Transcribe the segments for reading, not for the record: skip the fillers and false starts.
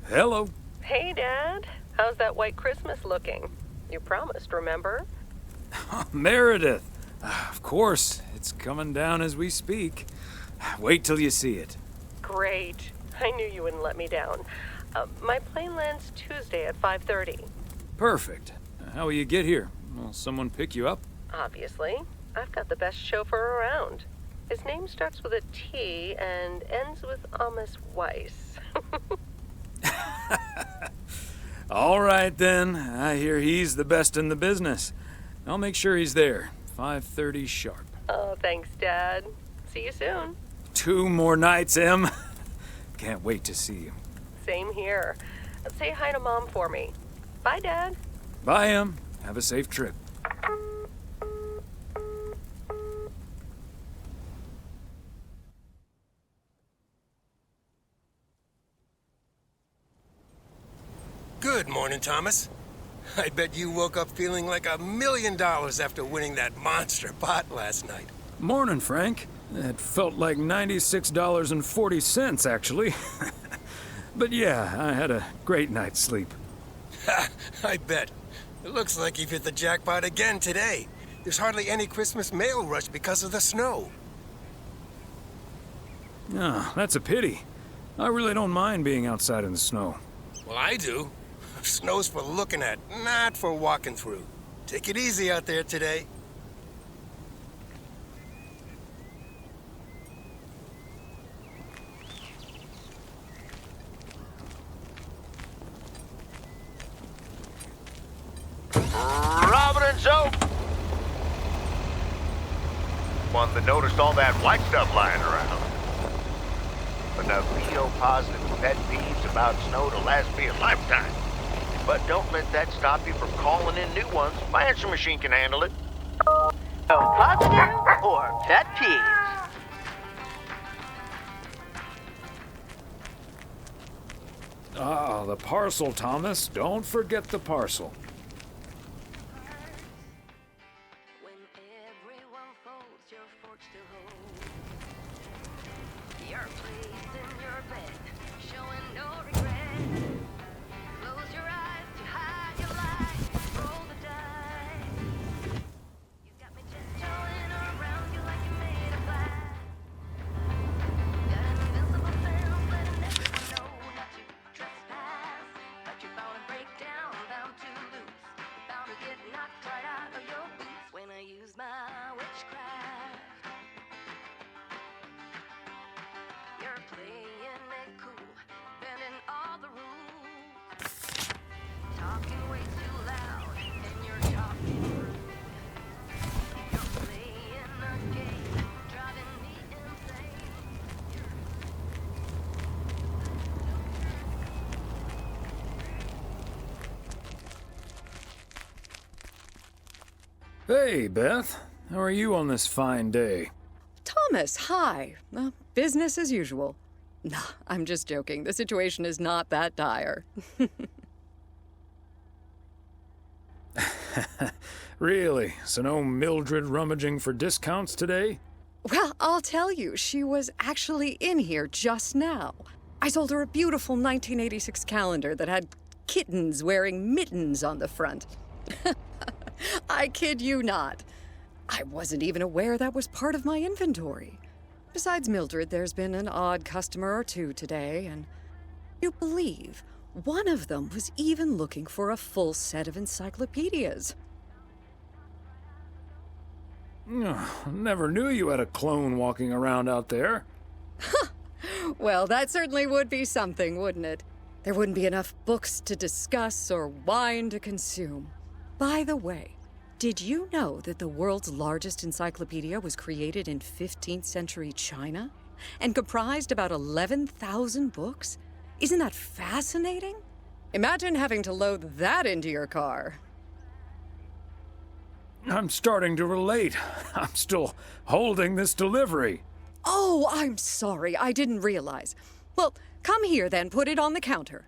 Hello. Hey, Dad. How's that white Christmas looking? You promised, remember? Meredith. Of course, it's coming down as we speak. Wait till you see it. Great. I knew you wouldn't let me down. My plane lands Tuesday at 5:30. Perfect. How will you get here? Will someone pick you up? Obviously. I've got the best chauffeur around. His name starts with a T and ends with Amos Weiss. All right, then. I hear he's the best in the business. I'll make sure he's there. 5:30 sharp. Oh, thanks, Dad. See you soon. 2 more nights, Em. Can't wait to see you. Same here. Say hi to Mom for me. Bye, Dad. Bye, Em. Have a safe trip. Good morning, Thomas. I bet you woke up feeling like $1 million after winning that monster pot last night. Morning, Frank. It felt like $96.40, actually. But yeah, I had a great night's sleep. I bet. It looks like you've hit the jackpot again today. There's hardly any Christmas mail rush because of the snow. Oh, that's a pity. I really don't mind being outside in the snow. Well, I do. Snow's for looking at, not for walking through. Take it easy out there today. Brrraaains A. One that noticed all that white stuff lying around. Enough PO-positive pet peeves about snow to last me a lifetime. But don't let that stop you from calling in new ones. My answer machine can handle it. Positive or pet peeves? Ah, the parcel, Thomas. Don't forget the parcel. When everyone folds your forks to hold your place in your bed, showing no regret. Close your eyes to hide your lies, roll the dice. You got me tiptoeing around you like you're made of glass. Got an invincible sense letting everyone know not to trespass. But you're bound to break down, bound to lose. You're bound to get knocked right out of your boots when I use my witchcraft. You're playing it cool, bending all the rules. Talking way too loud, and you're talking rude. You're playing a game, driving me insane. Hey, Beth. How are you on this fine day? Thomas, hi. Business as usual. Nah, I'm just joking. The situation is not that dire. Really? So no Mildred rummaging for discounts today? Well, I'll tell you, she was actually in here just now. I sold her a beautiful 1986 calendar that had kittens wearing mittens on the front. I kid you not. I wasn't even aware that was part of my inventory. Besides Mildred, there's been an odd customer or two today, and you believe one of them was even looking for a full set of encyclopedias. Never knew you had a clone walking around out there. Well, that certainly would be something, wouldn't it? There wouldn't be enough books to discuss or wine to consume. By the way, did you know that the world's largest encyclopedia was created in 15th century China and comprised about 11,000 books? Isn't that fascinating? Imagine having to load that into your car. I'm starting to relate. I'm still holding this delivery. Oh, I'm sorry. I didn't realize. Well, come here then. Put it on the counter.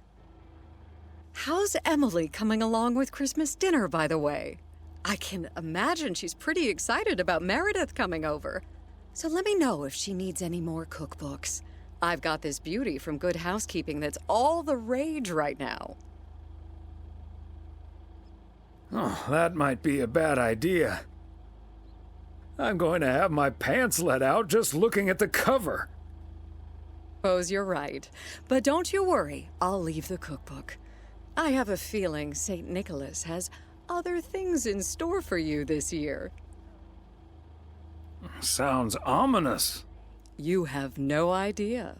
How's Emily coming along with Christmas dinner, by the way? I can imagine she's pretty excited about Meredith coming over. So let me know if she needs any more cookbooks. I've got this beauty from Good Housekeeping that's all the rage right now. Oh, that might be a bad idea. I'm going to have my pants let out just looking at the cover. Suppose you're right. But don't you worry, I'll leave the cookbook. I have a feeling St. Nicholas has other things in store for you this year. Sounds ominous. You have no idea.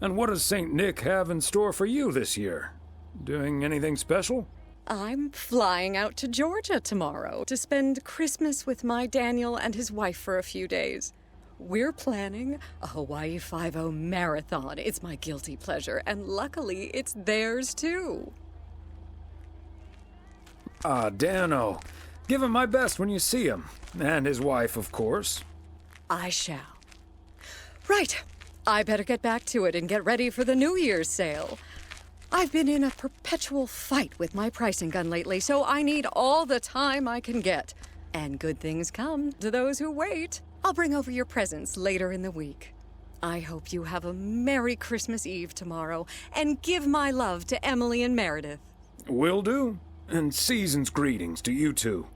And what does St. Nick have in store for you this year? Doing anything special? I'm flying out to Georgia tomorrow to spend Christmas with my Daniel and his wife for a few days. We're planning a Hawaii 5-0 marathon. It's my guilty pleasure, and luckily it's theirs too. Dano. Give him my best when you see him. And his wife, of course. I shall. Right. I better get back to it and get ready for the New Year's sale. I've been in a perpetual fight with my pricing gun lately, so I need all the time I can get. And good things come to those who wait. I'll bring over your presents later in the week. I hope you have a Merry Christmas Eve tomorrow, and give my love to Emily and Meredith. Will do. And season's greetings to you two.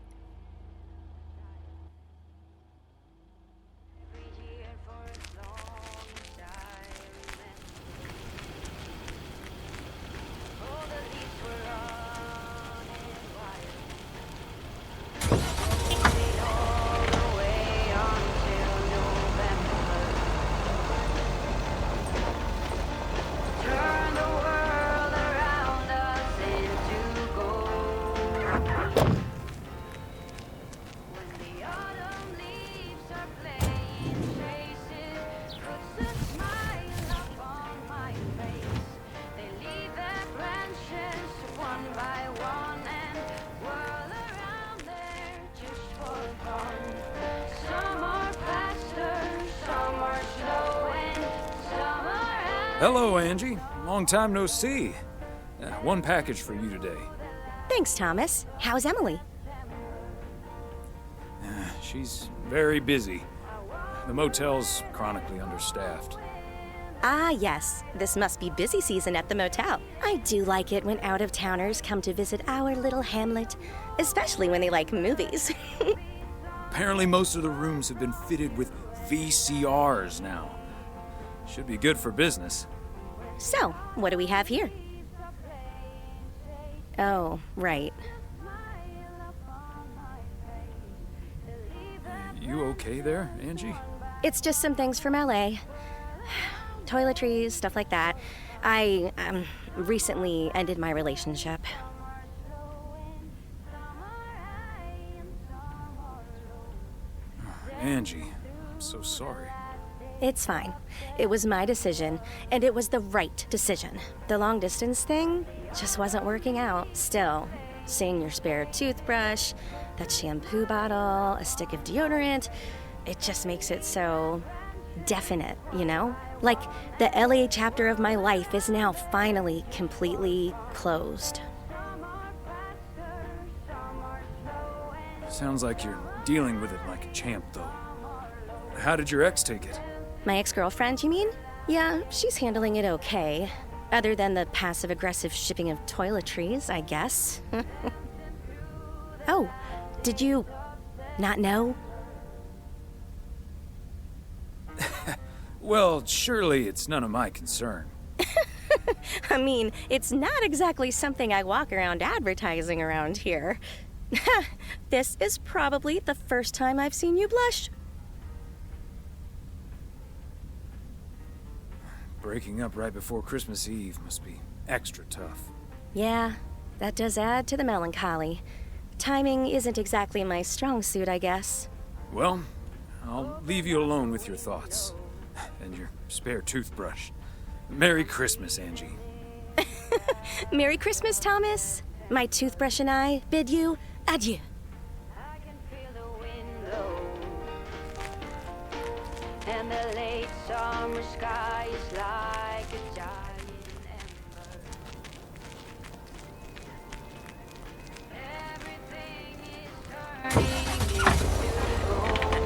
Hello, Angie. Long time no see. One package for you today. Thanks, Thomas. How's Emily? She's very busy. The motel's chronically understaffed. Ah, yes. This must be busy season at the motel. I do like it when out-of-towners come to visit our little hamlet, especially when they like movies. Apparently most of the rooms have been fitted with VCRs now. Should be good for business. So, what do we have here? Oh, right. You okay there, Angie? It's just some things from LA. Toiletries, stuff like that. I recently ended my relationship. Angie, I'm so sorry. It's fine. It was my decision, and it was the right decision. The long distance thing just wasn't working out. Still, seeing your spare toothbrush, that shampoo bottle, a stick of deodorant, it just makes it so definite, you know? Like the LA chapter of my life is now finally completely closed. Sounds like you're dealing with it like a champ, though. How did your ex take it? My ex-girlfriend, you mean? Yeah, she's handling it okay. Other than the passive-aggressive shipping of toiletries, I guess. Oh, did you not know? Well, surely it's none of my concern. I mean, it's not exactly something I walk around advertising around here. This is probably the first time I've seen you blush. Breaking up right before Christmas Eve must be extra tough. Yeah, that does add to the melancholy. Timing isn't exactly my strong suit, I guess. Well, I'll leave you alone with your thoughts. And your spare toothbrush. Merry Christmas, Angie. Merry Christmas, Thomas. My toothbrush and I bid you adieu. I can feel the wind blow, and the late summer sky is like a giant ember. Everything is turning into gold.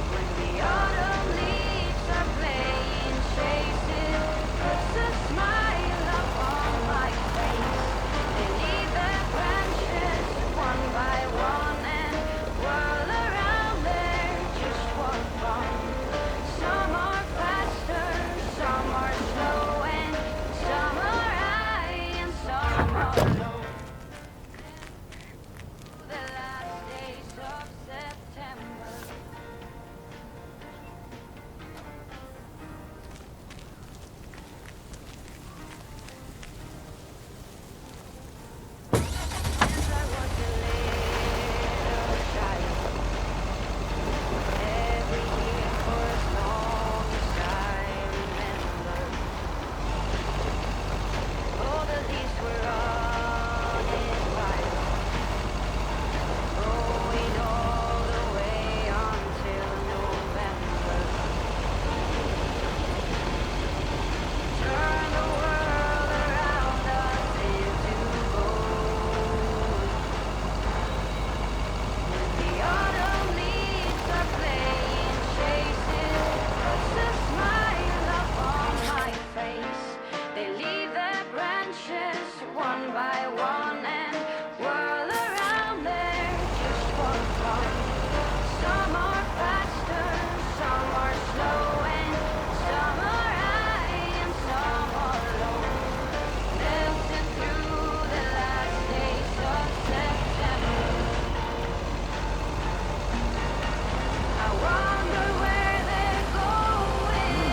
When the autumn leaves are playing chases, puts a smile upon my face. They leave their branches one by one and whirl around there just for fun. Some are faster, some are slow, and some are high and some are low. The last days of September. Since I was a little child, every year for as long as I remember, all the leaves were running wild, growing all the way until November. Turn the world around us into gold. When the autumn leaves are playing chases, puts a smile upon my face. They leave their branches one by one and whirl around there just for fun. Some are faster, some are slow, and some are high and some are low. Melting through the last days of September. I wonder where they're going.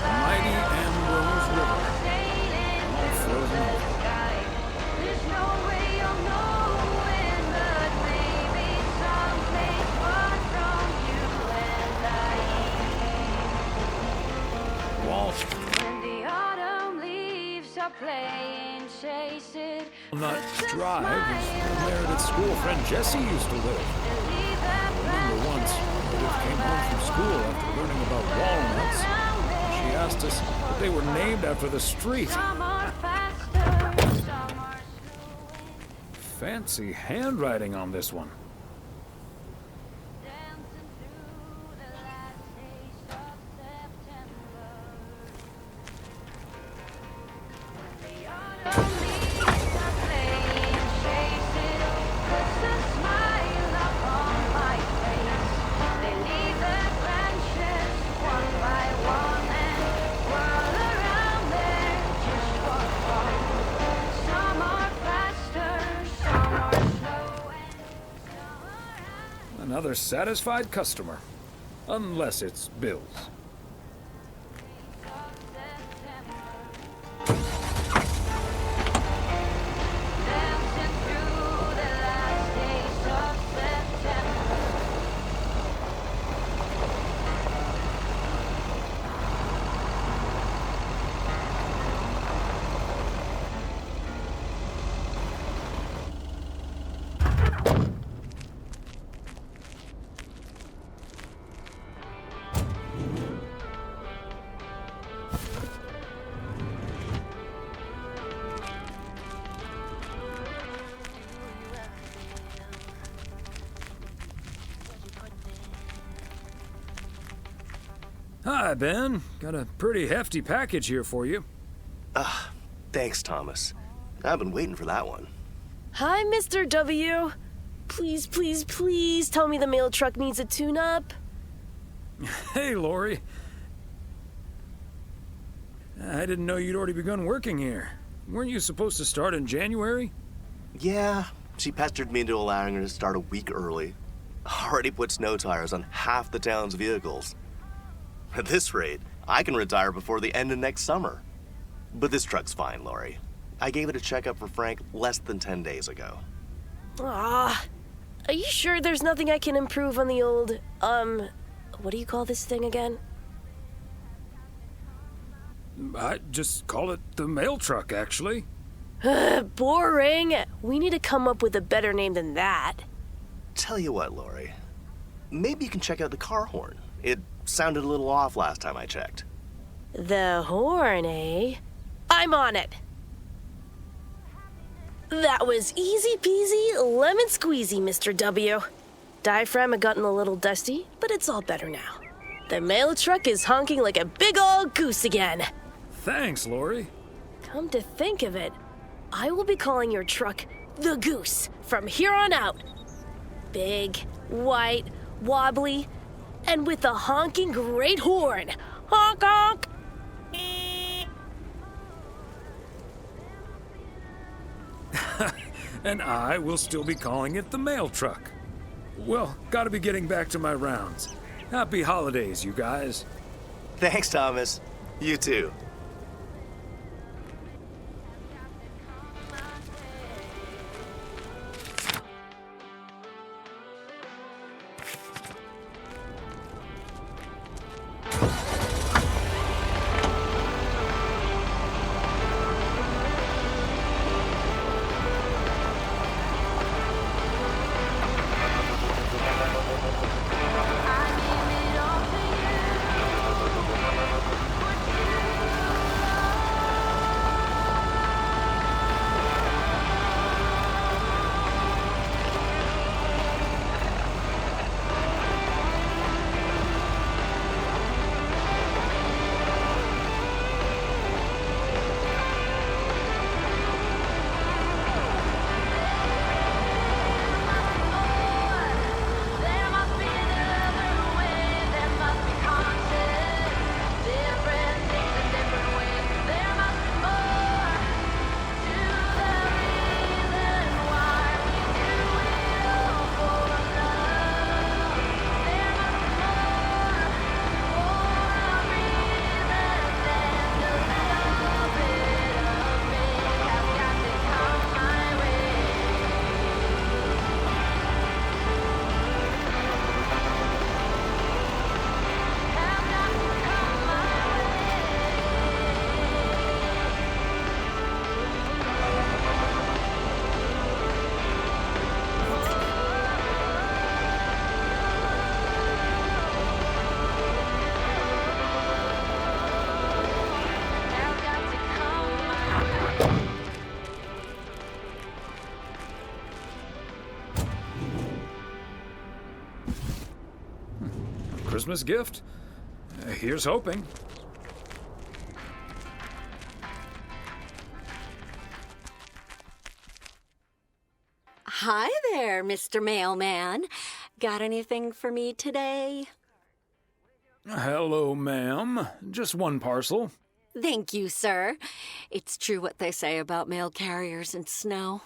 The Mighty Ambrose River. sailing All frozen over. sky. There's no way of knowing, but maybe someplace far from you and I. Walt When the autumn leaves are playing chases, Nut Drive is where Meredith's school friend Jessie used to live. I remember once, Meredith came home from school after learning about walnuts. She asked us if they were named after the street. some are faster, some are slow. Fancy handwriting on this one. Dancing through the last days of September. When the autumn leaves are playing chases, puts a smile upon my face. They leave their branches one by one and whirl around there just for fun. Some are faster, some are slow, and some are high. Another satisfied customer. Unless it's Bill's. Dancing through the last days of September. Hi, Ben. Got a pretty hefty package here for you. Thanks, Thomas. I've been waiting for that one. Hi, Mr. W. Please, please, please tell me the mail truck needs a tune-up. Hey, Lori. I didn't know you'd already begun working here. Weren't you supposed to start in January? Yeah, she pestered me into allowing her to start a week early. Already put snow tires on half the town's vehicles. At this rate, I can retire before the end of next summer. But this truck's fine, Lori. I gave it a checkup for Frank less than 10 days ago. Ah, are you sure there's nothing I can improve on the old, what do you call this thing again? I just call it the mail truck, actually. Boring. We need to come up with a better name than that. Tell you what, Lori. Maybe you can check out the car horn. It sounded a little off last time I checked. The horn, eh? I'm on it. That was easy peasy, lemon squeezy, Mr. W. Diaphragm had gotten a little dusty, but it's all better now. The mail truck is honking like a big old goose again. Thanks, Lori. Come to think of it, I will be calling your truck the Goose from here on out. Big, white, wobbly, and with a honking great horn. Honk honk! And I will still be calling it the mail truck. Well, gotta be getting back to my rounds. Happy holidays, you guys. Thanks, Thomas. You too. Christmas gift? Here's hoping. Hi there, Mr. Mailman. Got anything for me today? Hello, ma'am. Just one parcel. Thank you, sir. It's true what they say about mail carriers and snow.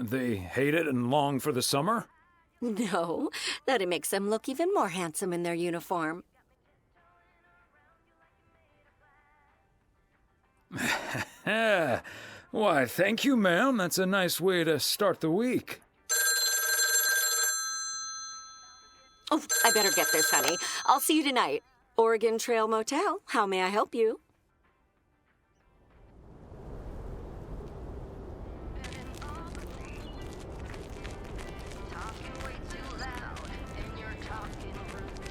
They hate it and long for the summer? No, that it makes them look even more handsome in their uniform. Why, thank you, ma'am. That's a nice way to start the week. Oh, I better get this, honey. I'll see you tonight. Oregon Trail Motel. How may I help you? Talking way too loud, and you're talking rude.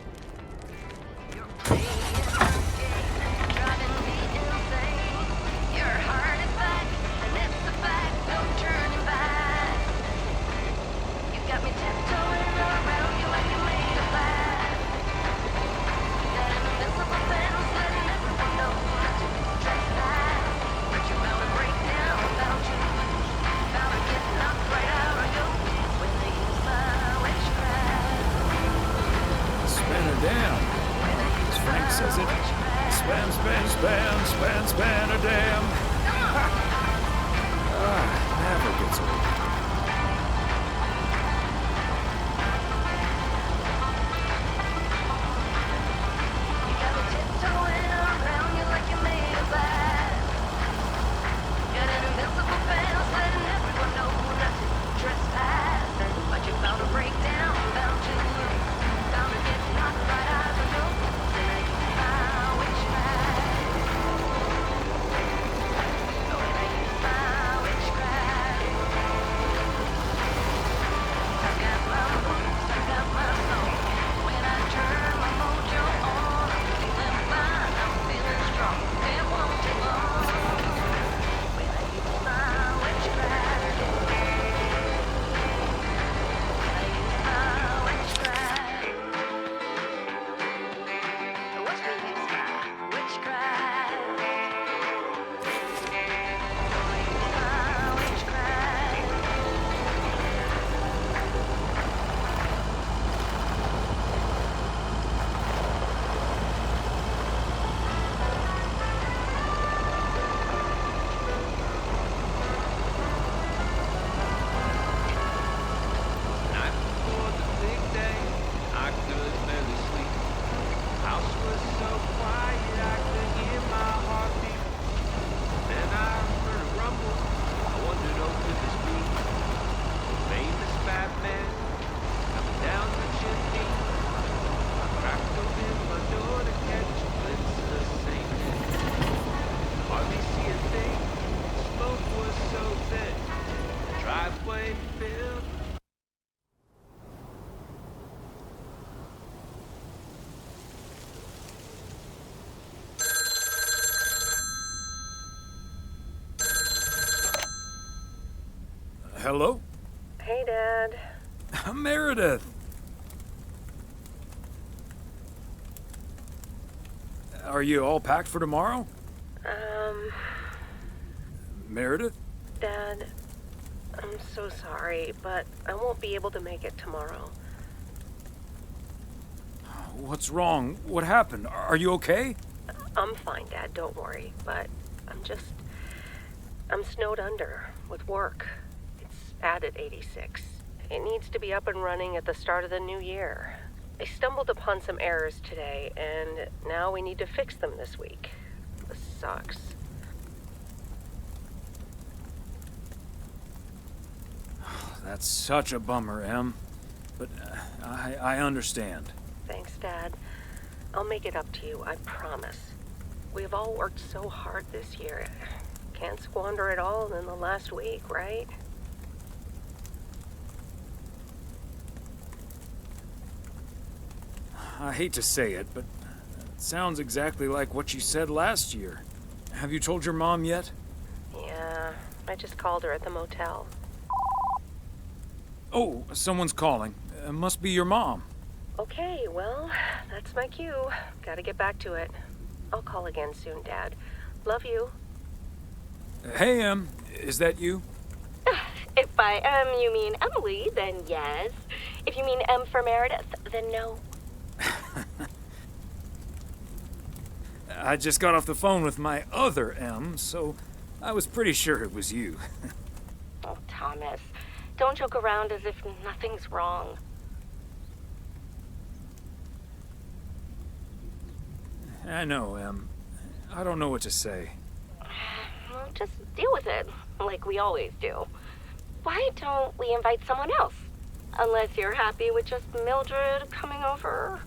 You're playing a game, driving me insane. Your heart is back, and it's a fact, no turning back. You got me tiptoeing around you like you made of glass. Got an invisible fence letting everyone know says it. Span, span, span, span, span a dam. Never gets old. Hello? Hey, Dad. Meredith! Are you all packed for tomorrow? Meredith? Dad, I'm so sorry, but I won't be able to make it tomorrow. What's wrong? What happened? Are you okay? I'm fine, Dad, don't worry, but I'm snowed under with work. It's added 86. It needs to be up and running at the start of the new year. I stumbled upon some errors today, and now we need to fix them this week. This sucks. That's such a bummer, Em. But I understand. Thanks, Dad. I'll make it up to you, I promise. We've all worked so hard this year. Can't squander it all in the last week, right? I hate to say it, but it sounds exactly like what you said last year. Have you told your mom yet? Yeah, I just called her at the motel. Oh, someone's calling. It must be your mom. Okay, well, that's my cue. Gotta get back to it. I'll call again soon, Dad. Love you. Hey, Em. Is that you? If by M you mean Emily, then yes. If you mean M for Meredith, then no. I just got off the phone with my other M, so I was pretty sure it was you. Oh, Thomas, don't joke around as if nothing's wrong. I know, Em. I don't know what to say. Well, just deal with it, like we always do. Why don't we invite someone else? Unless you're happy with just Mildred coming over.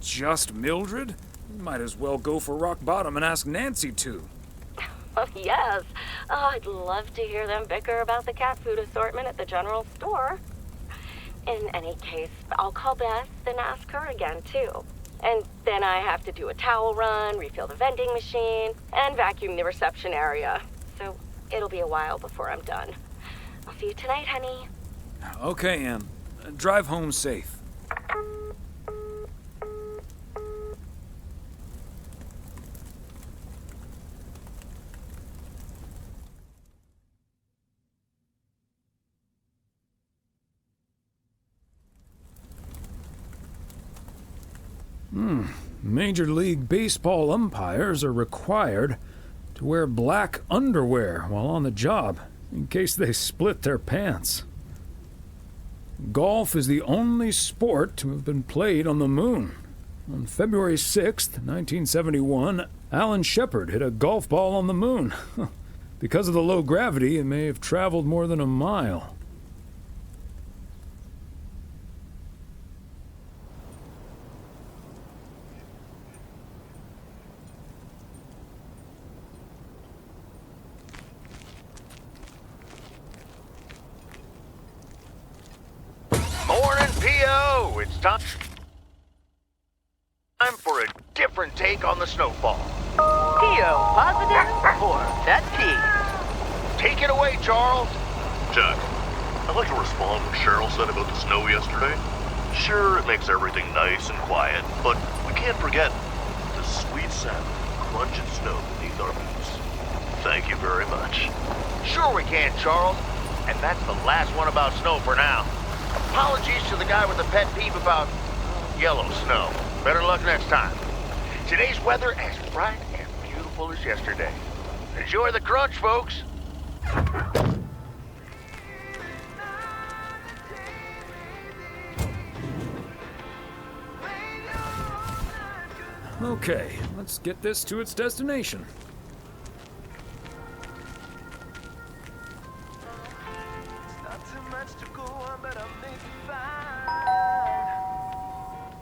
Just Mildred? Might as well go for rock bottom and ask Nancy to. Oh, yes. Oh, I'd love to hear them bicker about the cat food assortment at the general store. In any case, I'll call Beth and ask her again, too. And then I have to do a towel run, refill the vending machine, and vacuum the reception area. So it'll be a while before I'm done. I'll see you tonight, honey. Okay, Em. Drive home safe. Major League Baseball umpires are required to wear black underwear while on the job, in case they split their pants. Golf is the only sport to have been played on the moon. On February 6th, 1971, Alan Shepard hit a golf ball on the moon. Because of the low gravity, it may have traveled more than a mile. Morning, P.O. It's time for a different take on the snowfall. P.O. positive or pet peeve? Take it away, Charles. Jack, I'd like to respond to what Cheryl said about the snow yesterday. Sure, it makes everything nice and quiet, but we can't forget the sweet sound of crunching snow beneath our boots. Thank you very much. Sure we can, Charles. And that's the last one about snow for now. Apologies to the guy with the pet peeve about yellow snow. Better luck next time. Today's weather as bright and beautiful as yesterday. Enjoy the crunch, folks. Okay, let's get this to its destination.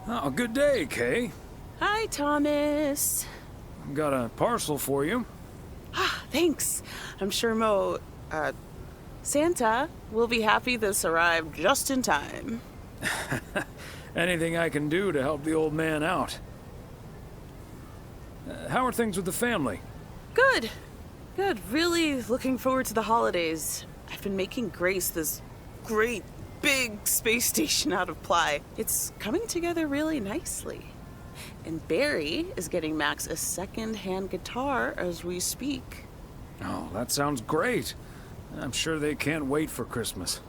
Oh, good day, Kay. Hi, Thomas. Got a parcel for you. Thanks. I'm sure Santa will be happy this arrived just in time. Anything I can do to help the old man out. How are things with the family? Good. Good. Really looking forward to the holidays. I've been making Grace this great big space station out of ply. It's coming together really nicely. And Barry is getting Max a second-hand guitar as we speak. Oh, that sounds great. I'm sure they can't wait for Christmas.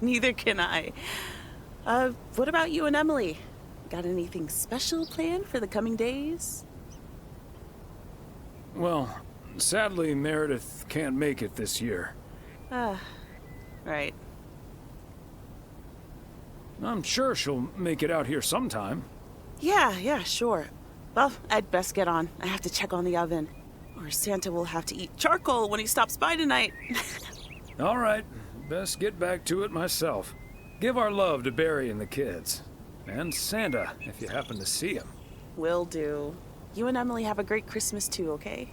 Neither can I. What about you and Emily? Got anything special planned for the coming days? Well, sadly, Meredith can't make it this year. Right. I'm sure she'll make it out here sometime. Yeah, sure. Well, I'd best get on. I have to check on the oven. Or Santa will have to eat charcoal when he stops by tonight. All right, best get back to it myself. Give our love to Barry and the kids. And Santa, if you happen to see him. Will do. You and Emily have a great Christmas too, okay?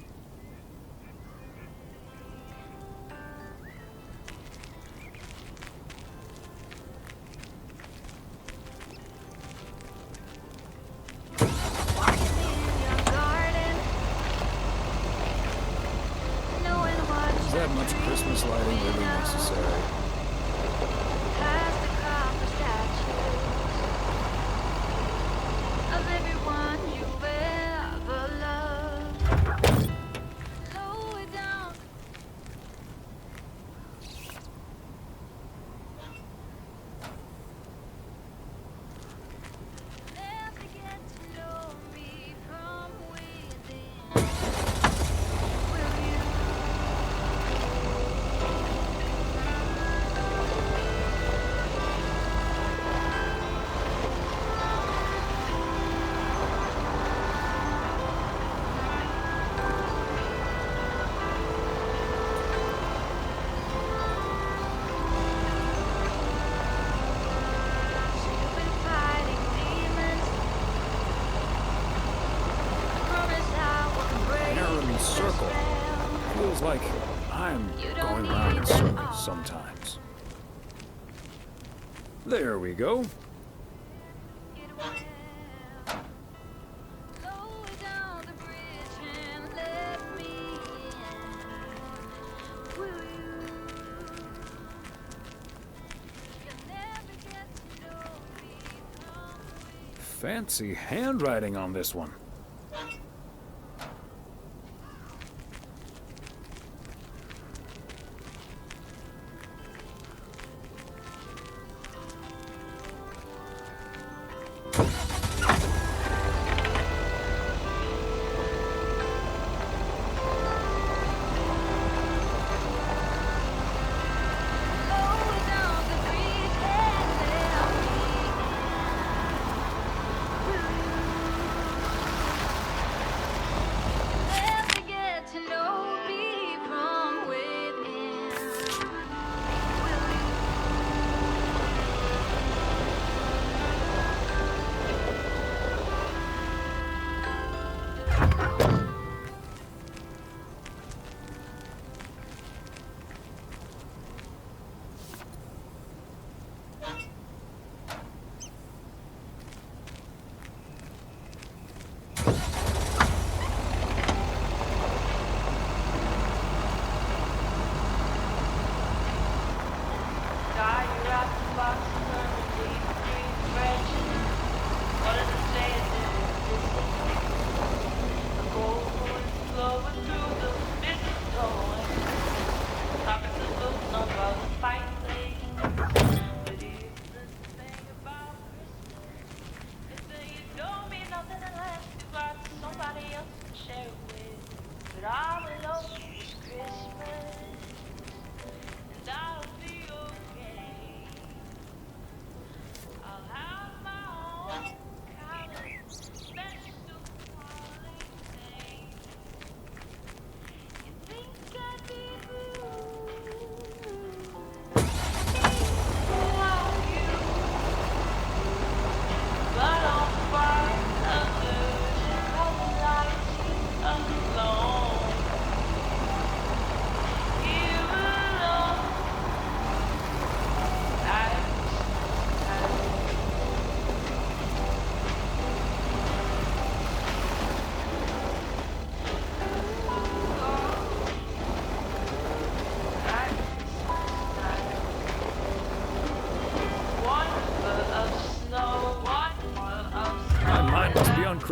Is that much Christmas lighting really necessary? Circle. Feels like I'm going around in circles sometimes. There we go. Fancy handwriting on this one.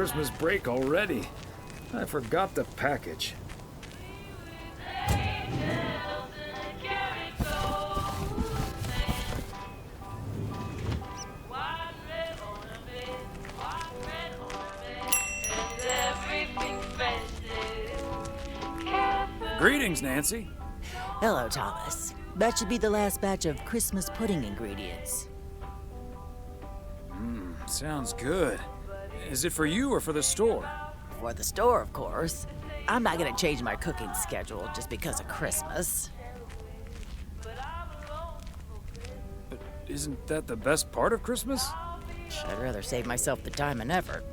Christmas break already. I forgot the package. Greetings, Nancy. Hello, Thomas. That should be the last batch of Christmas pudding ingredients. Sounds good. Is it for you or for the store? For the store, of course. I'm not gonna change my cooking schedule just because of Christmas. But isn't that the best part of Christmas? I'd rather save myself the time and effort.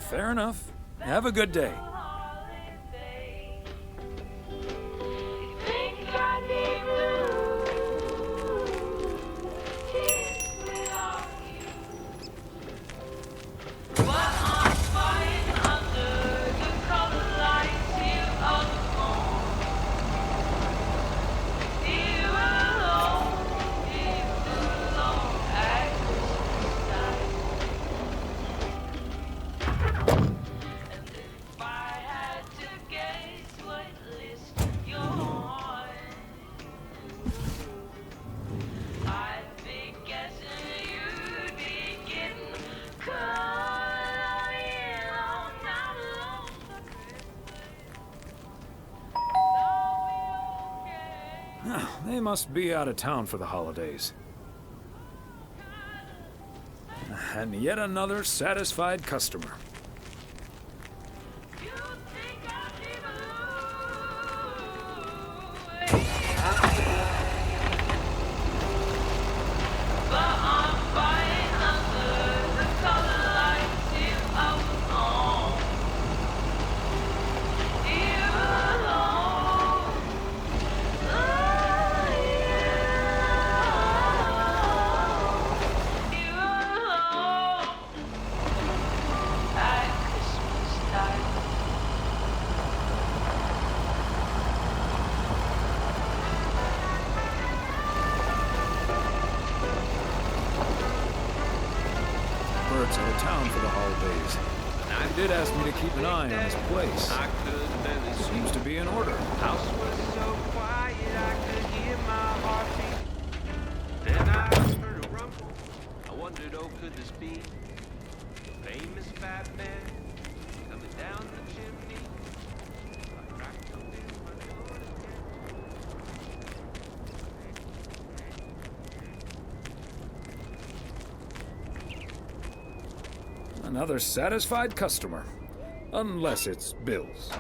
Fair enough. Have a good day. They must be out of town for the holidays. And yet another satisfied customer. Bert's out of town for the holidays. He did ask me to keep an eye on his place. Seems to be in order. House was so quiet I could hear my heartbeat. Then I heard a rumble. I wondered, oh, could this be the famous fat man coming down the chimney? I cracked open my door Another satisfied customer. Unless it's Bill's.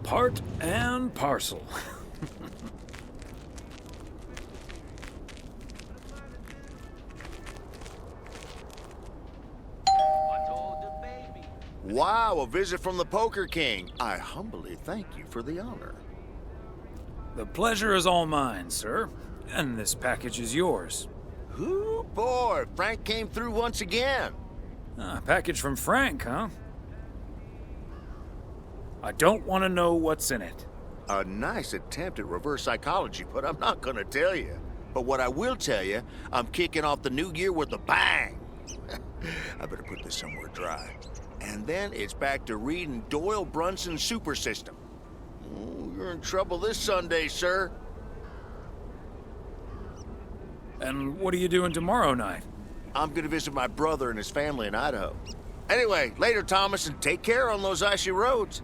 Part and parcel. Wow, a visit from the Poker King. I humbly thank you for the honor. The pleasure is all mine, sir. And this package is yours. Ooh, boy, Frank came through once again. A package from Frank, huh? I don't want to know what's in it. A nice attempt at reverse psychology, but I'm not gonna tell you. But what I will tell you, I'm kicking off the new year with a bang. I better put this somewhere dry. And then it's back to reading Doyle Brunson's Super System. Oh, you're in trouble this Sunday, sir. And what are you doing tomorrow night? I'm gonna visit my brother and his family in Idaho. Anyway, later, Thomas, and take care on those icy roads.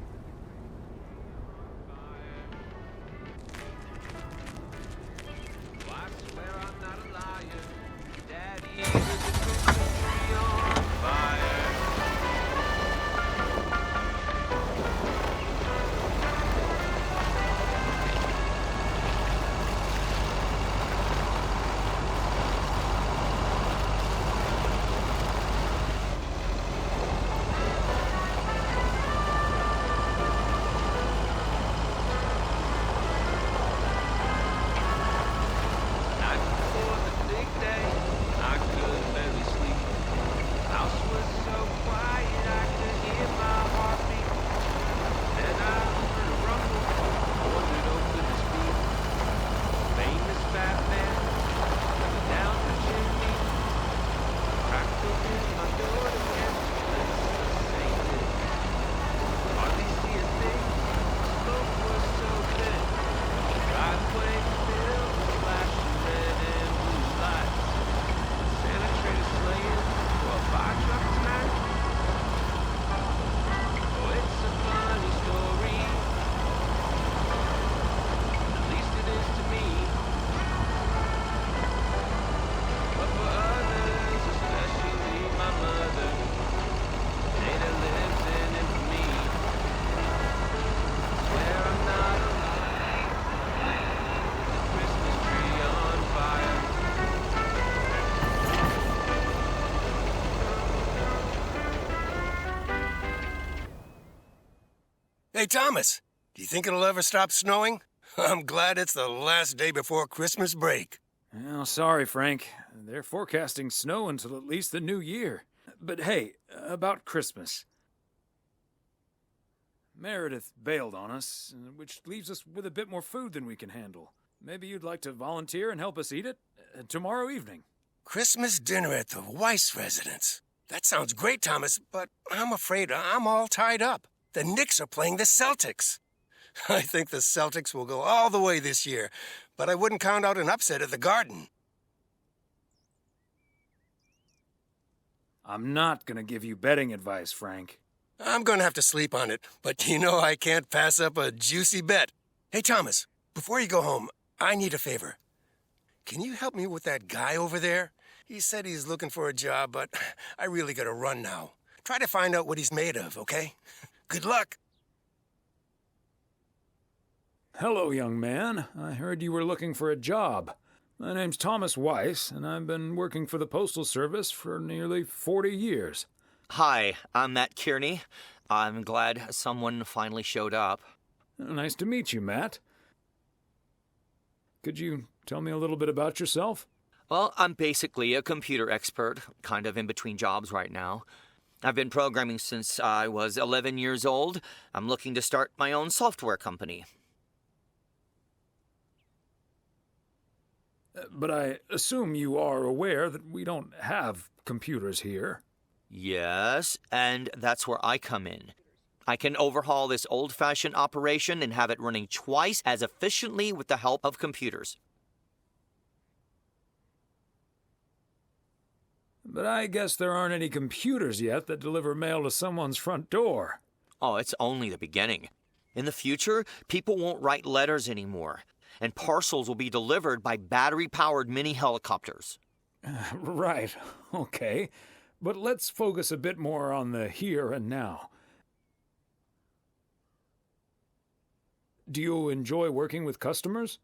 Hey, Thomas, do you think it'll ever stop snowing? I'm glad it's the last day before Christmas break. Well, sorry, Frank. They're forecasting snow until at least the new year. But hey, about Christmas. Meredith bailed on us, which leaves us with a bit more food than we can handle. Maybe you'd like to volunteer and help us eat it tomorrow evening. Christmas dinner at the Weiss residence. That sounds great, Thomas, but I'm afraid I'm all tied up. The Knicks are playing the Celtics. I think the Celtics will go all the way this year, but I wouldn't count out an upset at the Garden. I'm not gonna give you betting advice, Frank. I'm gonna have to sleep on it, but you know I can't pass up a juicy bet. Hey, Thomas, before you go home, I need a favor. Can you help me with that guy over there? He said he's looking for a job, but I really gotta run now. Try to find out what he's made of, okay? Good luck. Hello, young man. I heard you were looking for a job. My name's Thomas Weiss, and I've been working for the Postal Service for nearly 40 years. Hi, I'm Matt Kearney. I'm glad someone finally showed up. Nice to meet you, Matt. Could you tell me a little bit about yourself? Well, I'm basically a computer expert, kind of in between jobs right now. I've been programming since I was 11 years old. I'm looking to start my own software company. But I assume you are aware that we don't have computers here. Yes, and that's where I come in. I can overhaul this old-fashioned operation and have it running twice as efficiently with the help of computers. But I guess there aren't any computers yet that deliver mail to someone's front door. Oh, it's only the beginning. In the future, people won't write letters anymore, and parcels will be delivered by battery-powered mini helicopters. Right, okay. But let's focus a bit more on the here and now. Do you enjoy working with customers?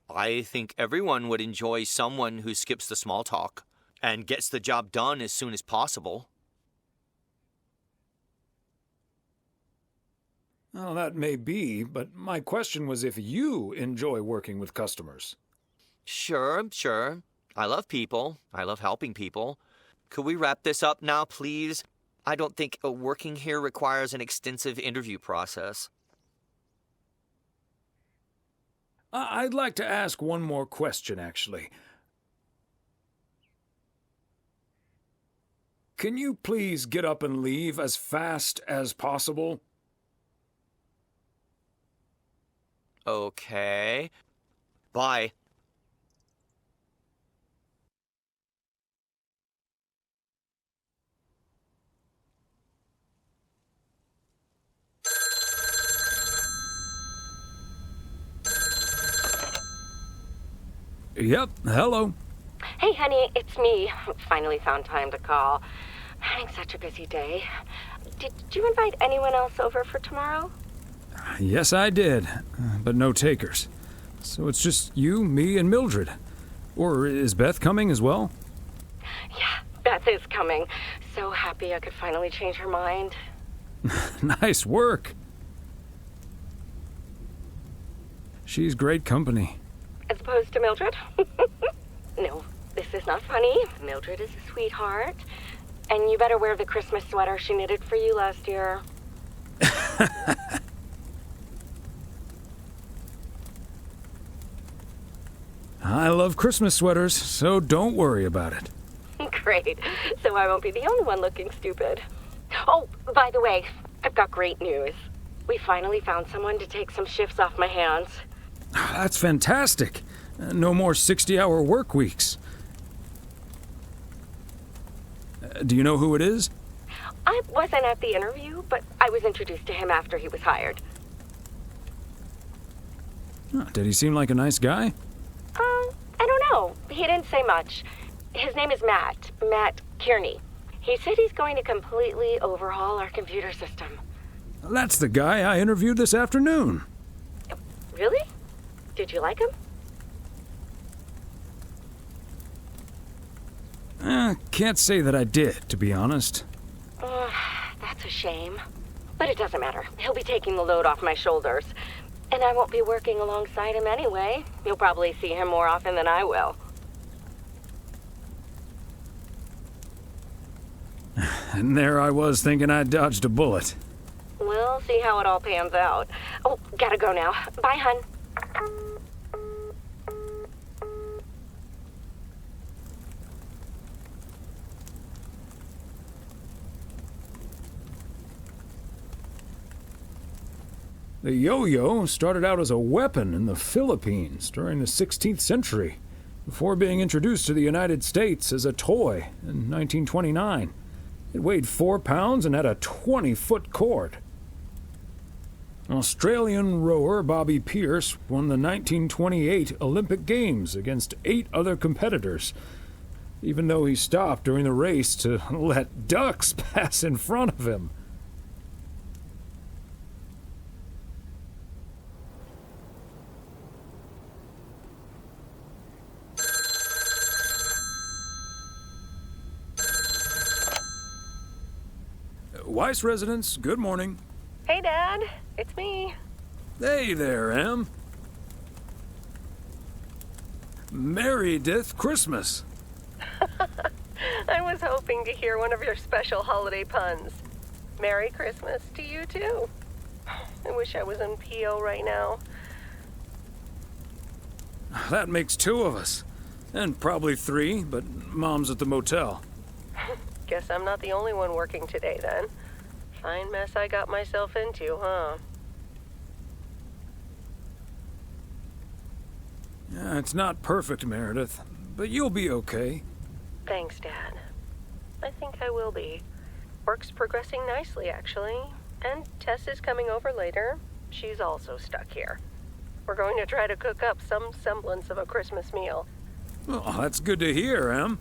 I think everyone would enjoy someone who skips the small talk and gets the job done as soon as possible. Well, that may be, but my question was if you enjoy working with customers. Sure. I love people. I love helping people. Could we wrap this up now, please? I don't think working here requires an extensive interview process. I'd like to ask one more question, actually. Can you please get up and leave as fast as possible? Okay. Bye. Yep, hello. Hey, honey, it's me. Finally found time to call. Having such a busy day. Did you invite anyone else over for tomorrow? Yes, I did, but no takers. So it's just you, me, and Mildred. Or is Beth coming as well? Yeah, Beth is coming. So happy I could finally change her mind. Nice work. She's great company. As opposed to Mildred? No, this is not funny. Mildred is a sweetheart. And you better wear the Christmas sweater she knitted for you last year. I love Christmas sweaters, so don't worry about it. Great. So I won't be the only one looking stupid. Oh, by the way, I've got great news. We finally found someone to take some shifts off my hands. That's fantastic. No more 60-hour work weeks. Do you know who it is? I wasn't at the interview, but I was introduced to him after he was hired. Did he seem like a nice guy? I don't know. He didn't say much. His name is Matt Kearney. He said he's going to completely overhaul our computer system. That's the guy I interviewed this afternoon. Really? Did you like him? Can't say that I did, to be honest. That's a shame. But it doesn't matter. He'll be taking the load off my shoulders. And I won't be working alongside him anyway. You'll probably see him more often than I will. And there I was thinking I dodged a bullet. We'll see how it all pans out. Oh, gotta go now. Bye, hun. The yo-yo started out as a weapon in the Philippines during the 16th century, before being introduced to the United States as a toy in 1929. It weighed 4 pounds and had a 20-foot cord. Australian rower Bobby Pierce won the 1928 Olympic Games against 8 other competitors, even though he stopped during the race to let ducks pass in front of him. Weiss residence, good morning. Hey, Dad. It's me. Hey there, Em. Merry-dith Christmas. I was hoping to hear one of your special holiday puns. Merry Christmas to you, too. I wish I was in PO right now. That makes 2 of us. And probably 3, but Mom's at the motel. Guess I'm not the only one working today, then. Fine mess I got myself into, huh? Yeah, it's not perfect, Meredith, but you'll be okay. Thanks, Dad. I think I will be. Work's progressing nicely, actually. And Tess is coming over later. She's also stuck here. We're going to try to cook up some semblance of a Christmas meal. Oh, that's good to hear, Em.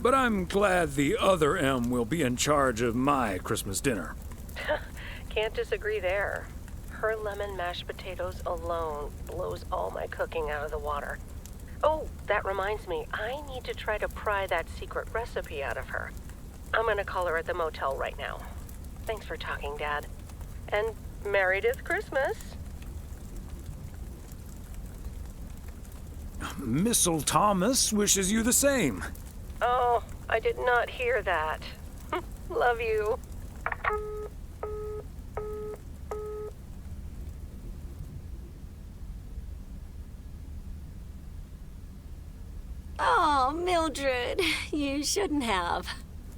But I'm glad the other M will be in charge of my Christmas dinner. Can't disagree there. Her lemon mashed potatoes alone blows all my cooking out of the water. Oh, that reminds me, I need to try to pry that secret recipe out of her. I'm gonna call her at the motel right now. Thanks for talking, Dad. And Meredith Christmas. Missile Thomas wishes you the same. Oh, I did not hear that. Love you. Oh, Mildred, you shouldn't have.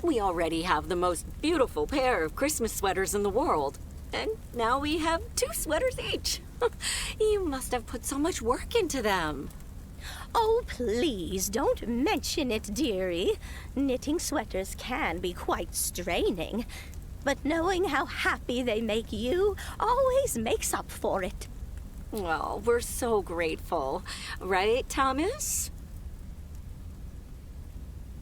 We already have the most beautiful pair of Christmas sweaters in the world. And now we have 2 sweaters each. You must have put so much work into them. Oh, please don't mention it, dearie. Knitting sweaters can be quite straining. But knowing how happy they make you always makes up for it. Well, we're so grateful. Right, Thomas?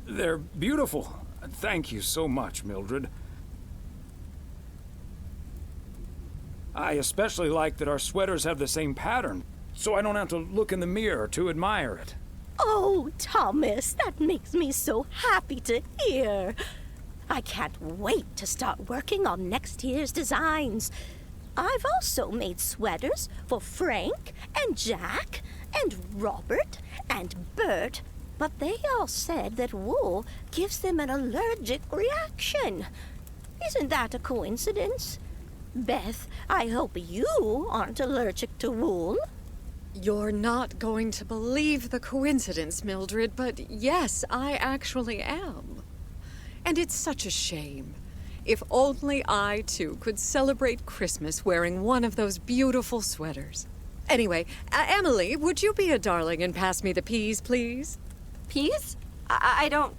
They're beautiful. Thank you so much, Mildred. I especially like that our sweaters have the same pattern, so I don't have to look in the mirror to admire it. Oh, Thomas, that makes me so happy to hear. I can't wait to start working on next year's designs. I've also made sweaters for Frank and Jack and Robert and Bert, but they all said that wool gives them an allergic reaction. Isn't that a coincidence? Beth, I hope you aren't allergic to wool. You're not going to believe the coincidence, Mildred, but yes, I actually am. And it's such a shame. If only I, too, could celebrate Christmas wearing one of those beautiful sweaters. Anyway, Emily, would you be a darling and pass me the peas, please? Peas? I don't...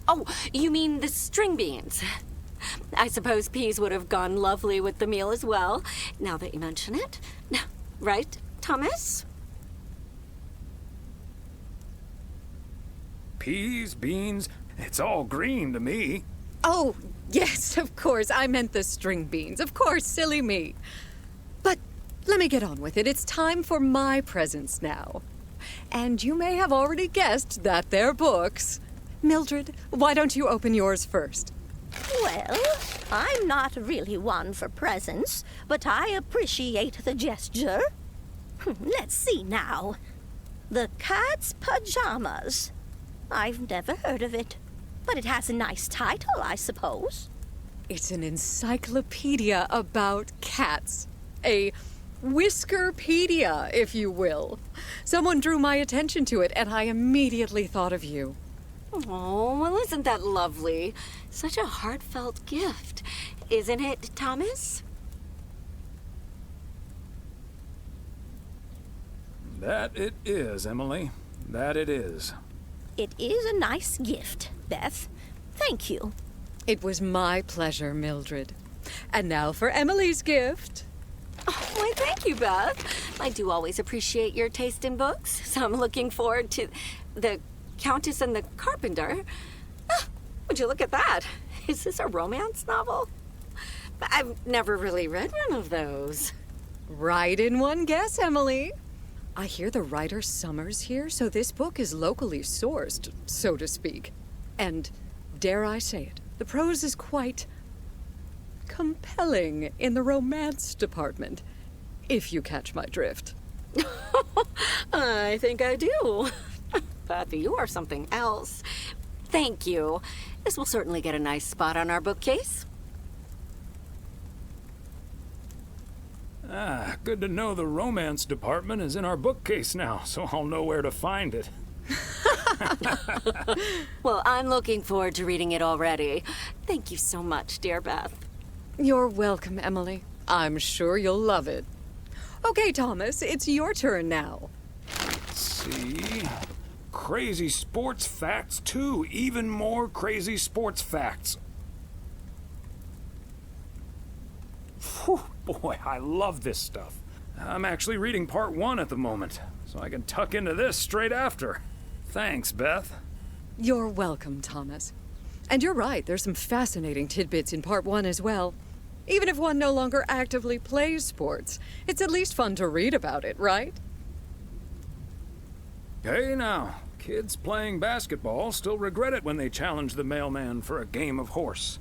Oh, you mean the string beans. I suppose peas would have gone lovely with the meal as well, now that you mention it. Right, Thomas? Peas, beans, it's all green to me. Oh, yes, of course. I meant the string beans. Of course, silly me. But let me get on with it. It's time for my presents now. And you may have already guessed that they're books. Mildred, why don't you open yours first? Well, I'm not really one for presents, but I appreciate the gesture. Let's see now. The Cat's Pajamas. I've never heard of it, but it has a nice title, I suppose. It's an encyclopedia about cats. A Whiskerpedia, if you will. Someone drew my attention to it, and I immediately thought of you. Oh, well, isn't that lovely? Such a heartfelt gift. Isn't it, Thomas? That it is, Emily. That it is. It is a nice gift, Beth. Thank you. It was my pleasure, Mildred. And now for Emily's gift. Oh, why, thank you, Beth. I do always appreciate your taste in books, so I'm looking forward to The Countess and the Carpenter. Ah, would you look at that? Is this a romance novel? I've never really read one of those. Right in one guess, Emily. I hear the writer Summers here, so this book is locally sourced, so to speak. And, dare I say it, the prose is quite compelling in the romance department, if you catch my drift. I think I do. But you are something else. Thank you. This will certainly get a nice spot on our bookcase. Ah, good to know the romance department is in our bookcase now, so I'll know where to find it. Well, I'm looking forward to reading it already. Thank you so much, dear Beth. You're welcome, Emily. I'm sure you'll love it. Okay, Thomas, it's your turn now. Let's see. Crazy sports facts, too. Even more crazy sports facts. Whew, boy, I love this stuff. I'm actually reading part 1 at the moment, so I can tuck into this straight after. Thanks, Beth. You're welcome, Thomas. And you're right, there's some fascinating tidbits in part 1 as well. Even if one no longer actively plays sports, it's at least fun to read about it, right? Hey now, Kids playing basketball still regret it when they challenge the mailman for a game of horse.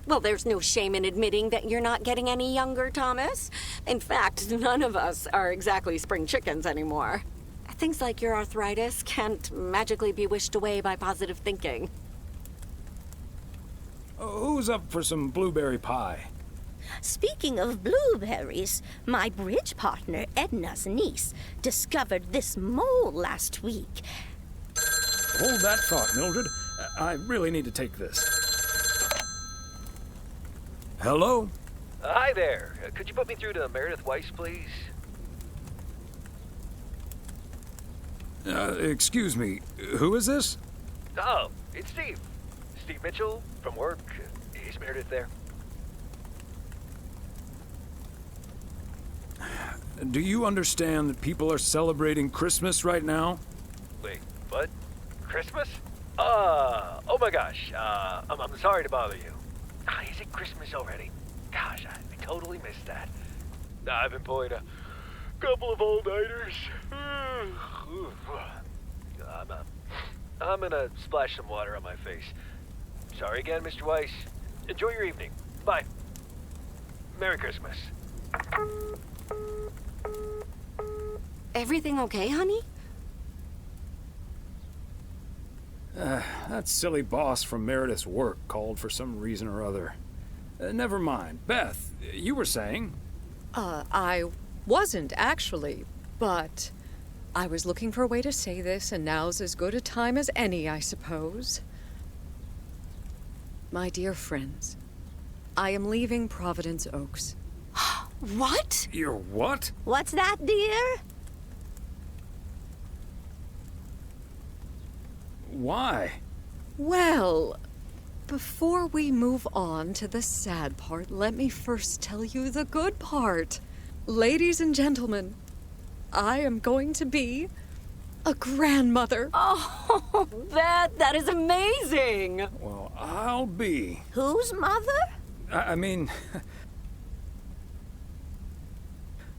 Well, there's no shame in admitting that you're not getting any younger, Thomas. In fact, none of us are exactly spring chickens anymore. Things like your arthritis can't magically be wished away by positive thinking. Who's up for some blueberry pie? Speaking of blueberries, my bridge partner Edna's niece discovered this mole last week. Hold that thought, Mildred. I really need to take this. Hello? Hi there. Could you put me through to Meredith Weiss, please? Excuse me. Who is this? Oh, it's Steve. Steve Mitchell from work. Is Meredith there? Do you understand that people are celebrating Christmas right now? Wait, what? Christmas? Oh my gosh. I'm sorry to bother you. Is it Christmas already? Gosh, I totally missed that. I've employed a couple of all-nighters. I'm gonna splash some water on my face. Sorry again, Mr. Weiss. Enjoy your evening. Bye. Merry Christmas. Everything okay, honey? That silly boss from Meredith's work called for some reason or other. Never mind. Beth, you were saying? I wasn't actually, but I was looking for a way to say this, and now's as good a time as any, I suppose. My dear friends, I am leaving Providence Oaks. What? You're what? What's that, dear? Why? Well, before we move on to the sad part, let me first tell you the good part. Ladies and gentlemen, I am going to be a grandmother. Oh, Beth, that is amazing. Well, I'll be. Whose mother? I mean,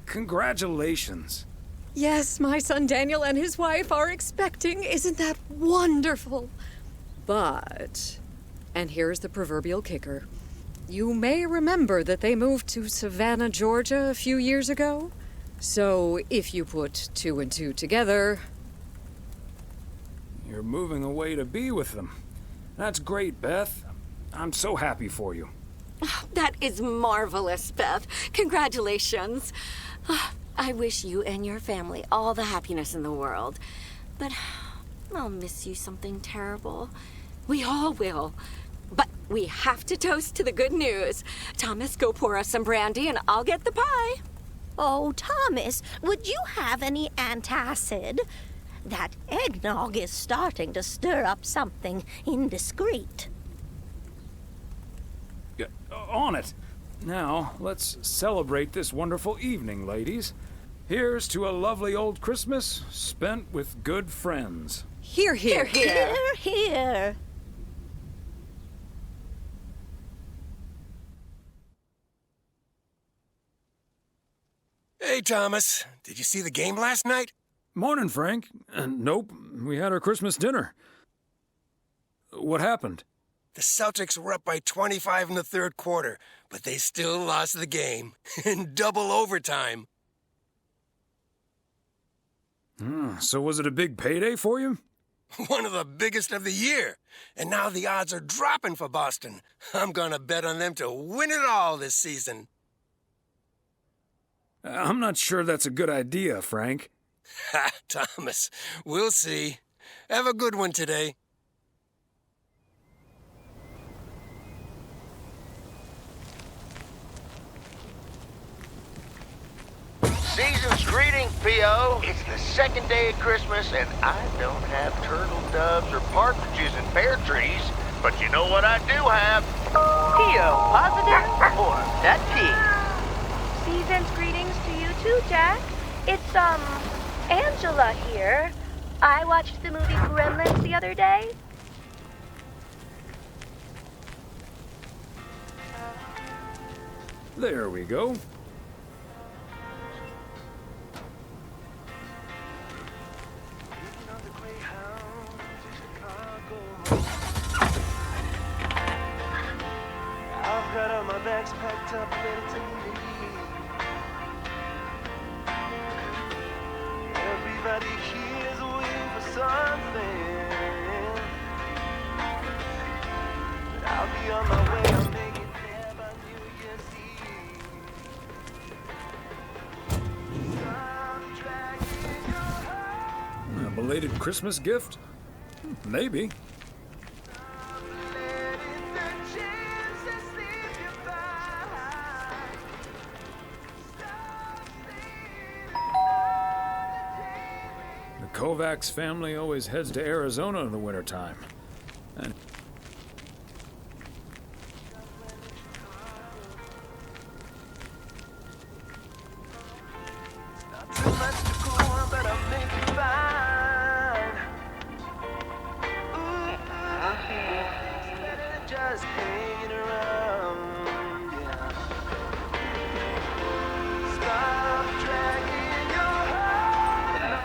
congratulations. Yes, my son Daniel and his wife are expecting. Isn't that wonderful? But, and here's the proverbial kicker, you may remember that they moved to Savannah, Georgia a few years ago. So if you put 2 and 2 together... You're moving away to be with them. That's great, Beth. I'm so happy for you. That is marvelous, Beth. Congratulations. I wish you and your family all the happiness in the world. But I'll miss you something terrible. We all will. But we have to toast to the good news. Thomas, go pour us some brandy and I'll get the pie. Oh, Thomas, would you have any antacid? That eggnog is starting to stir up something indiscreet. On it. Now, let's celebrate this wonderful evening, ladies. Here's to a lovely old Christmas spent with good friends. Hear, hear. Hear, hear. Hey, Thomas. Did you see the game last night? Morning, Frank. Nope, we had our Christmas dinner. What happened? The Celtics were up by 25 in the third quarter, but they still lost the game in double overtime. So was it a big payday for you? One of the biggest of the year. And now the odds are dropping for Boston. I'm gonna bet on them to win it all this season. I'm not sure that's a good idea, Frank. Ha, Thomas, we'll see. Have a good one today. Season's greetings, P.O. It's the second day of Christmas, and I don't have turtle doves or partridges in pear trees. But you know what I do have? P.O. positive or pet peeve? Season's greetings to you too, Jack. It's, Angela here. I watched the movie Gremlins the other day. There we go. I've got all my bags packed up, ready to leave. Everybody here's waiting for something, but I'll be on my way. I'll make it there by New Year's Eve. A belated Christmas gift? Maybe. The Kovacs family always heads to Arizona in the wintertime. And Too much to go on, but I'll make it fine. Ooh, better than just hanging around, yeah. Stop dragging your heart,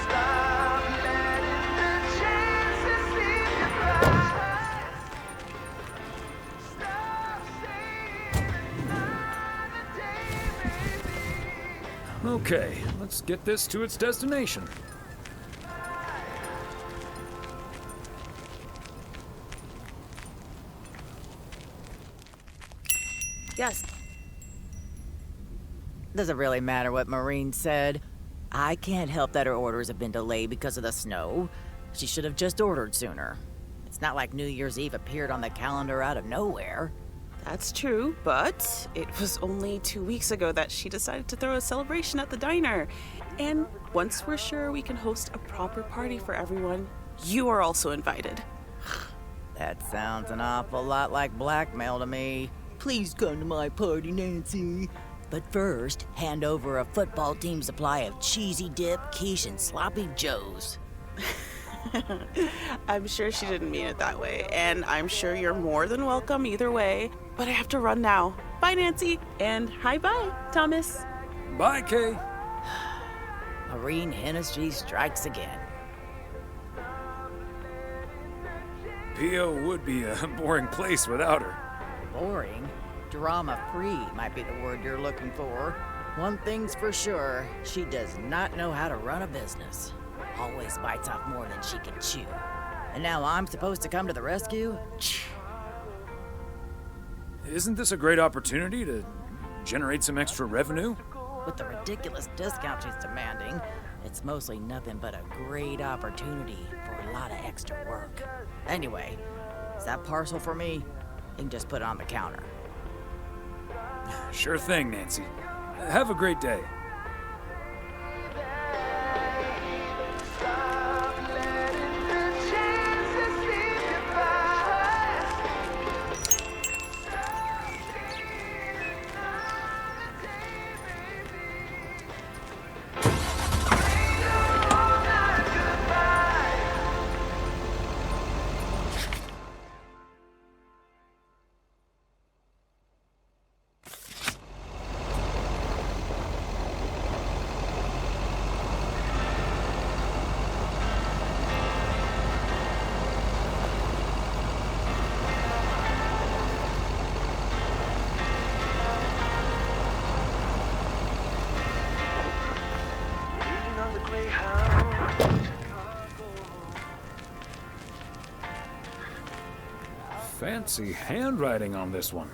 stop letting the chances slip you by. Stop saying another day, baby. okay, let's get this to its destination. Yes. Does it really matter what Maureen said? I can't help that her orders have been delayed because of the snow. She should have just ordered sooner. It's not like New Year's Eve appeared on the calendar out of nowhere. That's true, but it was only 2 weeks ago that she decided to throw a celebration at the diner. And once we're sure we can host a proper party for everyone, you are also invited. That sounds an awful lot like blackmail to me. Please come to my party, Nancy. But first, hand over a football team supply of cheesy dip, quiche, and sloppy joes. I'm sure she didn't mean it that way, and I'm sure you're more than welcome either way. But I have to run now. Bye, Nancy, and hi-bye, Thomas. Bye, Kay. Maureen Hennessy strikes again. P.O. would be a boring place without her. Boring? Drama-free might be the word you're looking for. One thing's for sure, she does not know how to run a business. Always bites off more than she can chew. And now I'm supposed to come to the rescue? Isn't this a great opportunity to generate some extra revenue? With the ridiculous discount she's demanding, it's mostly nothing but a great opportunity for a lot of extra work. Anyway, is that parcel for me? You can just put it on the counter. Sure thing, Nancy. Have a great day. Fancy handwriting on this one.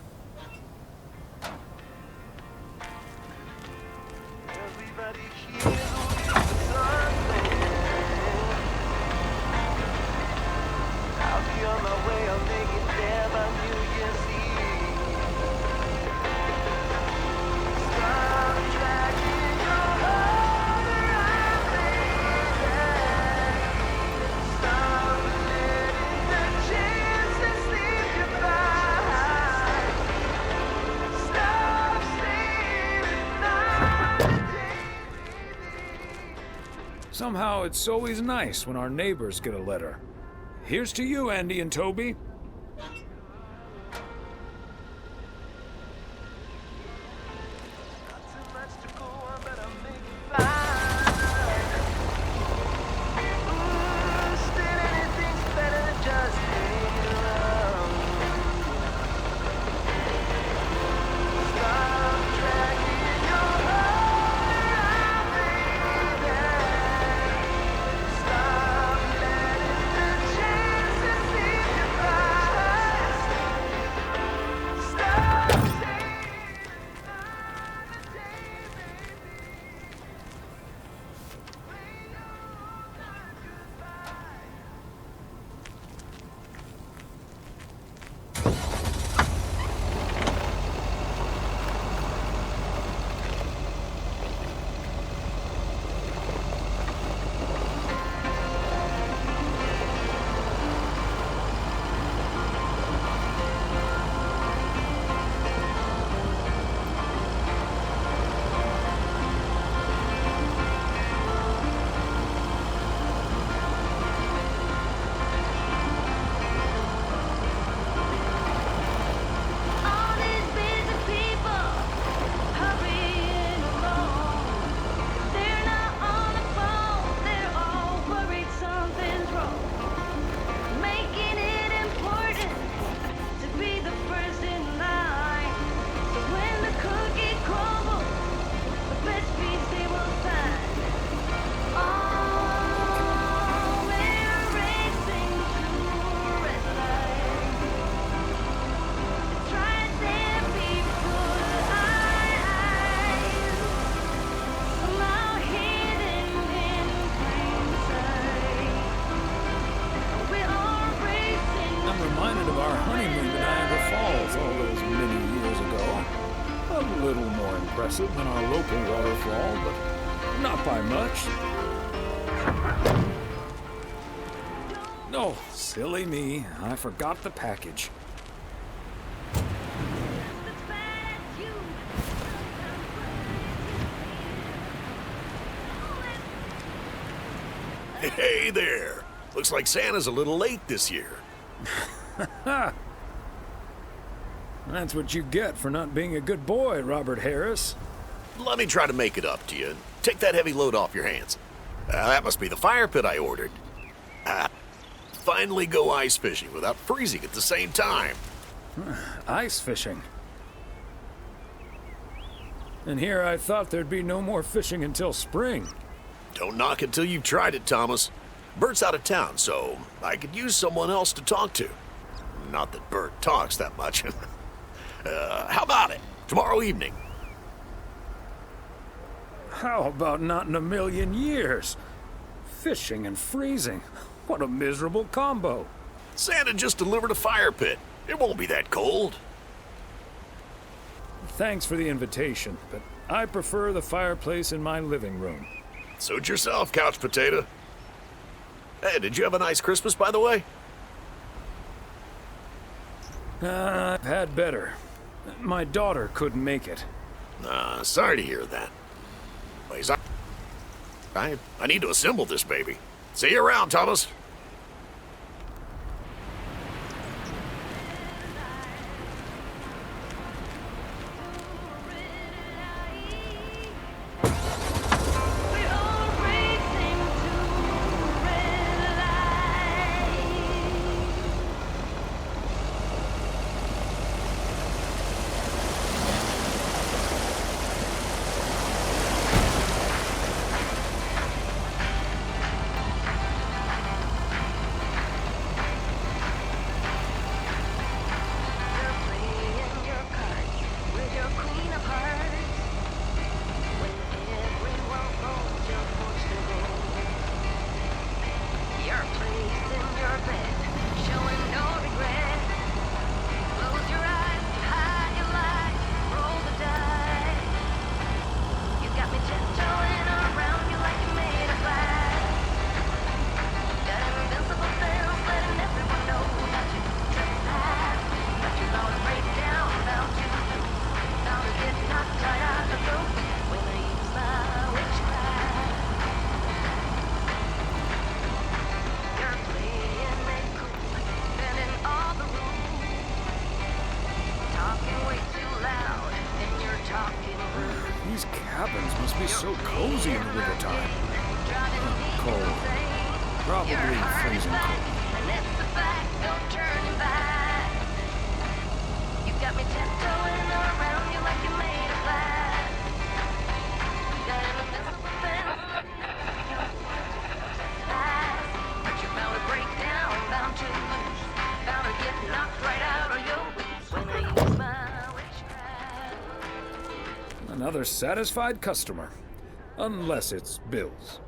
Somehow it's always nice when our neighbors get a letter. Here's to you, Andy and Toby. Ooh, A little more impressive than our local waterfall, but not by much. Oh, silly me. I forgot the package. Hey there. Looks like Santa's a little late this year. That's what you get for not being a good boy, Robert Harris. Let me try to make it up to you. Take that heavy load off your hands. That must be the fire pit I ordered. Finally go ice fishing without freezing at the same time. Ice fishing. And here I thought there'd be no more fishing until spring. Don't knock until you've tried it, Thomas. Bert's out of town, so I could use someone else to talk to. Not that Bert talks that much. How about it? Tomorrow evening. How about not in a million years? Fishing and freezing. What a miserable combo. Santa just delivered a fire pit. It won't be that cold. Thanks for the invitation, but I prefer the fireplace in my living room. Suit yourself, couch potato. Hey, did you have a nice Christmas, by the way? I've had better. My daughter couldn't make it. Sorry to hear that. Anyways, I need to assemble this baby. See you around, Thomas. These cabins must be so cozy in the wintertime. Cold. Probably freezing cold. Another satisfied customer. Unless it's Bill's.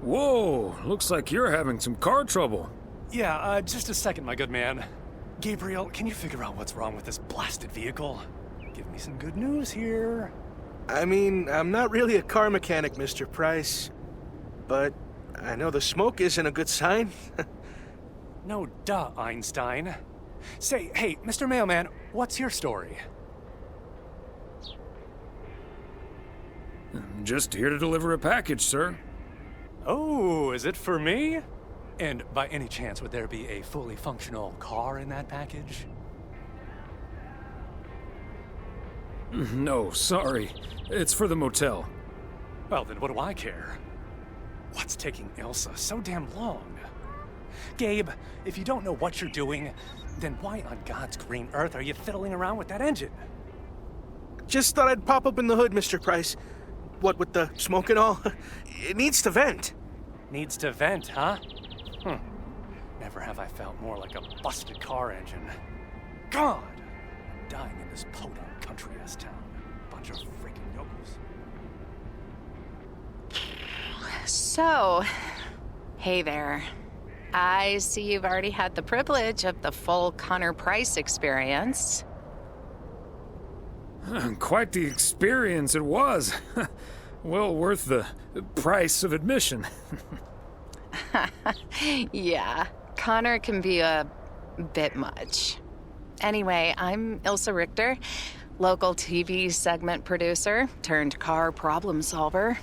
Whoa, looks like you're having some car trouble. Yeah, just a second, my good man. Gabriel, can you figure out what's wrong with this blasted vehicle? Give me some good news here. I mean, I'm not really a car mechanic, Mr. Price, but I know the smoke isn't a good sign. No duh, Einstein. Say, hey, Mr. Mailman, what's your story? Just here to deliver a package, sir. Oh, is it for me? And by any chance, would there be a fully functional car in that package? No, sorry. It's for the motel. Well, then what do I care? What's taking Ilsa so damn long? Gabe, if you don't know what you're doing, then why on God's green earth are you fiddling around with that engine? Just thought I'd pop open the hood, Mr. Price. What with the smoke and all? It needs to vent. Needs to vent, huh? Never have I felt more like a busted car engine. God! I'm dying in this podunk country-ass town. Bunch of freaking yokels. So, hey there. I see you've already had the privilege of the full Connor Price experience. Quite the experience it was. Well worth the price of admission. Yeah, Connor can be a bit much. Anyway, I'm Ilsa Richter, local TV segment producer turned car problem solver.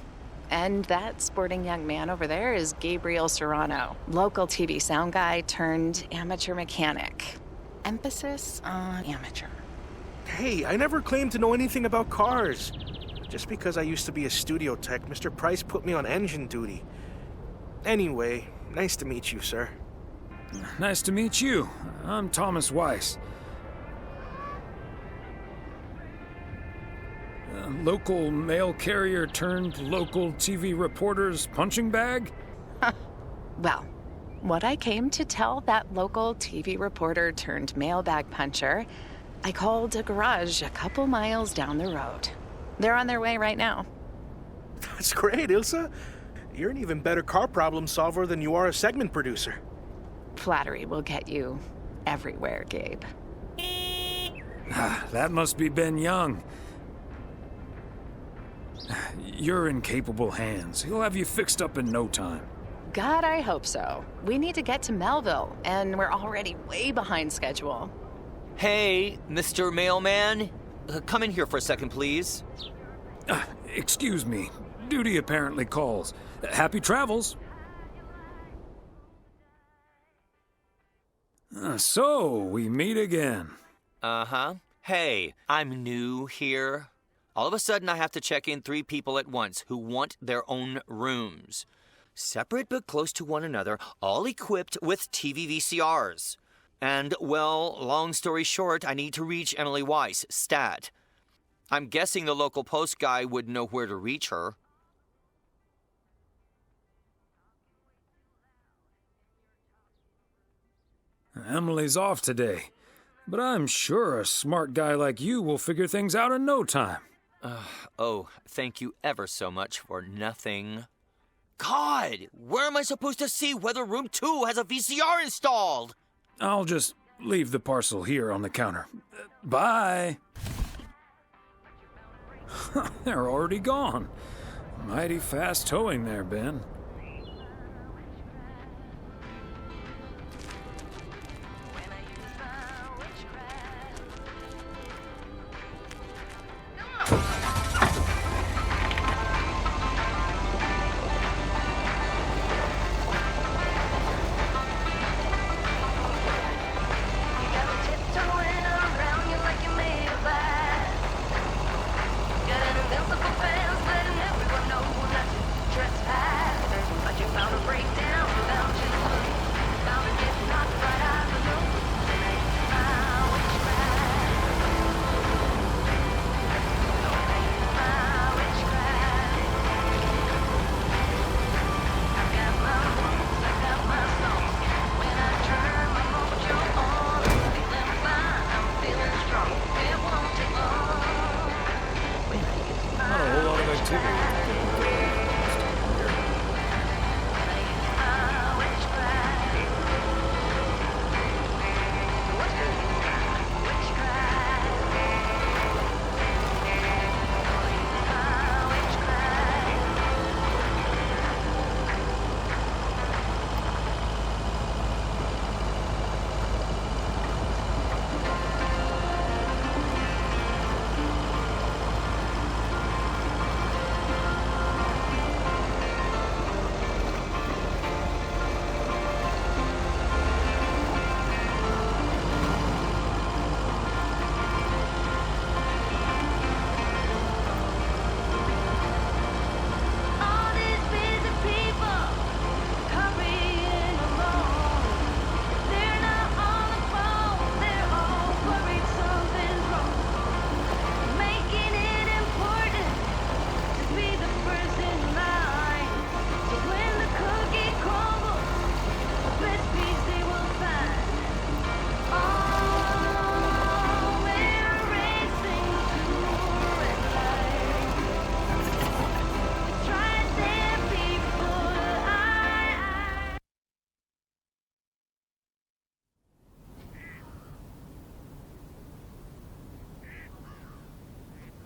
And that sporting young man over there is Gabriel Serrano, local TV sound guy turned amateur mechanic. Emphasis on amateur. Hey, I never claimed to know anything about cars. Just because I used to be a studio tech, Mr. Price put me on engine duty. Anyway, nice to meet you, sir. Nice to meet you. I'm Thomas Weiss. Local mail carrier turned local TV reporter's punching bag? Well, what I came to tell that local TV reporter turned mailbag puncher, I called a garage a couple miles down the road. They're on their way right now. That's great, Ilsa. You're an even better car problem solver than you are a segment producer. Flattery will get you everywhere, Gabe. That must be Ben Young. You're in capable hands. He'll have you fixed up in no time. God, I hope so. We need to get to Melville, and we're already way behind schedule. Hey, Mr. Mailman. Come in here for a second, please. Excuse me. Duty apparently calls. Happy travels. So, we meet again. Uh-huh. Hey, I'm new here. All of a sudden, I have to check in 3 people at once who want their own rooms. Separate but close to one another, all equipped with TV VCRs. And, well, long story short, I need to reach Emily Weiss, stat. I'm guessing the local post guy would know where to reach her. Emily's off today, but I'm sure a smart guy like you will figure things out in no time. Oh, thank you ever so much for nothing. God, where am I supposed to see whether room 2 has a VCR installed? I'll just leave the parcel here on the counter. Bye. They're already gone. Mighty fast towing there, Ben.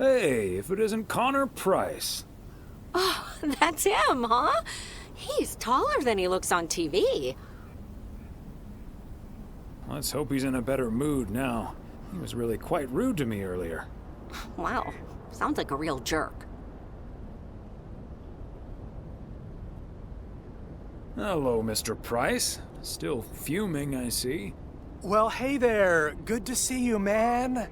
Hey, if it isn't Connor Price. Oh, that's him, huh? He's taller than he looks on TV. Let's hope he's in a better mood now. He was really quite rude to me earlier. Wow, sounds like a real jerk. Hello, Mr. Price. Still fuming, I see. Well, hey there. Good to see you, man.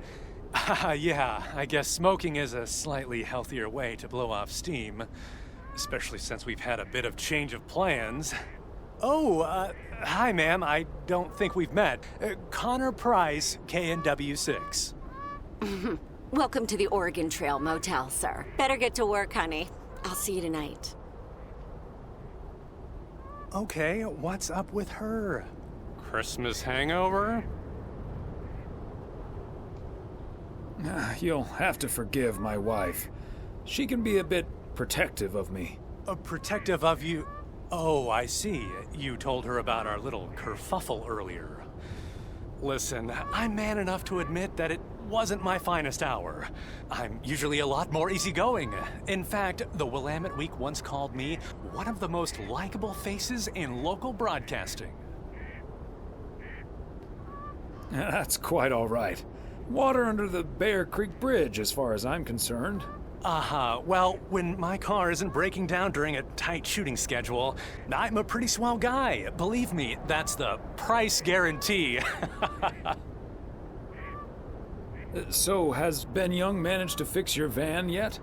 Yeah, I guess smoking is a slightly healthier way to blow off steam. Especially since we've had a bit of change of plans. Oh, hi, ma'am. I don't think we've met. Connor Price, KNW6. Welcome to the Oregon Trail Motel, sir. Better get to work, honey. I'll see you tonight. Okay, what's up with her? Christmas hangover? You'll have to forgive my wife. She can be a bit protective of me. Protective of you? Oh, I see. You told her about our little kerfuffle earlier. Listen, I'm man enough to admit that it wasn't my finest hour. I'm usually a lot more easygoing. In fact, the Willamette Week once called me one of the most likable faces in local broadcasting. That's quite all right. Water under the Bear Creek Bridge, as far as I'm concerned. Well, when my car isn't breaking down during a tight shooting schedule, I'm a pretty swell guy. Believe me, that's the price guarantee. So, has Ben Young managed to fix your van yet?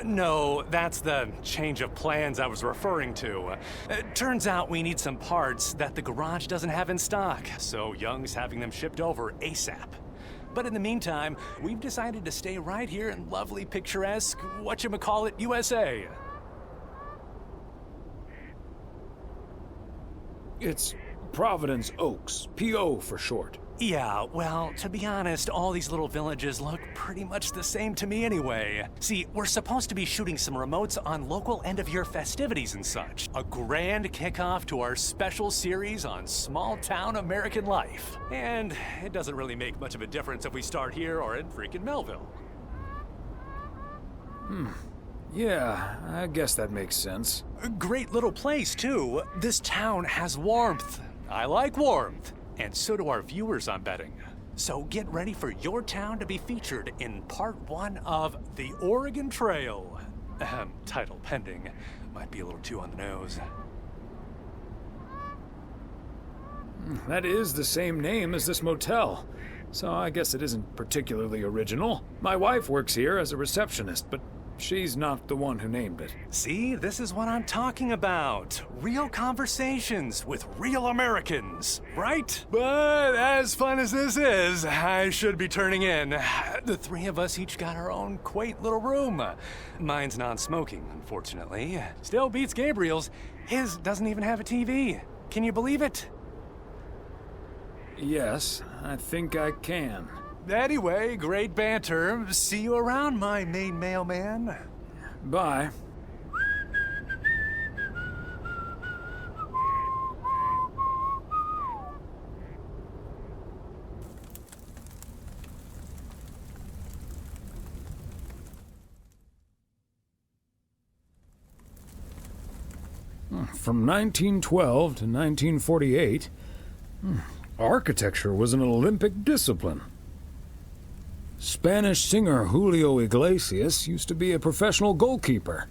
No, that's the change of plans I was referring to. Turns out we need some parts that the garage doesn't have in stock, so Young's having them shipped over ASAP. But in the meantime, we've decided to stay right here in lovely, picturesque, whatchamacallit, USA. It's Providence Oaks, P.O. for short. Yeah, well, to be honest, all these little villages look pretty much the same to me anyway. See, we're supposed to be shooting some remotes on local end-of-year festivities and such. A grand kickoff to our special series on small-town American life. And it doesn't really make much of a difference if we start here or in freaking Melville. Yeah, I guess that makes sense. A great little place, too. This town has warmth. I like warmth. And so do our viewers, I'm betting. So get ready for your town to be featured in part 1 of The Oregon Trail. Title pending. Might be a little too on the nose. That is the same name as this motel, so I guess it isn't particularly original. My wife works here as a receptionist, but she's not the one who named it. See, this is what I'm talking about. Real conversations with real Americans, right? But as fun as this is, I should be turning in. The three of us each got our own quaint little room. Mine's non-smoking, unfortunately. Still beats Gabriel's. His doesn't even have a TV. Can you believe it? Yes, I think I can. Anyway, great banter. See you around, my main mailman. Bye. From 1912 to 1948, architecture was an Olympic discipline. Spanish singer Julio Iglesias used to be a professional goalkeeper.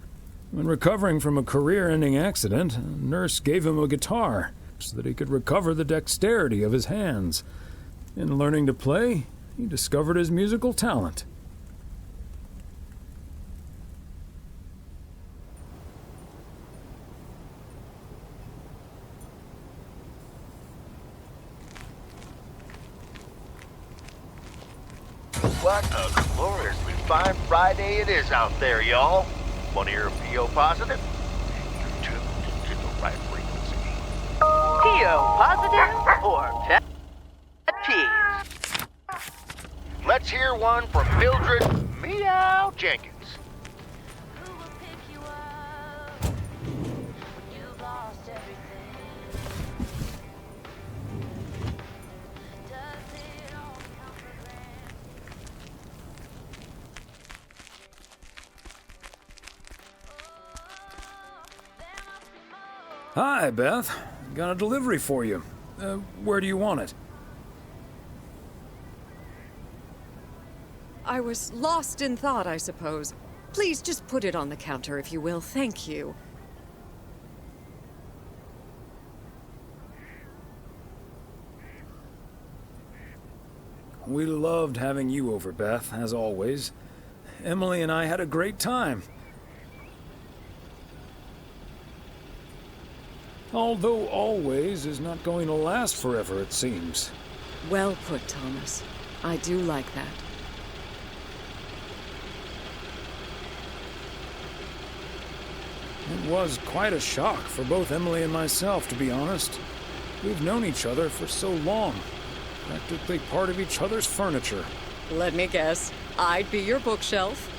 When recovering from a career-ending accident, a nurse gave him a guitar so that he could recover the dexterity of his hands. In learning to play, he discovered his musical talent. What a gloriously fine Friday it is out there, y'all. Want to hear a PO positive? You're tuned to the right frequency. PO positive or pet peeves? Let's hear one from Mildred Meow Jenkins. Hi, Beth. Got a delivery for you. Where do you want it? I was lost in thought, I suppose. Please just put it on the counter, if you will. Thank you. We loved having you over, Beth, as always. Emily and I had a great time. Although always is not going to last forever, it seems. Well put, Thomas. I do like that. It was quite a shock for both Emily and myself, to be honest. We've known each other for so long. Practically part of each other's furniture. Let me guess. I'd be your bookshelf.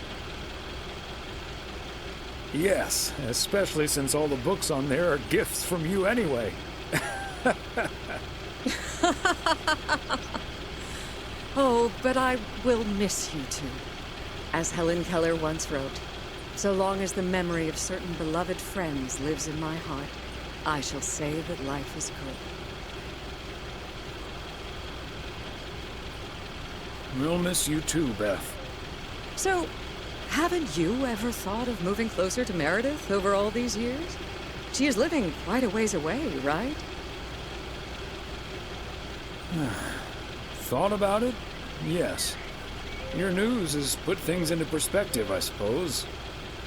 Yes, especially since all the books on there are gifts from you anyway. Oh, but I will miss you two. As Helen Keller once wrote, so long as the memory of certain beloved friends lives in my heart, I shall say that life is good. We'll miss you too, Beth. So, haven't you ever thought of moving closer to Meredith over all these years? She is living quite a ways away, right? Thought about it? Yes. Your news has put things into perspective, I suppose.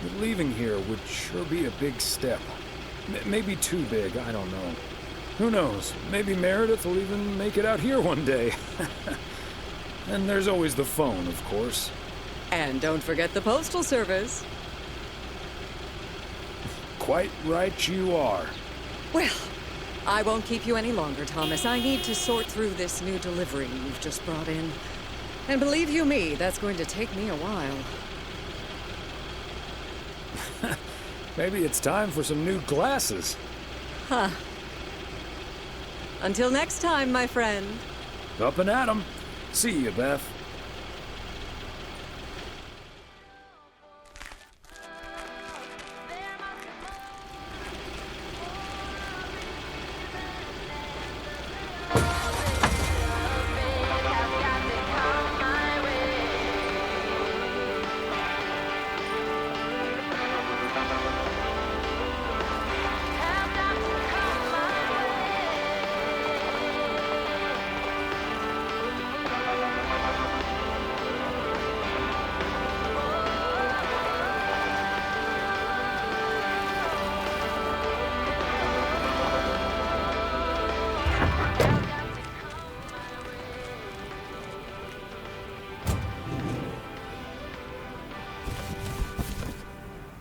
But leaving here would sure be a big step. Maybe too big, I don't know. Who knows? Maybe Meredith will even make it out here one day. And there's always the phone, of course. And don't forget the postal service. Quite right you are. Well, I won't keep you any longer, Thomas. I need to sort through this new delivery you've just brought in. And believe you me, that's going to take me a while. Maybe it's time for some new glasses. Huh. Until next time, my friend. Up and at 'em. See you, Beth.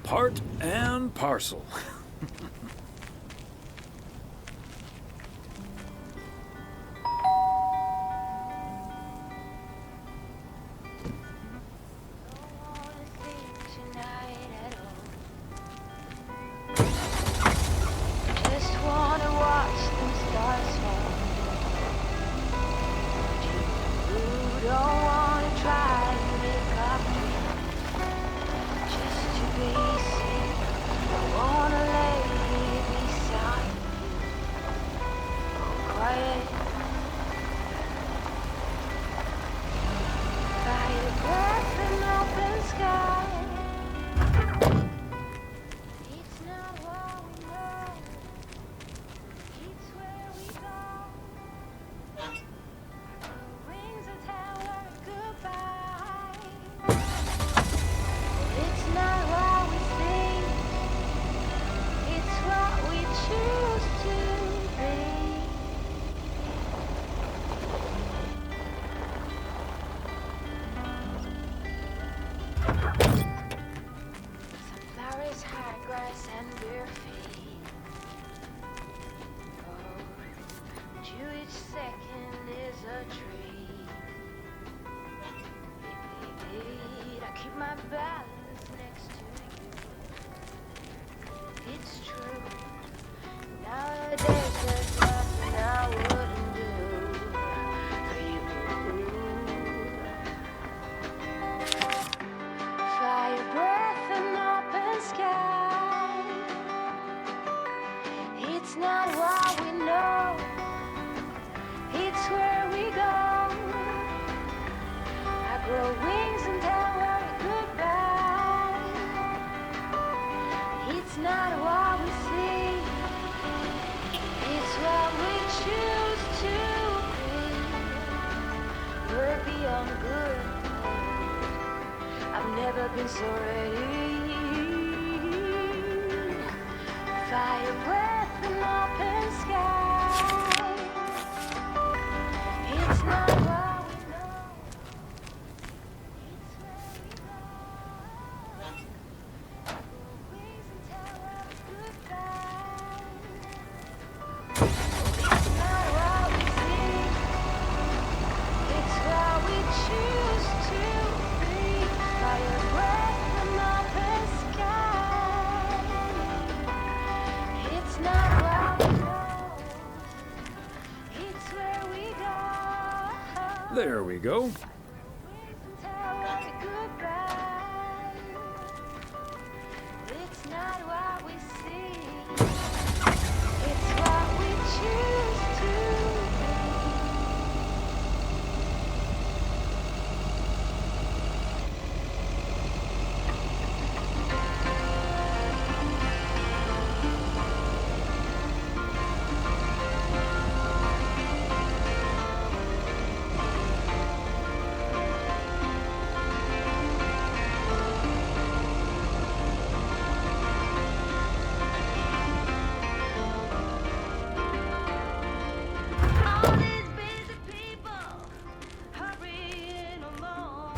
Part and parcel. Just wanna watch them stars fall. You don't wanna try to make up just to be seen. I wanna lay beside you, all quiet by your breath and open sky. It's not what we know. It's where we go. Rings a tower goodbye. It's not what we think. It's what we choose to be. Sunflowers, high grass, and bare feet. To each second is a treat. I keep my balance next to you. It's true. Nowadays there's nothing I wouldn't do for you. Fire breath and open sky. It's We're beyond good. I've never been so ready. Fire breath and open sky. It's not what we know. It's where we go. Always and tell us goodbye. It's not what we see. It's what we choose to be. Fire breath and open sky. It's not what we know. It's where we go. There we go. Tell us goodbye. It's not what we see. It's what we choose to be. All these busy people hurrying along.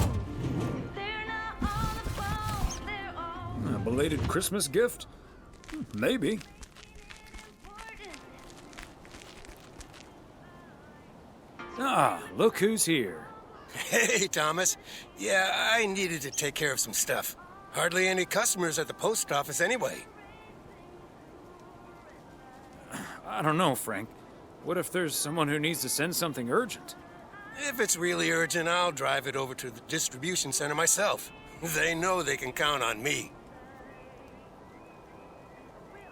They're not on the phone. They're all A belated Christmas gift? Maybe. Ah, look who's here. Hey, Thomas. Yeah, I needed to take care of some stuff. Hardly any customers at the post office anyway. I don't know, Frank. What if there's someone who needs to send something urgent? If it's really urgent, I'll drive it over to the distribution center myself. They know they can count on me.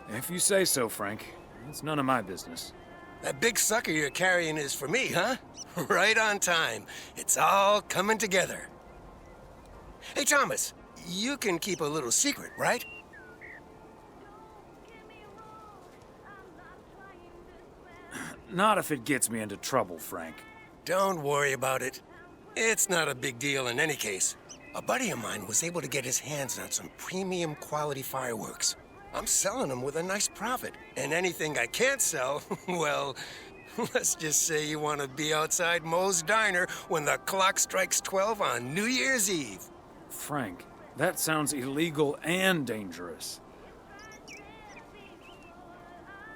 If you say so, Frank. It's none of my business. That big sucker you're carrying is for me, huh? Right on time. It's all coming together. Hey, Thomas, you can keep a little secret, right? Not if it gets me into trouble, Frank. Don't worry about it. It's not a big deal in any case. A buddy of mine was able to get his hands on some premium quality fireworks. I'm selling them with a nice profit. And anything I can't sell, well, let's just say you want to be outside Moe's Diner when the clock strikes 12 on New Year's Eve. Frank, that sounds illegal and dangerous.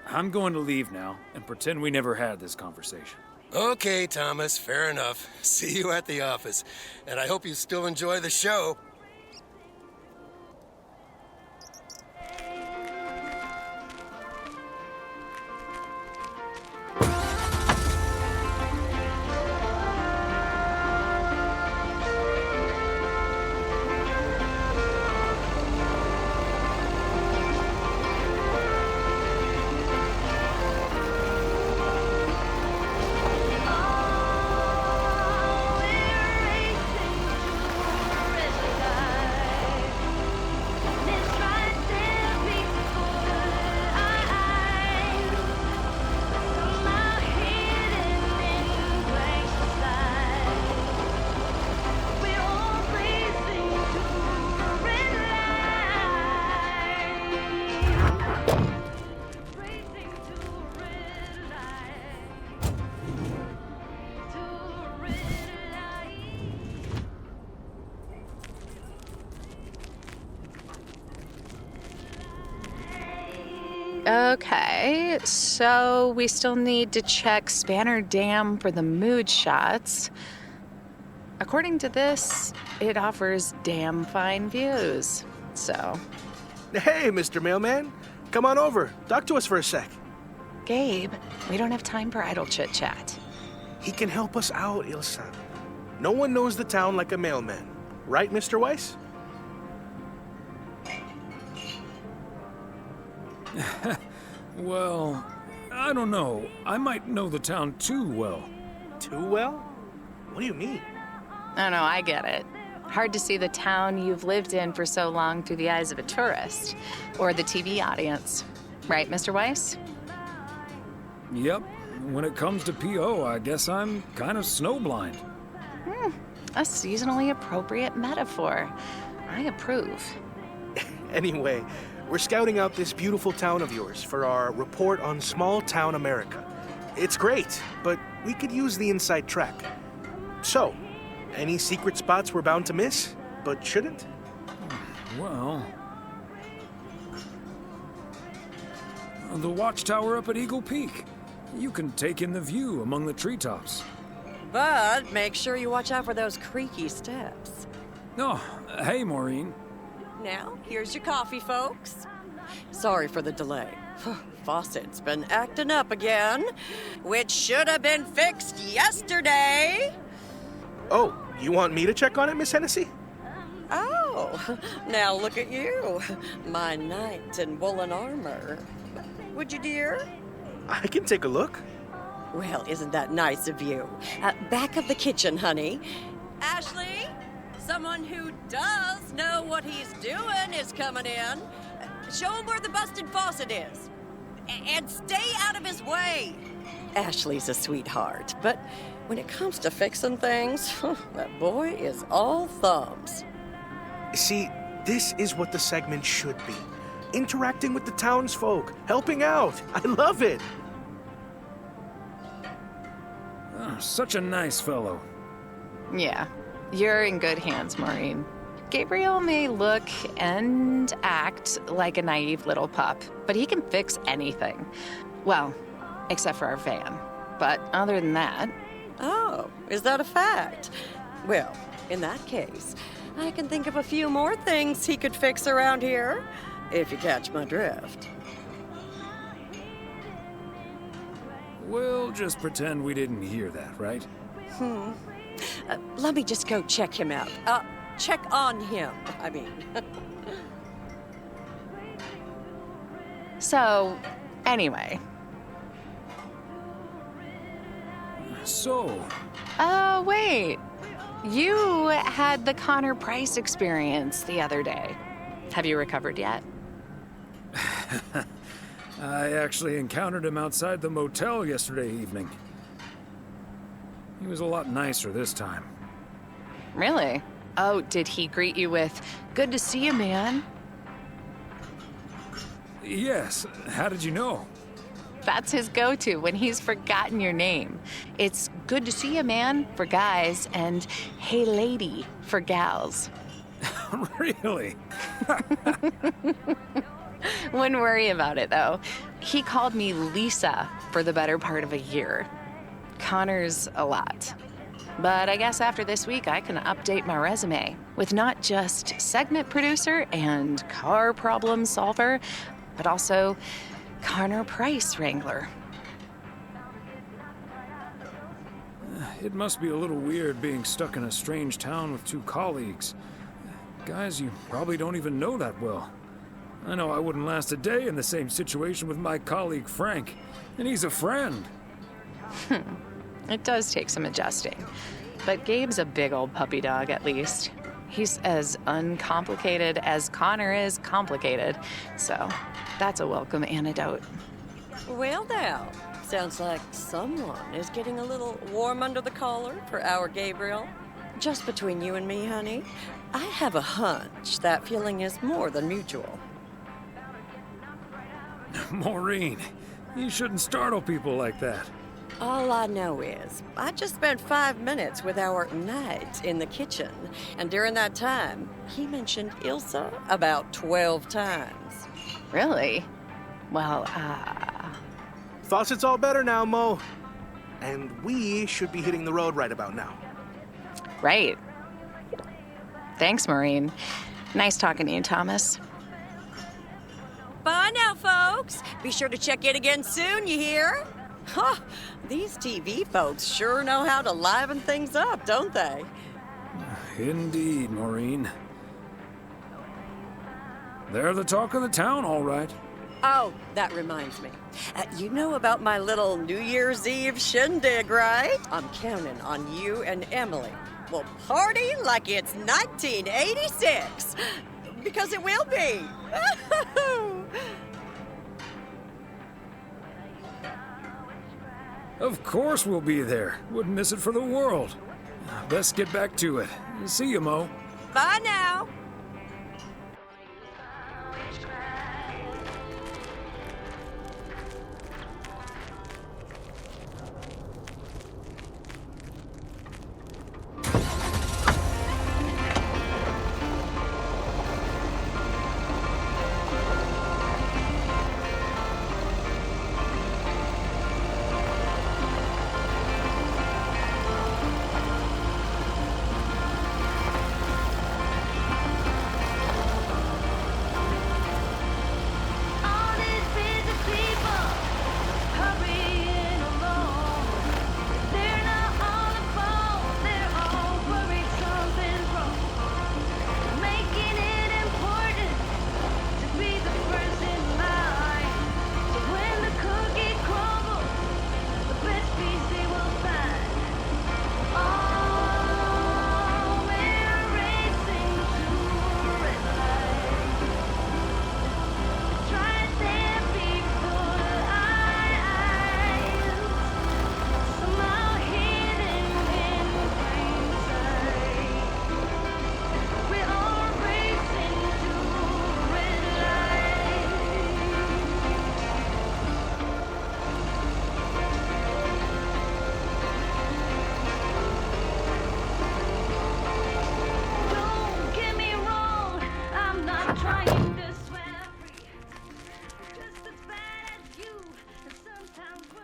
I'm going to leave now and pretend we never had this conversation. Okay, Thomas, fair enough. See you at the office. And I hope you still enjoy the show. Okay, so we still need to check Spanner Dam for the mood shots. According to this, it offers damn fine views, so... Hey, Mr. Mailman. Come on over. Talk to us for a sec. Gabe, we don't have time for idle chit-chat. He can help us out, Ilsa. No one knows the town like a mailman. Right, Mr. Weiss? Well, I don't know. I might know the town too well. Too well? What do you mean? Oh, no, I get it. Hard to see the town you've lived in for so long through the eyes of a tourist or the TV audience. Right, Mr. Weiss? Yep. When it comes to P.O., I guess I'm kind of snowblind. A seasonally appropriate metaphor. I approve. Anyway, we're scouting out this beautiful town of yours for our report on small town America. It's great, but we could use the inside track. So, any secret spots we're bound to miss, but shouldn't? Well, the watchtower up at Eagle Peak. You can take in the view among the treetops. But make sure you watch out for those creaky steps. Oh, hey, Maureen. Now, here's your coffee, folks. Sorry for the delay. Faucet's been acting up again, which should have been fixed yesterday. Oh, you want me to check on it, Miss Hennessy? Oh, now look at you, my knight in woolen armor. Would you, dear? I can take a look. Well, isn't that nice of you? Back of the kitchen, honey. Ashley, someone who does know what he's doing is coming in. Show him where the busted faucet is. And stay out of his way. Ashley's a sweetheart, but when it comes to fixing things, that boy is all thumbs. See, this is what the segment should be. Interacting with the townsfolk, helping out. I love it. Oh, such a nice fellow. Yeah, you're in good hands, Maureen. Gabriel may look and act like a naive little pup, but he can fix anything. Well, except for our van. But other than that... Oh, is that a fact? Well, in that case, I can think of a few more things he could fix around here, if you catch my drift. We'll just pretend we didn't hear that, right? Let me just go check him out. Check on him, I mean. So, anyway. So? Wait. You had the Connor Price experience the other day. Have you recovered yet? I actually encountered him outside the motel yesterday evening. He was a lot nicer this time. Really? Oh, did he greet you with, "Good to see you, man"? Yes. How did you know? That's his go-to when he's forgotten your name. It's "Good to see you, man" for guys and "Hey, lady" for gals. Really? Wouldn't worry about it, though. He called me Lisa for the better part of a year. Connor's a lot. But I guess after this week, I can update my resume with not just segment producer and car problem solver, but also Connor Price wrangler. It must be a little weird being stuck in a strange town with two colleagues. Guys you probably don't even know that well. I know I wouldn't last a day in the same situation with my colleague Frank, and he's a friend. It does take some adjusting. But Gabe's a big old puppy dog, at least. He's as uncomplicated as Connor is complicated. So that's a welcome antidote. Well now, sounds like someone is getting a little warm under the collar for our Gabriel. Just between you and me, honey, I have a hunch that feeling is more than mutual. Maureen, you shouldn't startle people like that. All I know is, I just spent 5 minutes with our knight in the kitchen, and during that time, he mentioned Ilsa about 12 times. Really? Well, Faucet's all better now, Mo. And we should be hitting the road right about now. Right. Thanks, Maureen. Nice talking to you, Thomas. Bye now, folks. Be sure to check in again soon, you hear? Huh, these TV folks sure know how to liven things up, don't they? Indeed, Maureen. They're the talk of the town, all right. Oh, that reminds me. You know about my little New Year's Eve shindig, right? I'm counting on you and Emily. We'll party like it's 1986. Because it will be. Of course we'll be there. Wouldn't miss it for the world. Best get back to it. See you, Mo. Bye now.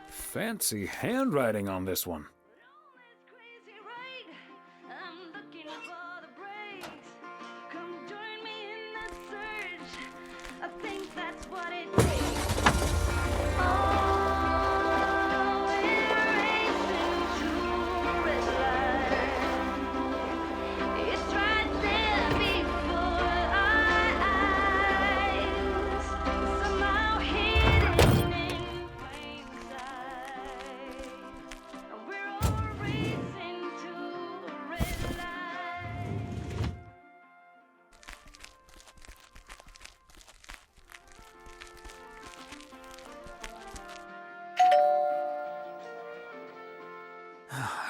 Fancy handwriting on this one.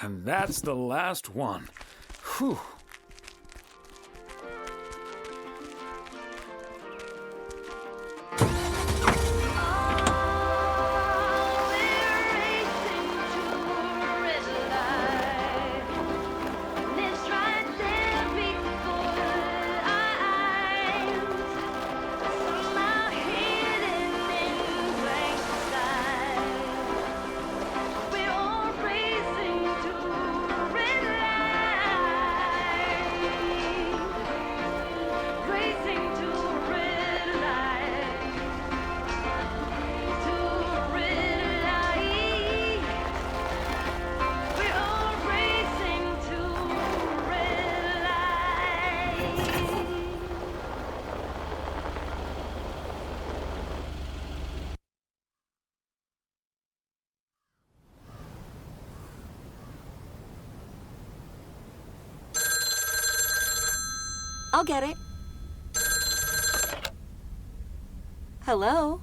And that's the last one. Whew. I'll get it. Hello?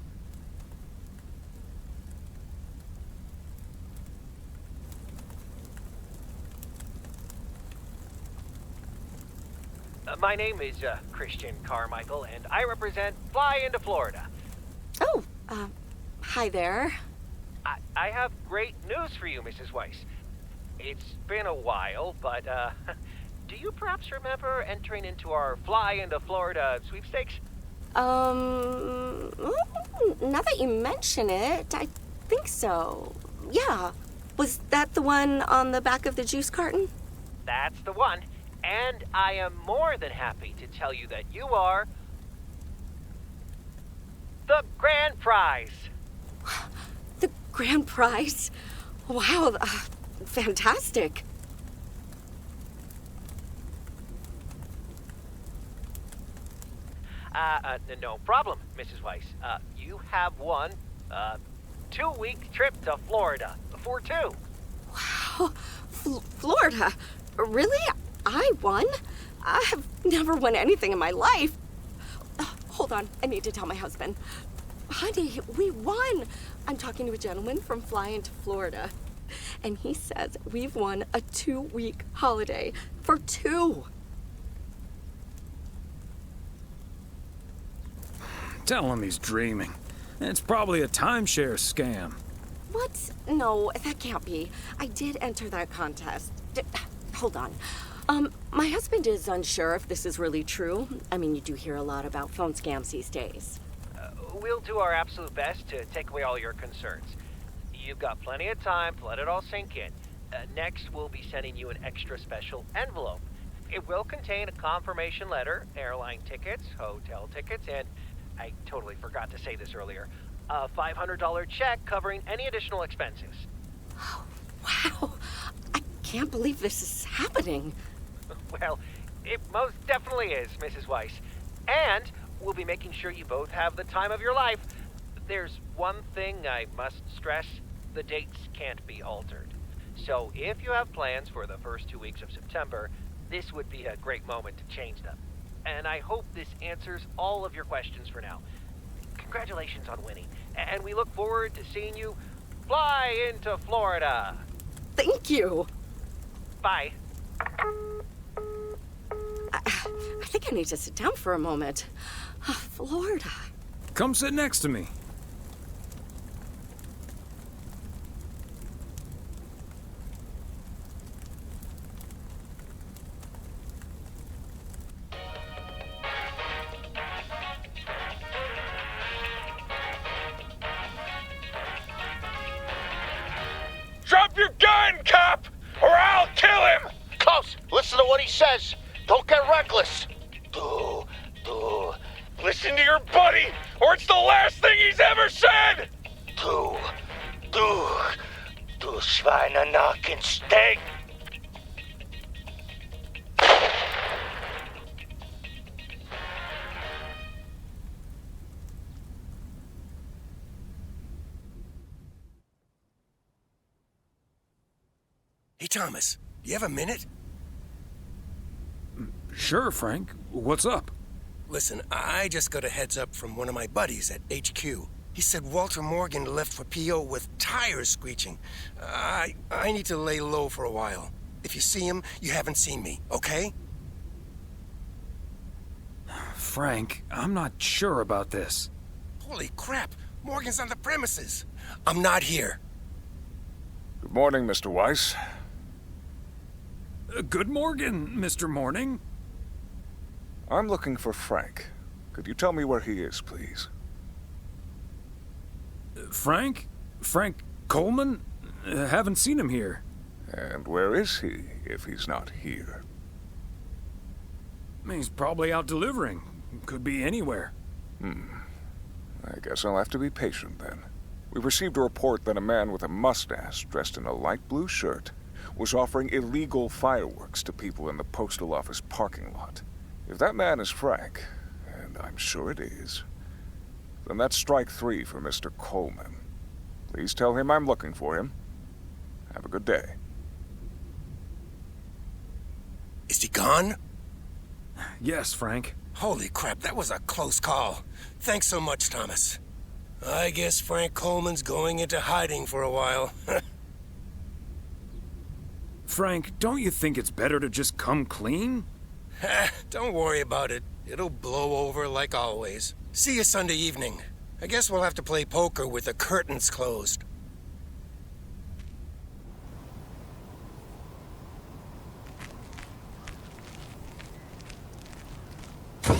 My name is Christian Carmichael, and I represent Fly into Florida. Oh, hi there. I have great news for you, Mrs. Weiss. It's been a while, but do you perhaps remember entering into our Fly into Florida sweepstakes? Now that you mention it, I think so. Yeah. Was that the one on the back of the juice carton? That's the one. And I am more than happy to tell you that you are the grand prize. The grand prize? Wow, fantastic. No problem, Mrs. Weiss. You have won a 2-week trip to Florida for 2. Wow, Florida? Really? I won? I have never won anything in my life. Hold on, I need to tell my husband. Honey, we won. I'm talking to a gentleman from Fly into Florida. and he says we've won a 2-week holiday for 2. Tell him he's dreaming. It's probably a timeshare scam. What? No, that can't be. I did enter that contest. Hold on. My husband is unsure if this is really true. I mean, you do hear a lot about phone scams these days. We'll do our absolute best to take away all your concerns. You've got plenty of time to let it all sink in. Next, we'll be sending you an extra special envelope. It will contain a confirmation letter, airline tickets, hotel tickets, and I totally forgot to say this earlier, a $500 check covering any additional expenses. Wow. I can't believe this is happening. Well, it most definitely is, Mrs. Weiss. And we'll be making sure you both have the time of your life. There's one thing I must stress. The dates can't be altered. So if you have plans for the first 2 weeks of September, this would be a great moment to change them. And I hope this answers all of your questions for now. Congratulations on winning. And we look forward to seeing you fly into Florida. Thank you. Bye. I think I need to sit down for a moment. Florida. Come sit next to me. Drop your gun, cop, or I'll kill him! Cops, listen to what he says. Don't get reckless. Listen to your buddy, or it's the last thing he's ever said! Du Schweinenacken-Steak. Hey, Thomas, you have a minute? Sure, Frank. What's up? Listen, I just got a heads up from one of my buddies at HQ. He said Walter Morgan left for PO with tires screeching. I need to lay low for a while. If you see him, you haven't seen me, okay? Frank, I'm not sure about this. Holy crap, Morgan's on the premises. I'm not here. Good morning, Mr. Weiss. Good morning, Mr. Morning. I'm looking for Frank. Could you tell me where he is, please? Frank? Frank Coleman? Haven't seen him here. And where is he, if he's not here? He's probably out delivering. Could be anywhere. I guess I'll have to be patient then. We received a report that a man with a mustache dressed in a light blue shirt was offering illegal fireworks to people in the postal office parking lot. If that man is Frank, and I'm sure it is, then that's strike 3 for Mr. Coleman. Please tell him I'm looking for him. Have a good day. Is he gone? Yes, Frank. Holy crap, that was a close call. Thanks so much, Thomas. I guess Frank Coleman's going into hiding for a while. Frank, don't you think it's better to just come clean? Don't worry about it. It'll blow over like always. See you Sunday evening. I guess we'll have to play poker with the curtains closed. PO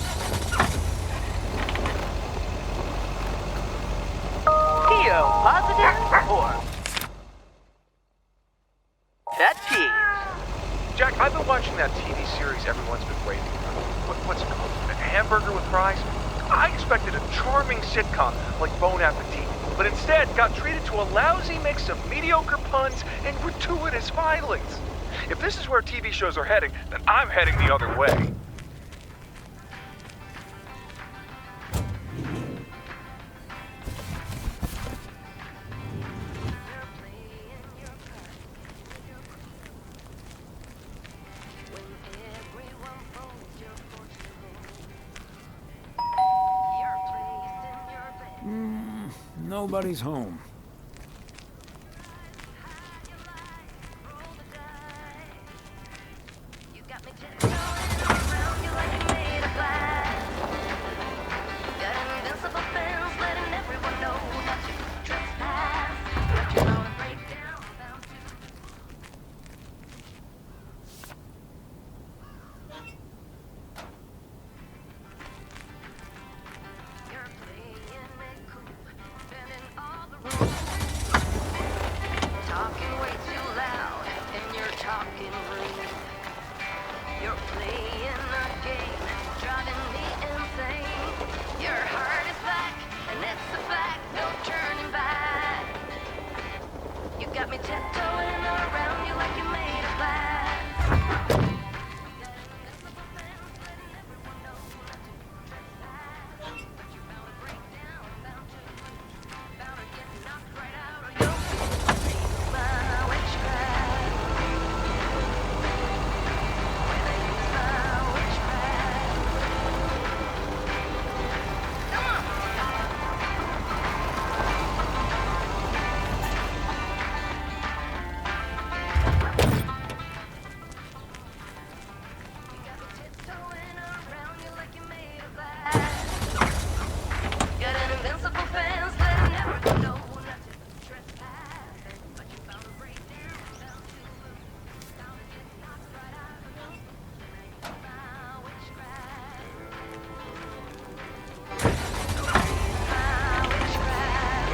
positive or pet peeves? Jack, I've been watching that TV series everyone's been waiting for. What's it called? A Hamburger with Fries? I expected a charming sitcom like Bon Appetit, but instead got treated to a lousy mix of mediocre puns and gratuitous violence. If this is where TV shows are heading, then I'm heading the other way. Nobody's home. got me tiptoeing around you like you made of glass. Got an invincible fence letting everyone know not to trespass. But you're gonna break down, bound to. You're playing it cool, bending all the rules. Talking way too loud, and you're talking rude. You're playing a game, driving me insane. Your heart is back, and it's a fact, no turning back. You got me tiptoeing around you like you made of glass. Got an invincible fence letting everyone know not to trespass. But you found a breakdown, bound to get knocked right out of the loop. My witchcraft. My witchcraft.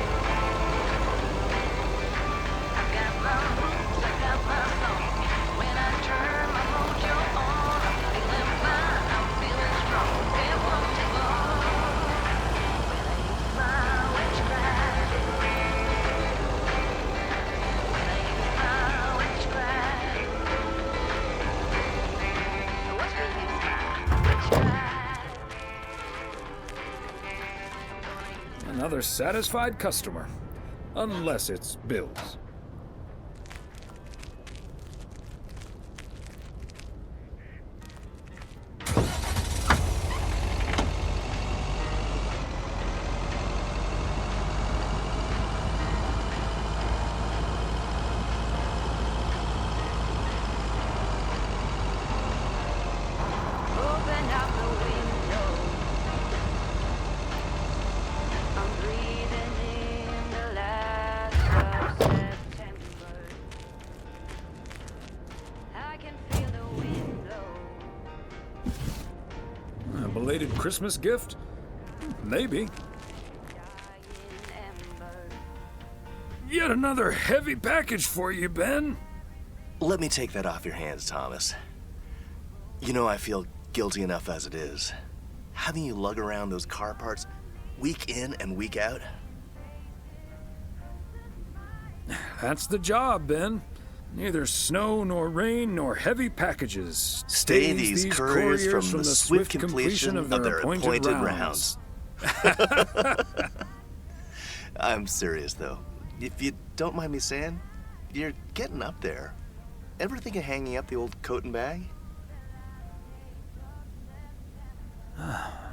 I got my moves, I got my song. When I turn my mojo on, I'm feeling fine, I'm feeling strong. It won't take long. Another satisfied customer. Unless it's Bill's. Open up the window. I'm breathing in the last of September. I can feel the wind blow. A belated Christmas gift? Maybe. Yet another heavy package for you, Ben. Let me take that off your hands, Thomas. You know I feel guilty enough as it is. Having you lug around those car parts week in and week out. That's the job, Ben. Neither snow nor rain nor heavy packages Stay these couriers from the swift completion of their appointed rounds. I'm serious, though. If you don't mind me saying, you're getting up there. Ever think of hanging up the old coat and bag?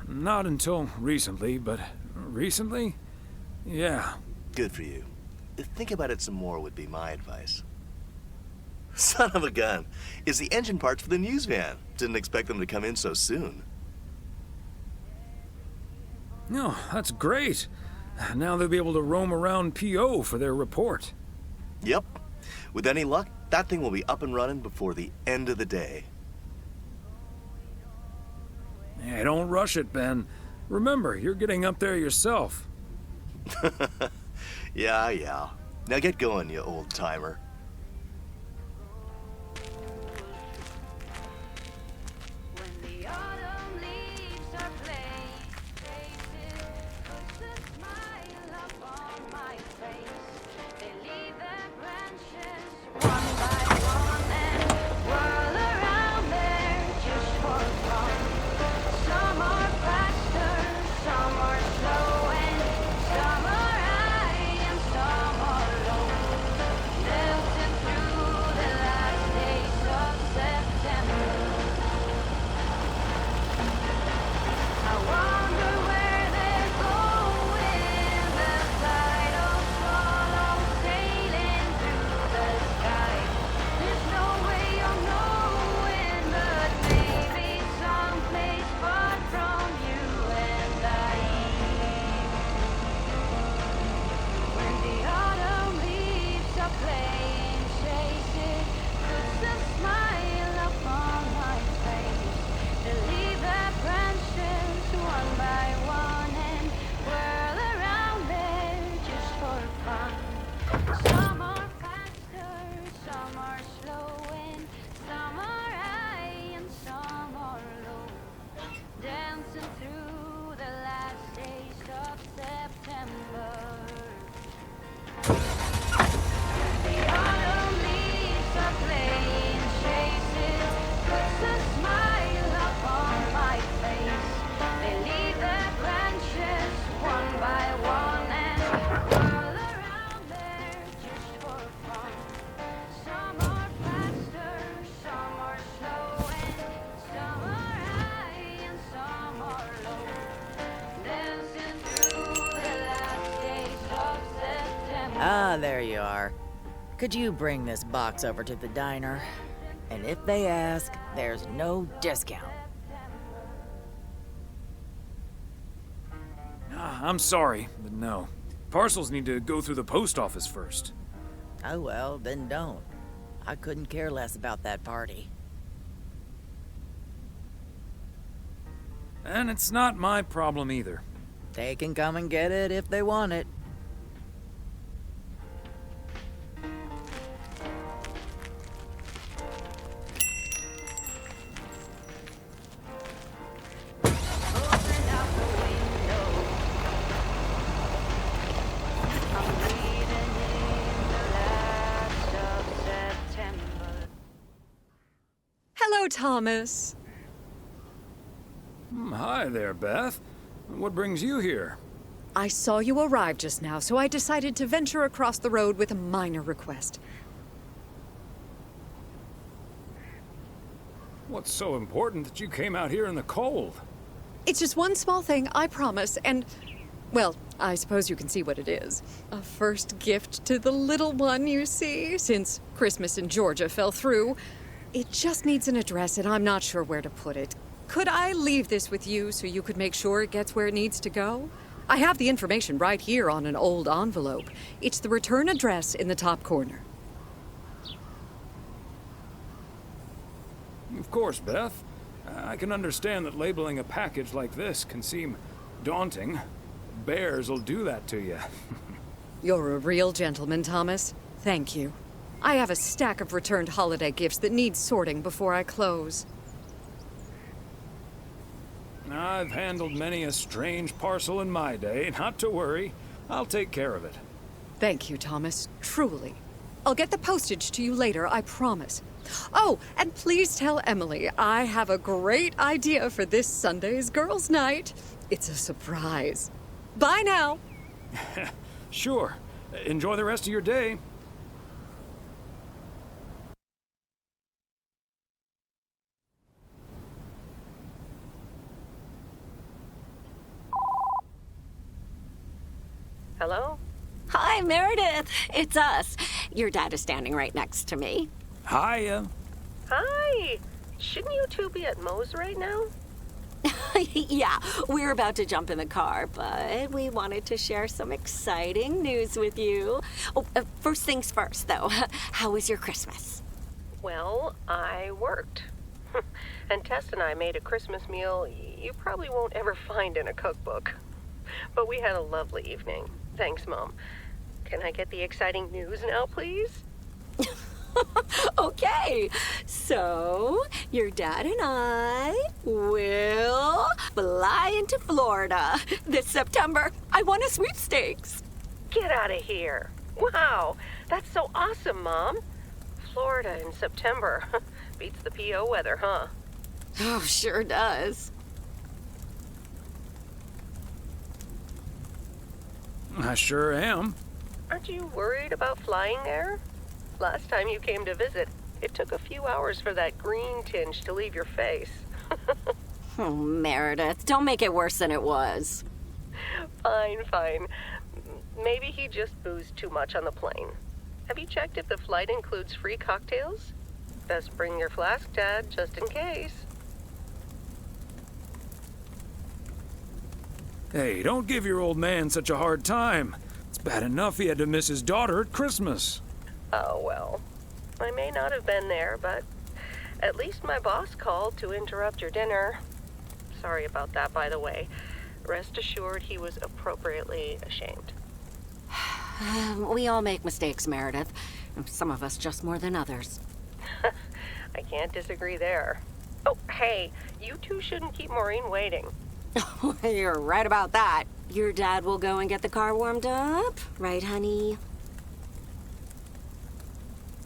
Not until recently, but recently? Yeah. Good for you. Think about it some more would be my advice. Son of a gun. It's the engine parts for the news van. Didn't expect them to come in so soon. No, that's great. Now they'll be able to roam around PO for their report. Yep. With any luck, that thing will be up and running before the end of the day. Hey, don't rush it, Ben. Remember, you're getting up there yourself. Yeah. Now get going, you old timer. Some are high and some are low. Ah, there you are. Could you bring this box over to the diner? And if they ask, there's no discount. I'm sorry, but no. Parcels need to go through the post office first. Oh well, then don't. I couldn't care less about that party. And it's not my problem either. They can come and get it if they want it. Hello, Thomas. Hi there, Beth. What brings you here? I saw you arrive just now, so I decided to venture across the road with a minor request. What's so important that you came out here in the cold? It's just one small thing, I promise, and, well, I suppose you can see what it is. A first gift to the little one, you see, since Christmas in Georgia fell through. It just needs an address, and I'm not sure where to put it. Could I leave this with you so you could make sure it gets where it needs to go? I have the information right here on an old envelope. It's the return address in the top corner. Of course, Beth. I can understand that labeling a package like this can seem daunting. Bears will do that to you. You're a real gentleman, Thomas. Thank you. I have a stack of returned holiday gifts that need sorting before I close. I've handled many a strange parcel in my day. Not to worry. I'll take care of it. Thank you, Thomas. Truly. I'll get the postage to you later, I promise. Oh, and please tell Emily I have a great idea for this Sunday's girls' night. It's a surprise. Bye now. Sure. Enjoy the rest of your day. Hello? Hi, Meredith. It's us. Your dad is standing right next to me. Hiya. Hi! Shouldn't you two be at Moe's right now? Yeah, we're about to jump in the car, but we wanted to share some exciting news with you. Oh, first things first, though. How was your Christmas? Well, I worked. And Tess and I made a Christmas meal you probably won't ever find in a cookbook. But we had a lovely evening. Thanks, Mom. Can I get the exciting news now, please? Okay, so your dad and I will fly into Florida this September. I won a sweepstakes. Get out of here. Wow, that's so awesome, Mom. Florida in September. Beats the PO weather, huh? Oh, sure does. I sure am. Aren't you worried about flying there? Last time you came to visit, it took a few hours for that green tinge to leave your face. Oh, Meredith, don't make it worse than it was. Fine. Maybe he just boozed too much on the plane. Have you checked if the flight includes free cocktails? Best bring your flask, Dad, just in case. Hey, don't give your old man such a hard time. It's bad enough he had to miss his daughter at Christmas. Oh, well. I may not have been there, but at least my boss called to interrupt your dinner. Sorry about that, by the way. Rest assured he was appropriately ashamed. We all make mistakes, Meredith. Some of us just more than others. I can't disagree there. Oh, hey, you two shouldn't keep Maureen waiting. You're right about that. Your dad will go and get the car warmed up, right, honey?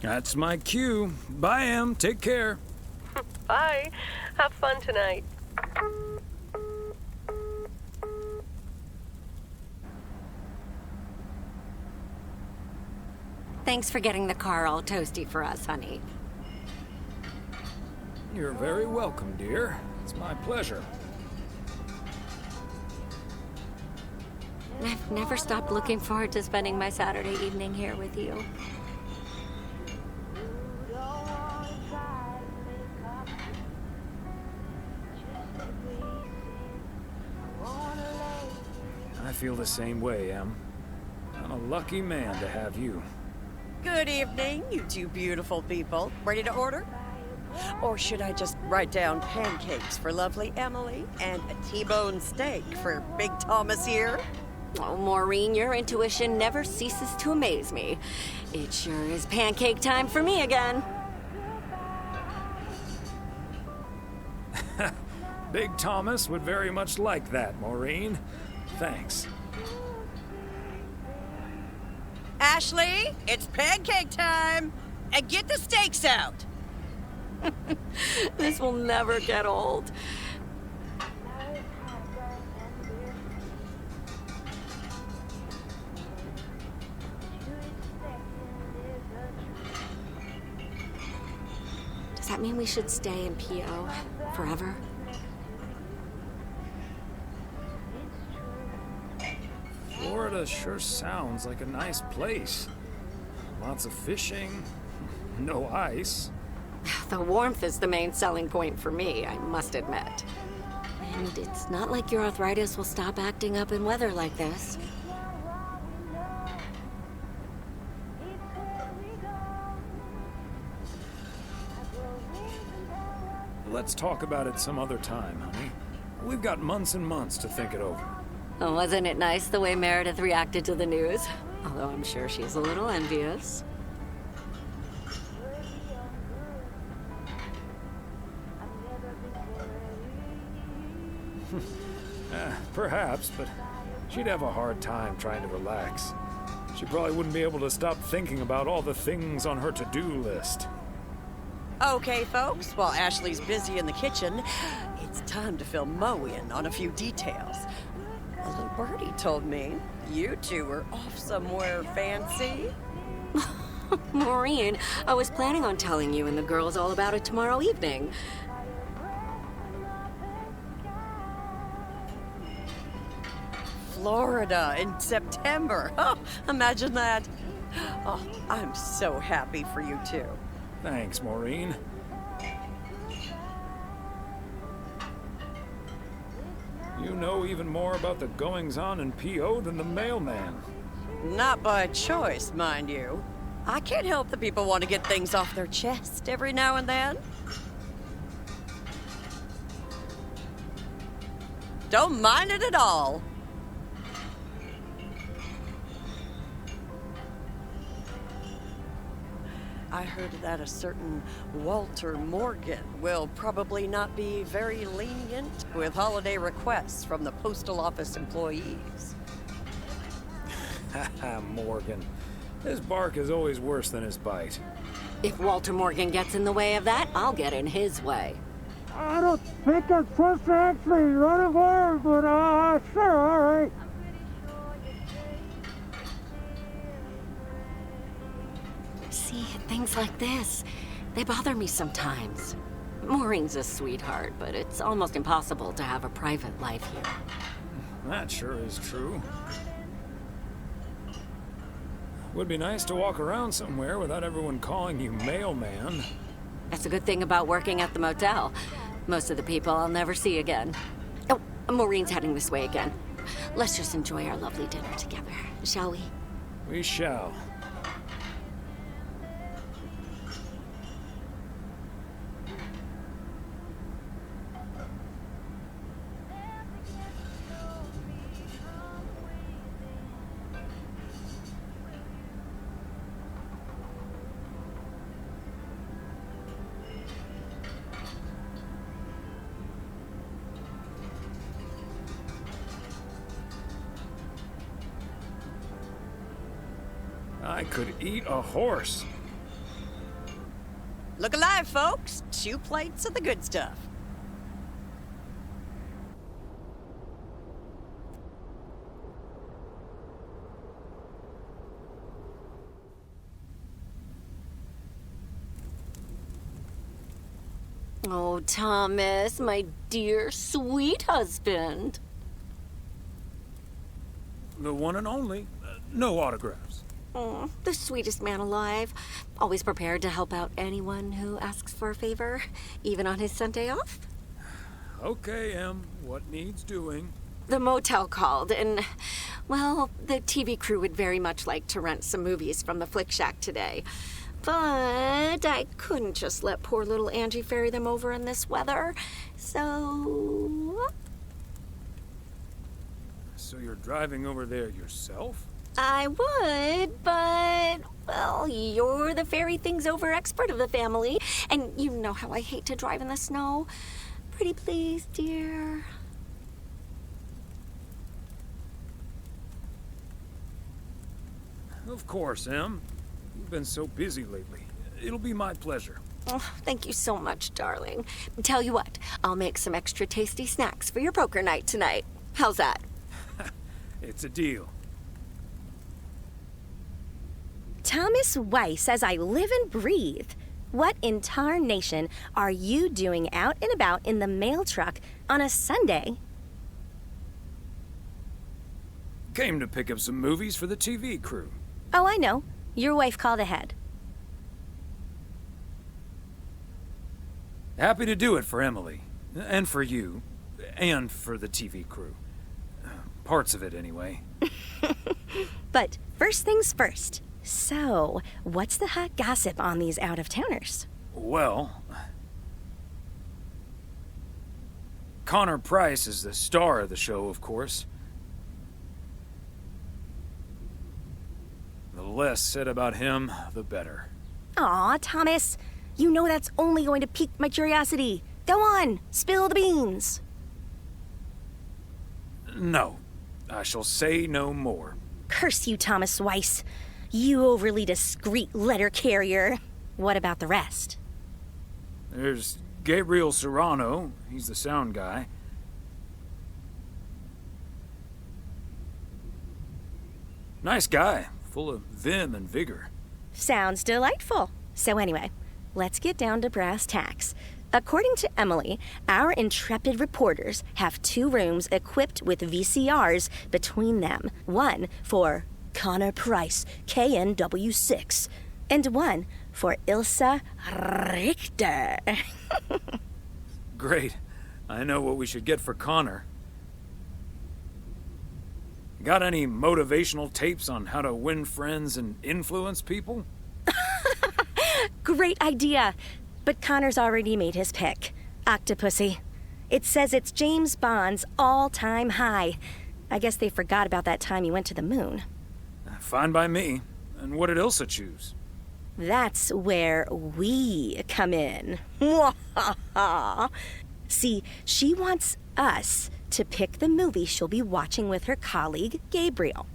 That's my cue. Bye, Em. Take care. Bye. Have fun tonight. Thanks for getting the car all toasty for us, honey. You're very welcome, dear. It's my pleasure. I've never stopped looking forward to spending my Saturday evening here with you. I feel the same way, Em. I'm a lucky man to have you. Good evening, you two beautiful people. Ready to order? Or should I just write down pancakes for lovely Emily and a T-bone steak for Big Thomas here? Oh, Maureen, your intuition never ceases to amaze me. It sure is pancake time for me again. Big Thomas would very much like that, Maureen. Thanks. Ashley, it's pancake time! And get the steaks out! This will never get old. Does that mean we should stay in PO forever? Florida sure sounds like a nice place. Lots of fishing, no ice. The warmth is the main selling point for me, I must admit. And it's not like your arthritis will stop acting up in weather like this. Let's talk about it some other time, honey. We've got months and months to think it over. Oh, wasn't it nice the way Meredith reacted to the news? Although I'm sure she's a little envious. Perhaps, but she'd have a hard time trying to relax. She probably wouldn't be able to stop thinking about all the things on her to-do list. Okay, folks, while Ashley's busy in the kitchen, it's time to fill Mo in on a few details. A little birdie told me you two were off somewhere fancy. Maureen, I was planning on telling you and the girls all about it tomorrow evening. Florida in September. Oh, imagine that. Oh, I'm so happy for you two. Thanks, Maureen. You know even more about the goings-on in PO than the mailman. Not by choice, mind you. I can't help that people want to get things off their chest every now and then. Don't mind it at all. I heard that a certain Walter Morgan will probably not be very lenient with holiday requests from the postal office employees. Haha, Morgan. His bark is always worse than his bite. If Walter Morgan gets in the way of that, I'll get in his way. I don't think I'm supposed to actually run a bar, but sure, all right. See, things like this, they bother me sometimes. Maureen's a sweetheart, but it's almost impossible to have a private life here. That sure is true. Would be nice to walk around somewhere without everyone calling you mailman. That's a good thing about working at the motel. Most of the people I'll never see again. Oh, Maureen's heading this way again. Let's just enjoy our lovely dinner together, shall we? We shall. I could eat a horse. Look alive, folks. 2 plates of the good stuff. Oh, Thomas, my dear, sweet husband. The one and only. No autographs. Oh, the sweetest man alive. Always prepared to help out anyone who asks for a favor, even on his Sunday off. Okay, Em. What needs doing? The motel called, and, well, the TV crew would very much like to rent some movies from the Flick Shack today. But I couldn't just let poor little Angie ferry them over in this weather, so... So you're driving over there yourself? I would, but, well, you're the ferry things over expert of the family, and you know how I hate to drive in the snow. Pretty please, dear. Of course, Em. You've been so busy lately. It'll be my pleasure. Oh, thank you so much, darling. Tell you what, I'll make some extra tasty snacks for your poker night tonight. How's that? It's a deal. Thomas Weiss says I live and breathe. What in tarnation are you doing out and about in the mail truck on a Sunday? Came to pick up some movies for the TV crew. Oh, I know. Your wife called ahead. Happy to do it for Emily. And for you. And for the TV crew. Parts of it, anyway. But first things first. So, what's the hot gossip on these out-of-towners? Well... Connor Price is the star of the show, of course. The less said about him, the better. Aw, Thomas. You know that's only going to pique my curiosity. Go on, spill the beans. No, I shall say no more. Curse you, Thomas Weiss. You overly discreet letter carrier. What about the rest? There's Gabriel Serrano. He's the sound guy. Nice guy, full of vim and vigor. Sounds delightful. So anyway, let's get down to brass tacks. According to Emily, our intrepid reporters have 2 rooms equipped with VCRs between them. One for Connor Price, KNW6, and one for Ilsa Richter. Great. I know what we should get for Connor. Got any motivational tapes on how to win friends and influence people? Great idea. But Connor's already made his pick. Octopussy. It says it's James Bond's all-time high. I guess they forgot about that time he went to the moon. Fine by me. And what did Ilsa choose? That's where we come in. See, she wants us to pick the movie she'll be watching with her colleague, Gabriel.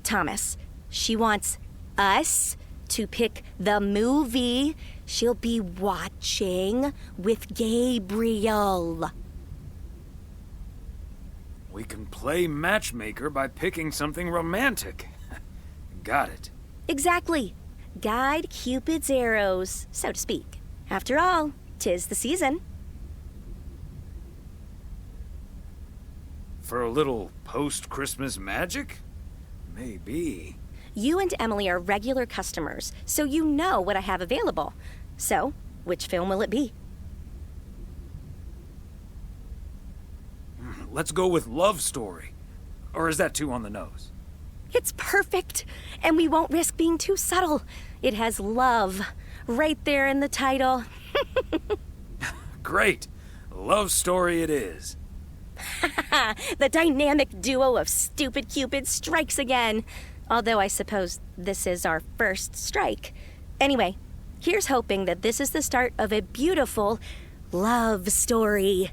Thomas, she wants us to pick the movie she'll be watching with Gabriel. We can play matchmaker by picking something romantic. Got it. Exactly. Guide Cupid's arrows, so to speak. After all, 'tis the season. For a little post-Christmas magic? Maybe. You and Emily are regular customers, so you know what I have available. So, which film will it be? Let's go with Love Story. Or is that too on the nose? It's perfect, and we won't risk being too subtle. It has love right there in the title. Great. Love Story it is. The dynamic duo of stupid Cupid strikes again. Although I suppose this is our first strike. Anyway, here's hoping that this is the start of a beautiful love story.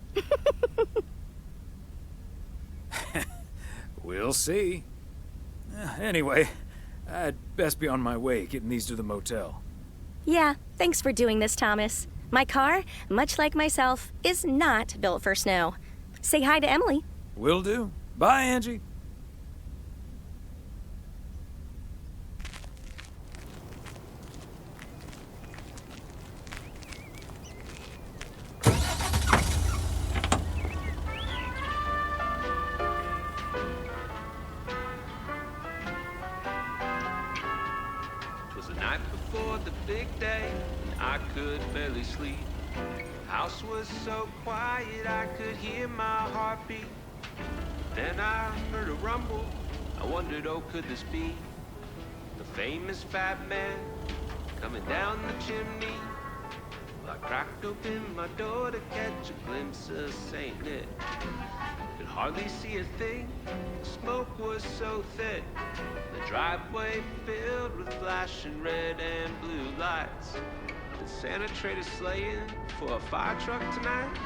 We'll see. Anyway, I'd best be on my way, getting these to the motel. Yeah, thanks for doing this, Thomas. My car, much like myself, is not built for snow. Say hi to Emily. Will do. Bye, Angie. sleep. House was so quiet I could hear my heartbeat. Then I heard a rumble. I wondered, oh, could this be the famous fat man coming down the chimney? I cracked open my door to catch a glimpse of Saint Nick. Could hardly see a thing, the smoke was so thick. The driveway filled with flashing red and blue lights. Did Santa trade a sleigh in for a fire truck tonight?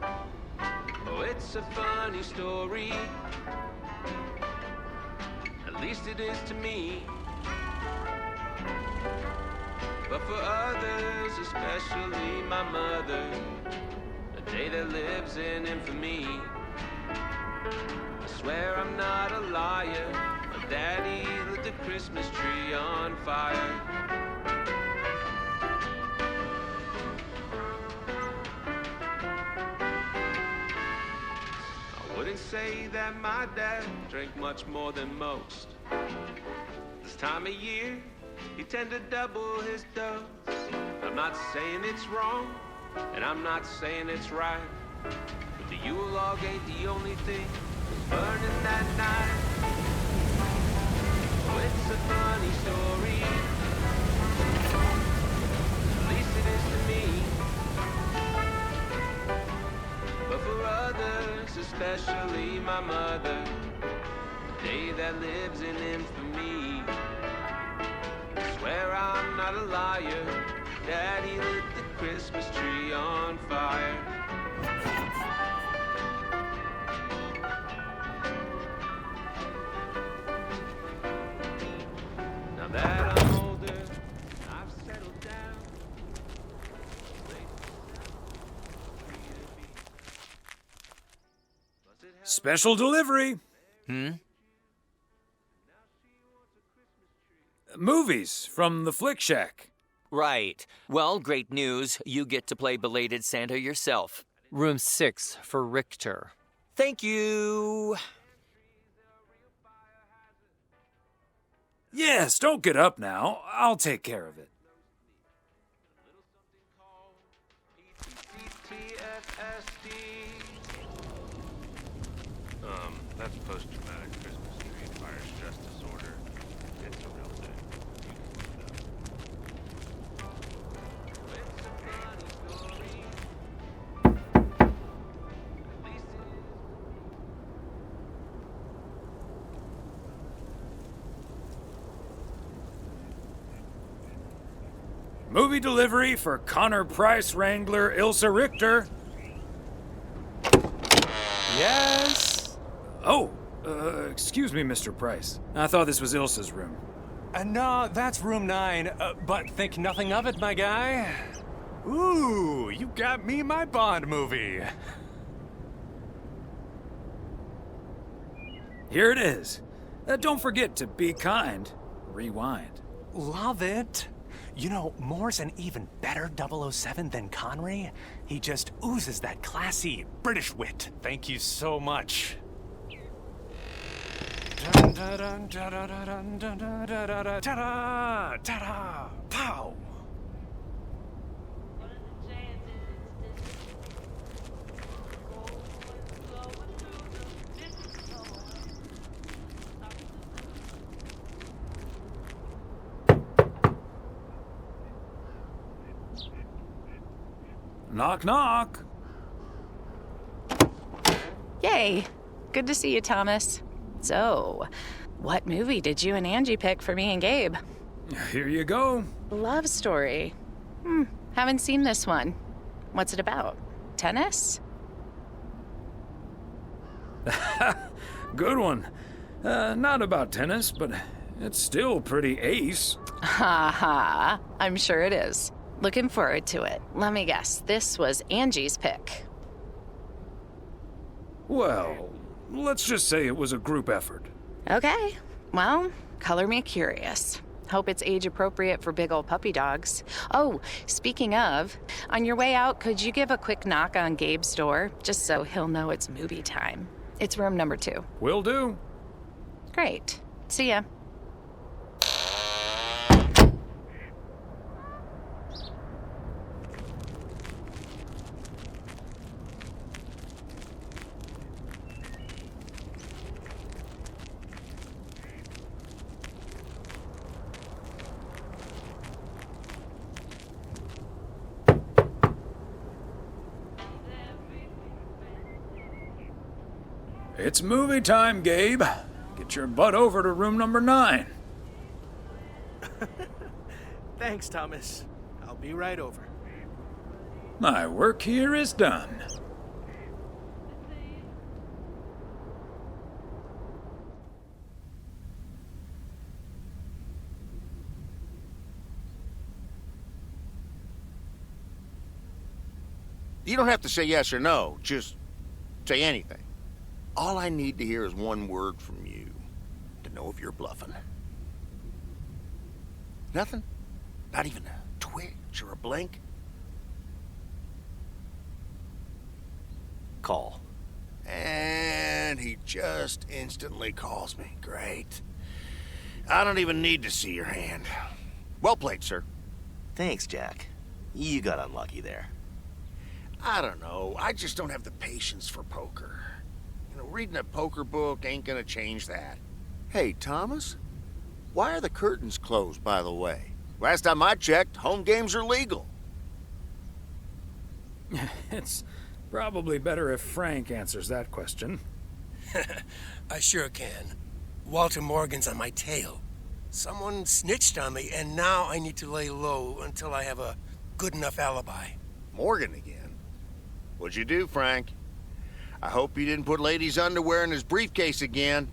Oh, it's a funny story. At least it is to me. But for others, especially my mother, a day that lives in infamy. I swear I'm not a liar. My daddy lit the Christmas tree on fire. I wouldn't say that my dad drank much more than most. This time of year, he tend to double his dose. I'm not saying it's wrong, and I'm not saying it's right, but the Yule log ain't the only thing burning that night. Oh, it's a funny story. At least it is to me. But for others, especially my mother, a day that lives in infamy. Swear I'm not a liar. Daddy lit the Christmas tree on fire. Now that I'm older, I've settled down. Special delivery. Movies from the Flick Shack. Right. Well, great news. You get to play belated Santa yourself. Room 6 for Richter. Thank you. Yes, don't get up now. I'll take care of it. That's post-traumatic Christmas tree fire stress disorder. It's a real thing. Movie delivery for Connor Price Wrangler Ilsa Richter. Yes? Oh, excuse me, Mr. Price. I thought this was Ilsa's room. No, that's room 9, but think nothing of it, my guy. Ooh, you got me my Bond movie. Here it is. Don't forget to be kind. Rewind. Love it. You know, Moore's an even better 007 than Connery. He just oozes that classy British wit. Thank you so much. Pow! Knock, knock. Yay. Good to see you, Thomas. So, what movie did you and Angie pick for me and Gabe? Here you go. Love story. Haven't seen this one. What's it about? Tennis? Good one. Not about tennis, but it's still pretty ace. Ha ha. I'm sure it is. Looking forward to it. Let me guess. This was Angie's pick. Well, let's just say it was a group effort. Okay. Well, color me curious. Hope it's age appropriate for big old puppy dogs. Oh, speaking of, on your way out, could you give a quick knock on Gabe's door, just so he'll know it's movie time? It's room number 2. Will do. Great. See ya. It's movie time, Gabe. Get your butt over to room number 9. Thanks, Thomas. I'll be right over. My work here is done. You don't have to say yes or no. Just say anything. All I need to hear is one word from you to know if you're bluffing. Nothing? Not even a twitch or a blink? Call. And he just instantly calls me. Great. I don't even need to see your hand. Well played, sir. Thanks, Jack. You got unlucky there. I don't know. I just don't have the patience for poker. You know, reading a poker book ain't gonna change that. Hey, Thomas? Why are the curtains closed, by the way? Last time I checked, home games are legal. It's probably better if Frank answers that question. I sure can. Walter Morgan's on my tail. Someone snitched on me, and now I need to lay low until I have a good enough alibi. Morgan again? What'd you do, Frank? I hope you didn't put ladies' underwear in his briefcase again.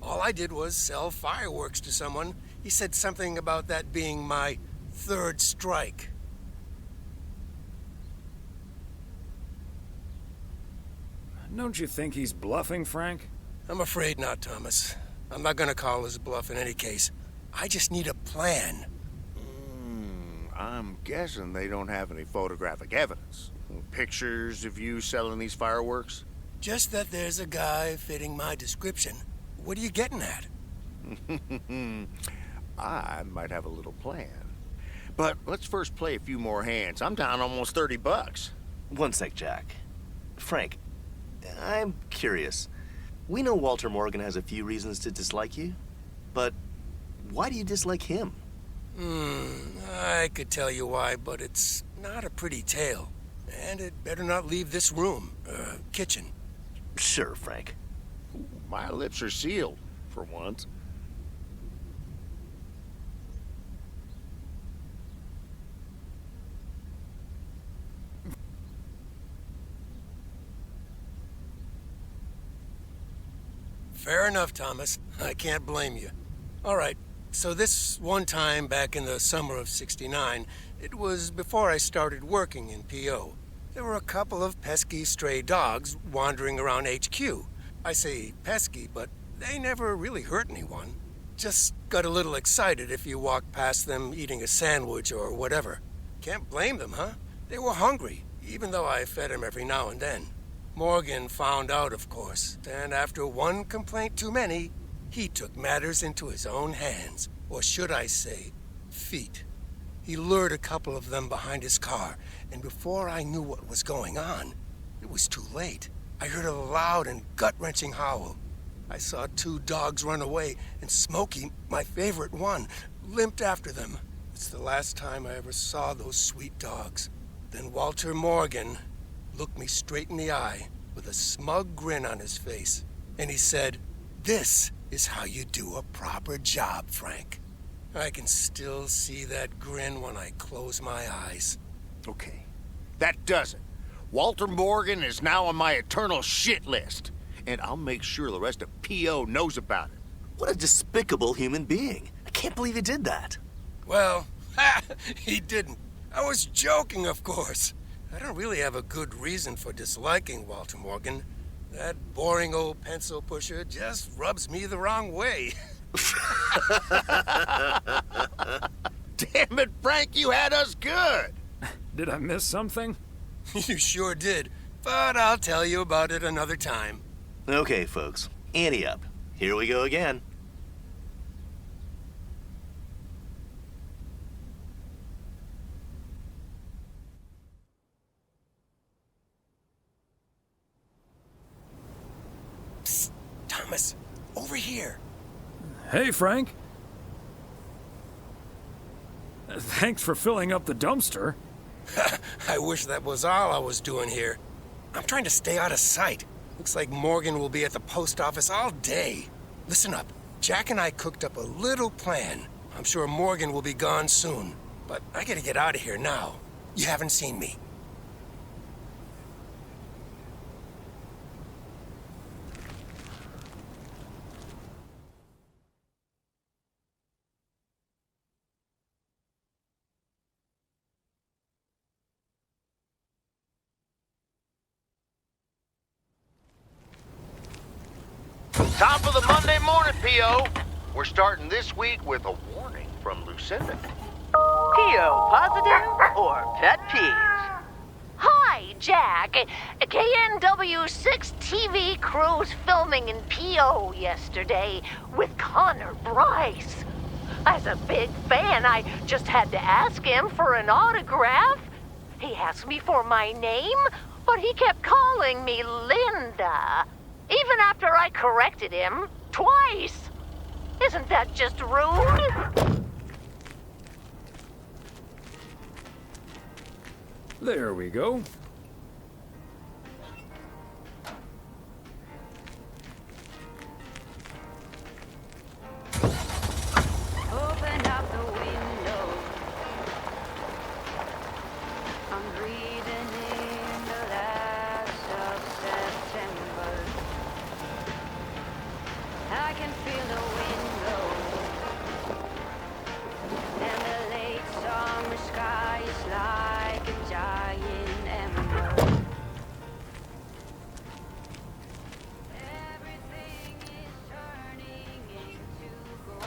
All I did was sell fireworks to someone. He said something about that being my 3rd strike. Don't you think he's bluffing, Frank? I'm afraid not, Thomas. I'm not gonna call his bluff in any case. I just need a plan. I'm guessing they don't have any photographic evidence. Pictures of you selling these fireworks? Just that there's a guy fitting my description. What are you getting at? I might have a little plan. But let's first play a few more hands. I'm down almost $30. One sec, Jack. Frank, I'm curious. We know Walter Morgan has a few reasons to dislike you, but why do you dislike him? I could tell you why, but it's not a pretty tale. And it better not leave this room, kitchen. Sure, Frank. My lips are sealed, for once. Fair enough, Thomas. I can't blame you. All right, so this one time back in the summer of '69, it was before I started working in P.O. There were a couple of pesky stray dogs wandering around HQ. I say pesky, but they never really hurt anyone. Just got a little excited if you walked past them eating a sandwich or whatever. Can't blame them, huh? They were hungry, even though I fed them every now and then. Morgan found out, of course, and after one complaint too many, he took matters into his own hands, or should I say, feet. He lured a couple of them behind his car, and before I knew what was going on, it was too late. I heard a loud and gut-wrenching howl. I saw 2 dogs run away, and Smokey, my favorite one, limped after them. It's the last time I ever saw those sweet dogs. Then Walter Morgan looked me straight in the eye with a smug grin on his face, and he said, "This is how you do a proper job, Frank." I can still see that grin when I close my eyes. Okay, that does it. Walter Morgan is now on my eternal shit list, and I'll make sure the rest of P.O. knows about it. What a despicable human being. I can't believe he did that. Well, he didn't. I was joking, of course. I don't really have a good reason for disliking Walter Morgan. That boring old pencil pusher just rubs me the wrong way. Damn it, Frank, you had us good. Did I miss something? You sure did, but I'll tell you about it another time. Okay, folks, ante up. Here we go again. Thomas, over here. Hey, Frank. Thanks for filling up the dumpster. I wish that was all I was doing here. I'm trying to stay out of sight. Looks like Morgan will be at the post office all day. Listen up. Jack and I cooked up a little plan. I'm sure Morgan will be gone soon. But I gotta get out of here now. You haven't seen me. Top of the Monday morning, P.O. We're starting this week with a warning from Lucinda. P.O. positive or pet peeves? Hi, Jack. KNW6 TV crew's filming in P.O. yesterday with Connor Bryce. As a big fan, I just had to ask him for an autograph. He asked me for my name, but he kept calling me Linda. Even after I corrected him twice. Isn't that just rude? There we go. Open up the window. I'm breathing in the last of September. I can feel the window. And the late summer sky is like a giant ember. Everything is turning into gold.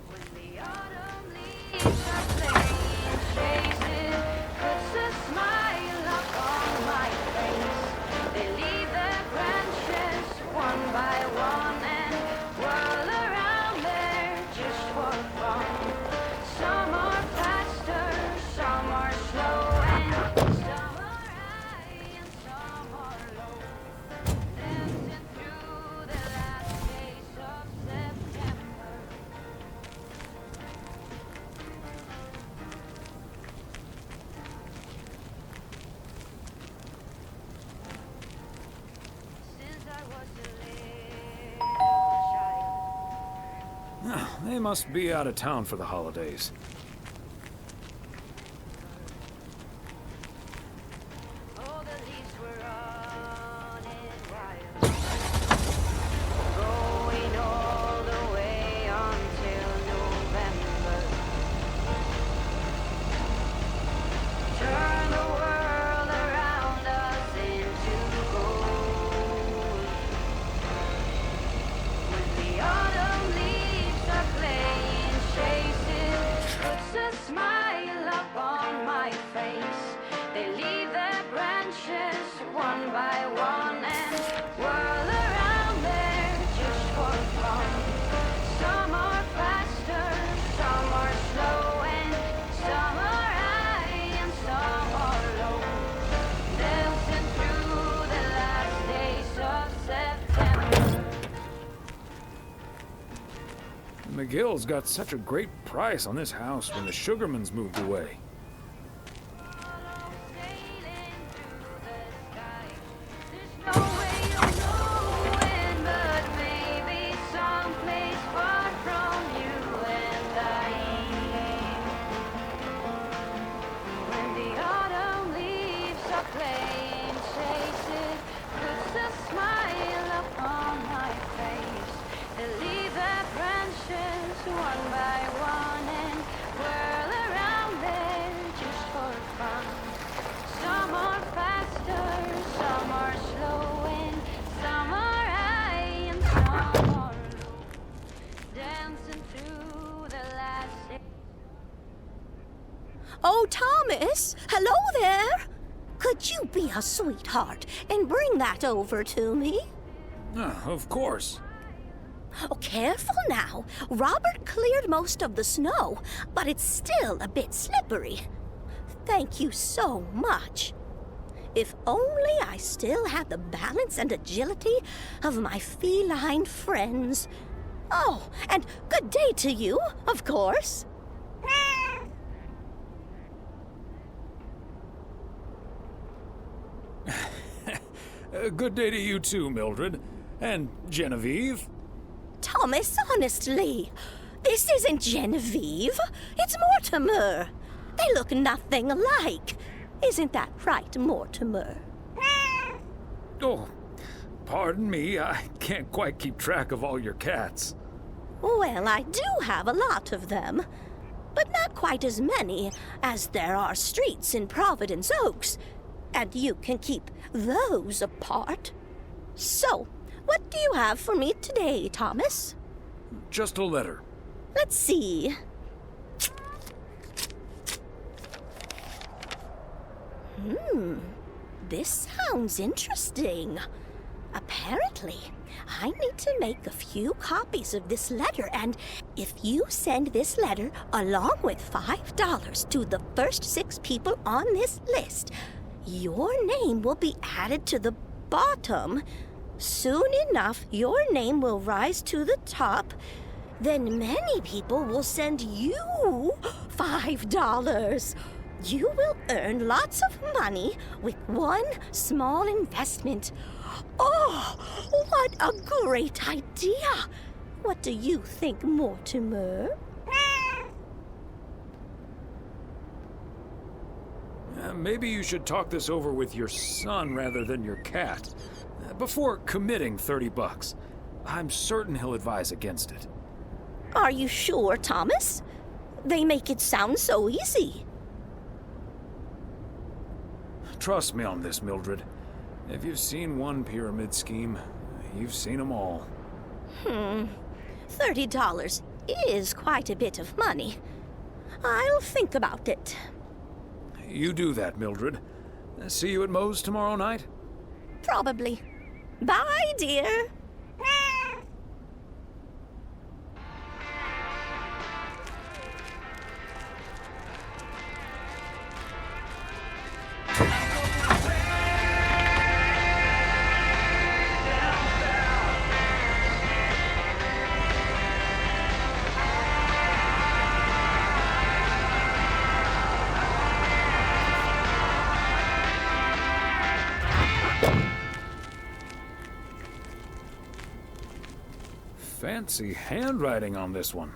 When the autumn leaves are playing chases, puts a smile up on my face. They leave their branches one by one and whirl around there just for fun. Some are faster, some are slow, and some are high and some are low. Dancing through the last days of September. Since I was a little child. They must be out of town for the holidays. All the leaves were running wild, going all the way until November. Turn the world around us into gold. When the autumn leaves are playing chases, puts a smile up on my face. They leave their branches one by one and whirl around there just for fun. Some are faster, some are slow, and some are high and some are low. Dancing through the last days of September. McGill's got such a great price on this house when the Sugarmans moved away. No way of knowing, but maybe someplace far from you and I. When the autumn leaves are playing chases, puts a smile upon my face. They leave their branches one by one and whirl around there just for fun. Some are faster, some are slow, and some are high and some are low. Dancing through the last day. Oh, Thomas! Hello there! Could you be a sweetheart and bring that over to me? Of course. Oh, careful now. Robert cleared most of the snow, but it's still a bit slippery. Thank you so much. If only I still had the balance and agility of my feline friends. Oh, and good day to you, of course. Good day to you too, Mildred. And Genevieve. Thomas, honestly, this isn't Genevieve. It's Mortimer. They look nothing alike. Isn't that right, Mortimer? Oh, pardon me. I can't quite keep track of all your cats. Well, I do have a lot of them, but not quite as many as there are streets in Providence Oaks, and you can keep those apart. So, what do you have for me today, Thomas? Just a letter. Let's see. This sounds interesting. Apparently, I need to make a few copies of this letter, and if you send this letter along with $5 to the first 6 people on this list, your name will be added to the bottom. Soon enough, your name will rise to the top. Then many people will send you $5. You will earn lots of money with one small investment. Oh, what a great idea! What do you think, Mortimer? Maybe you should talk this over with your son rather than your cat. Before committing $30. I'm certain he'll advise against it. Are you sure, Thomas? They make it sound so easy. Trust me on this, Mildred. If you've seen one pyramid scheme, you've seen them all. $30 is quite a bit of money. I'll think about it. You do that, Mildred. See you at Moe's tomorrow night? Probably. Bye, dear. Fancy handwriting on this one.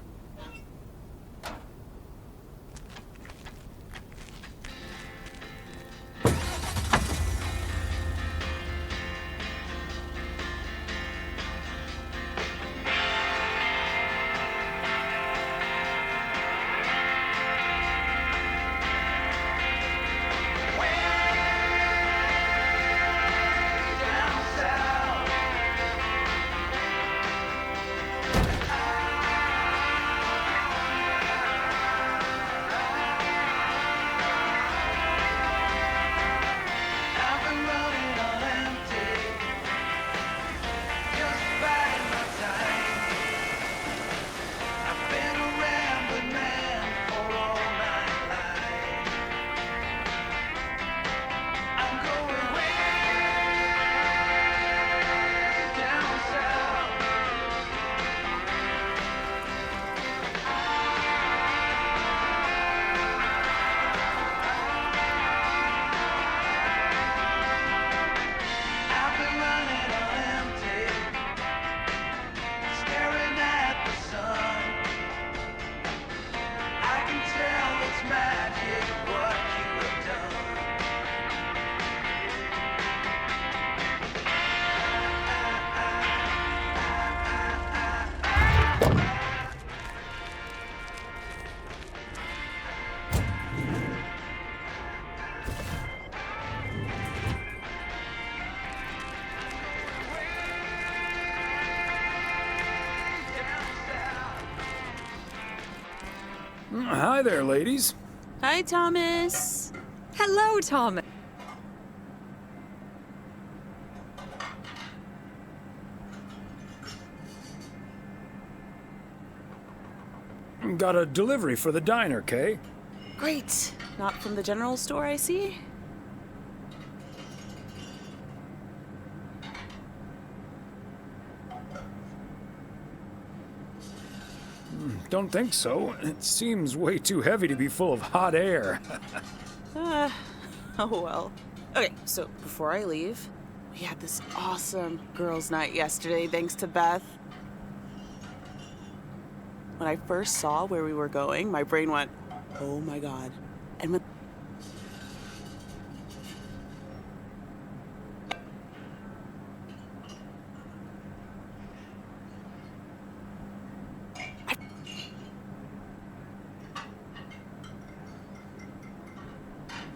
Hi there, ladies. Hi, Thomas. Hello, Thomas. Got a delivery for the diner, Kay. Great. Not from the general store, I see. don't think so. It seems way too heavy to be full of hot air. Oh well. Okay, so before I leave, we had this awesome girls' night yesterday, thanks to Beth. When I first saw where we were going, my brain went, oh my god. And when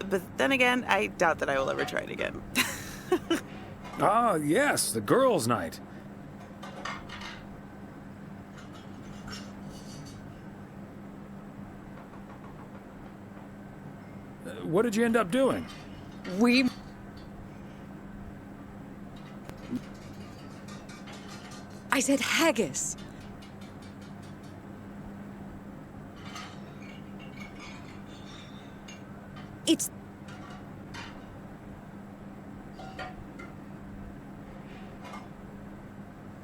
But then again, I doubt that I will ever try it again. Ah, yes, the girls' night. What did you end up doing? I said haggis. It's...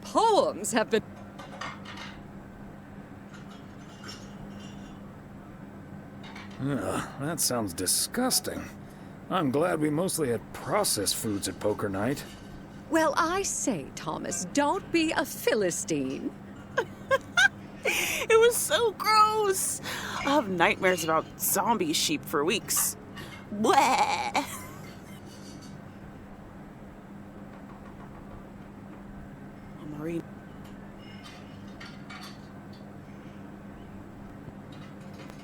Poems have been... Ugh, that sounds disgusting. I'm glad we mostly had processed foods at poker night. Well, I say, Thomas, don't be a Philistine. It was so gross. I'll have nightmares about zombie sheep for weeks. Bleh. Marie.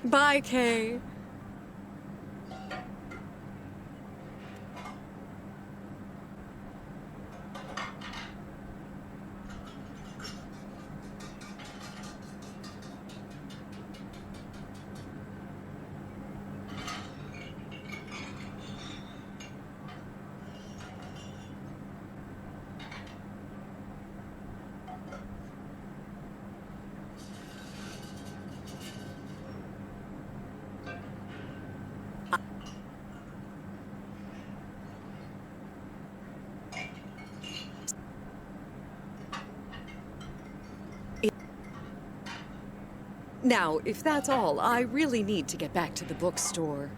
Bye, Kay. Now, if that's all, I really need to get back to the bookstore.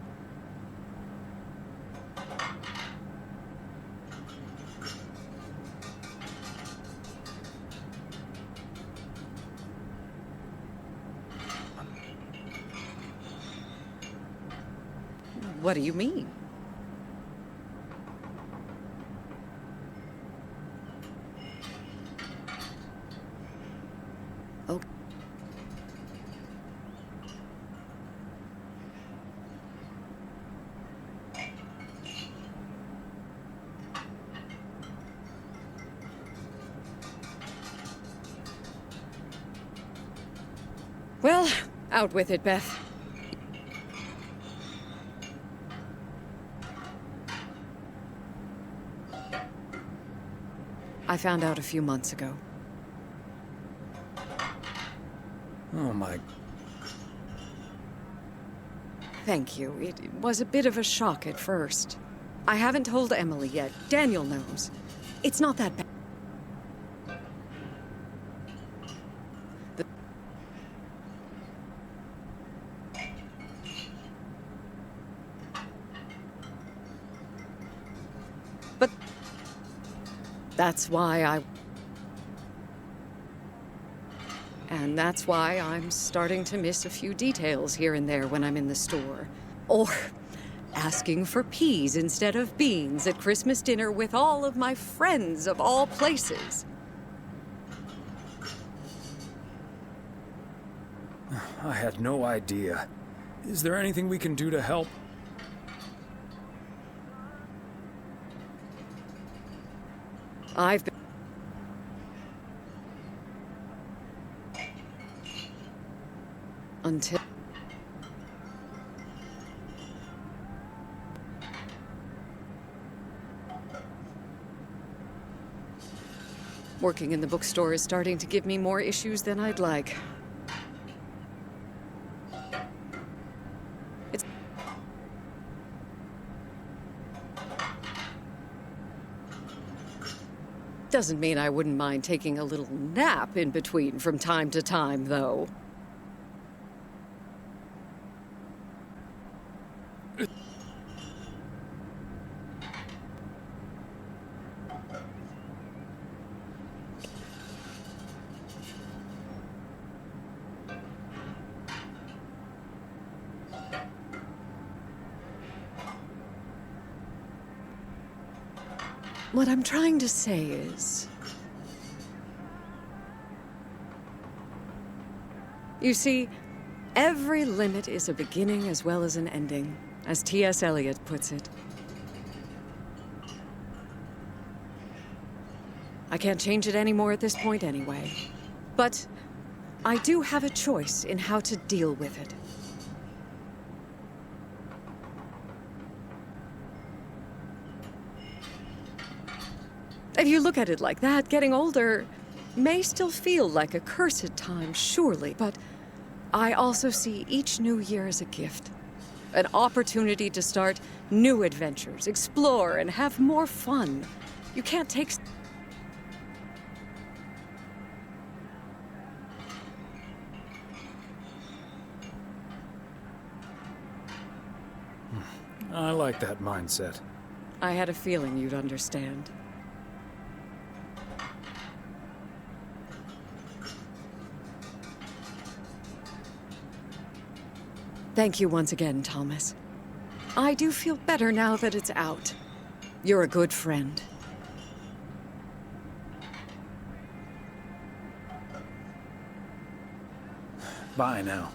What do you mean? Okay. Well, out with it, Beth. I found out a few months ago. Oh my... Thank you. It was a bit of a shock at first. I haven't told Emily yet. Daniel knows. It's not that bad. But that's why And that's why I'm starting to miss a few details here and there when I'm in the store. Or asking for peas instead of beans at Christmas dinner with all of my friends of all places. I had no idea. Is there anything we can do to help? I've been... Until... Working in the bookstore is starting to give me more issues than I'd like. It's... Doesn't mean I wouldn't mind taking a little nap in between from time to time, though. What I'm trying to say is... You see, every limit is a beginning as well as an ending, as T.S. Eliot puts it. I can't change it anymore at this point anyway. But I do have a choice in how to deal with it. If you look at it like that, getting older may still feel like a curse at times, surely, but I also see each new year as a gift. An opportunity to start new adventures, explore, and have more fun. You can't take... I like that mindset. I had a feeling you'd understand. Thank you once again, Thomas. I do feel better now that it's out. You're a good friend. Bye now.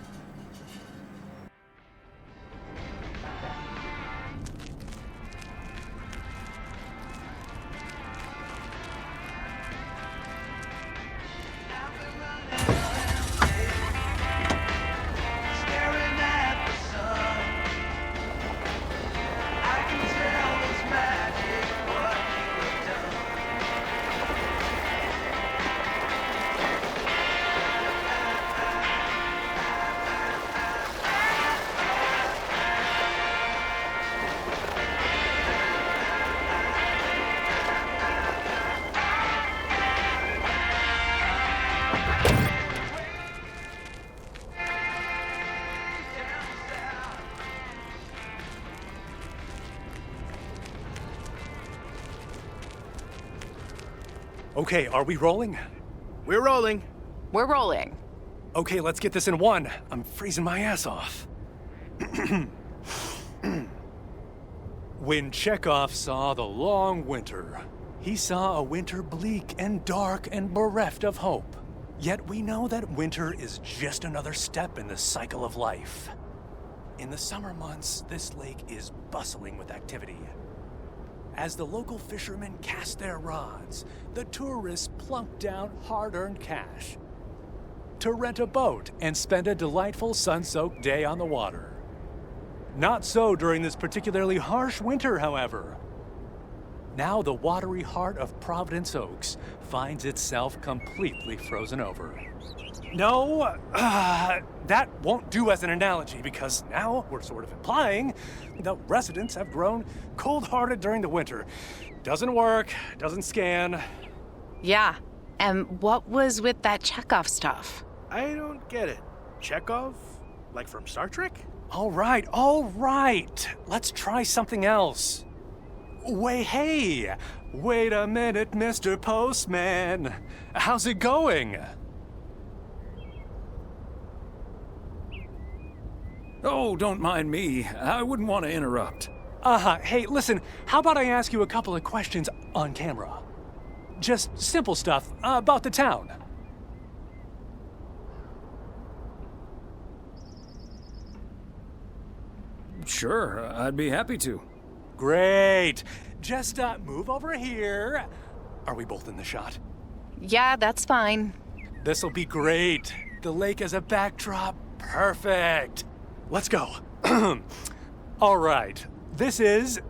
Okay, are we rolling? We're rolling. We're rolling. Okay, let's get this in one. I'm freezing my ass off. When Chekhov saw the long winter, he saw a winter bleak and dark and bereft of hope. Yet we know that winter is just another step in the cycle of life. In the summer months, this lake is bustling with activity. As the local fishermen cast their rods, the tourists plunk down hard-earned cash to rent a boat and spend a delightful sun-soaked day on the water. Not so during this particularly harsh winter, however. Now the watery heart of Providence Oaks finds itself completely frozen over. No, that won't do as an analogy, because now we're sort of implying the residents have grown cold-hearted during the winter. Doesn't work, doesn't scan. Yeah, and what was with that Chekhov stuff? I don't get it. Chekhov? Like from Star Trek? All right. Let's try something else. Wait a minute, Mr. Postman. How's it going? Oh, don't mind me. I wouldn't want to interrupt. Hey, listen, how about I ask you a couple of questions on camera? Just simple stuff about the town. Sure, I'd be happy to. Great. Just move over here. Are we both in the shot? Yeah, that's fine. This'll be great. The lake as a backdrop. Perfect. Let's go. All right. This is...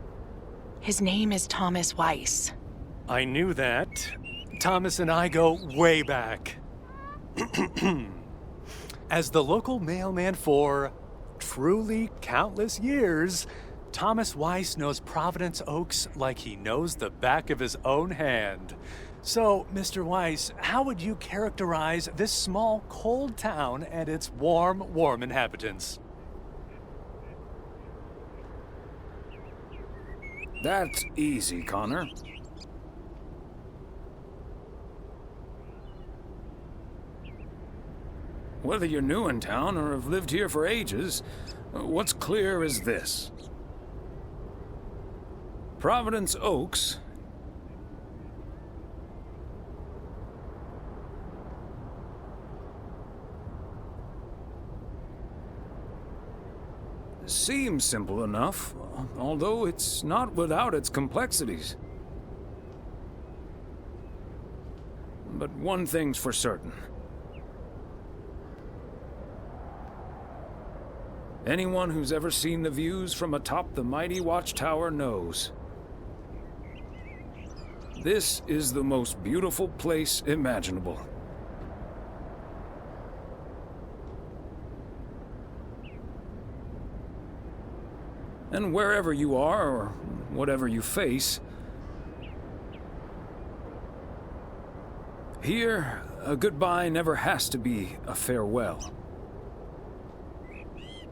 His name is Thomas Weiss. I knew that. Thomas and I go way back. As the local mailman for truly countless years, Thomas Weiss knows Providence Oaks like he knows the back of his own hand. So, Mr. Weiss, how would you characterize this small, cold town and its warm inhabitants? That's easy, Connor. Whether you're new in town or have lived here for ages, what's clear is this. Providence Oaks seems simple enough, although it's not without its complexities. But one thing's for certain. Anyone who's ever seen the views from atop the mighty watchtower knows. This is the most beautiful place imaginable. And wherever you are, or whatever you face, here, a goodbye never has to be a farewell.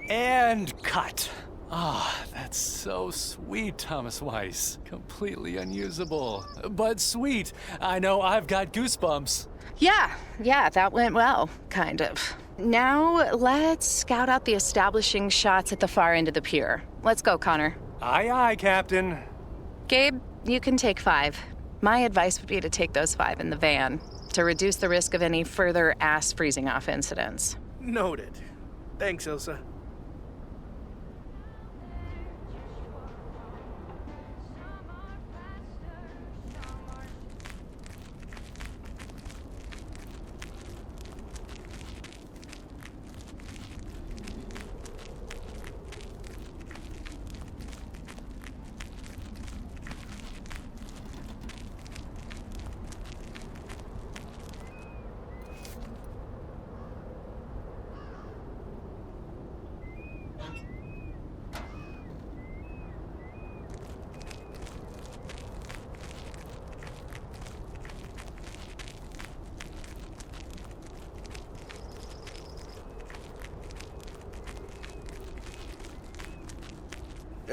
And cut. Ah, that's so sweet, Thomas Weiss. Completely unusable, but sweet. I know I've got goosebumps. Yeah, that went well, kind of. Now, let's scout out the establishing shots at the far end of the pier. Let's go, Connor. Aye, aye, Captain. Gabe, you can take 5. My advice would be to take those 5 in the van to reduce the risk of any further ass freezing off incidents. Noted. Thanks, Ilsa.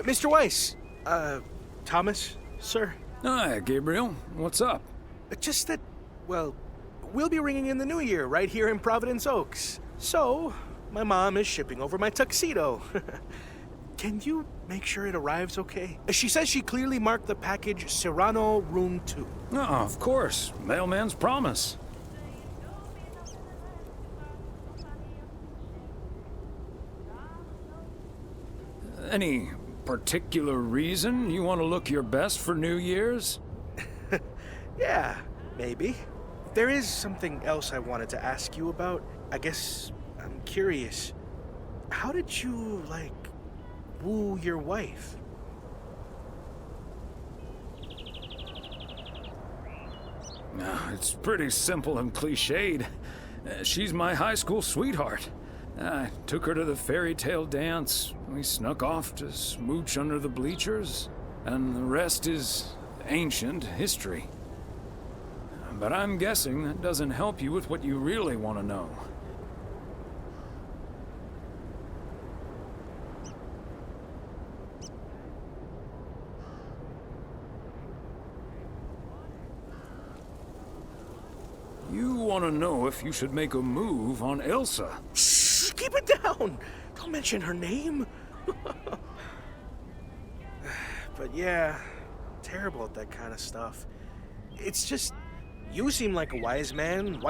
Mr. Weiss, Thomas, sir. Hi, Gabriel. What's up? Just that, well, we'll be ringing in the new year right here in Providence Oaks. So, my mom is shipping over my tuxedo. Can you make sure it arrives okay? She says she clearly marked the package Serrano Room 2. Oh, of course. Mailman's promise. Any particular reason you want to look your best for New Year's? Yeah, maybe. There is something else I wanted to ask you about. I guess I'm curious. How did you, woo your wife? It's pretty simple and cliched. She's my high school sweetheart. I took her to the fairy tale dance. We snuck off to smooch under the bleachers, and the rest is ancient history. But I'm guessing that doesn't help you with what you really want to know. You want to know if you should make a move on Ilsa. Shh, keep it down. Don't mention her name. But yeah, terrible at that kind of stuff. It's just, you seem like a wise man.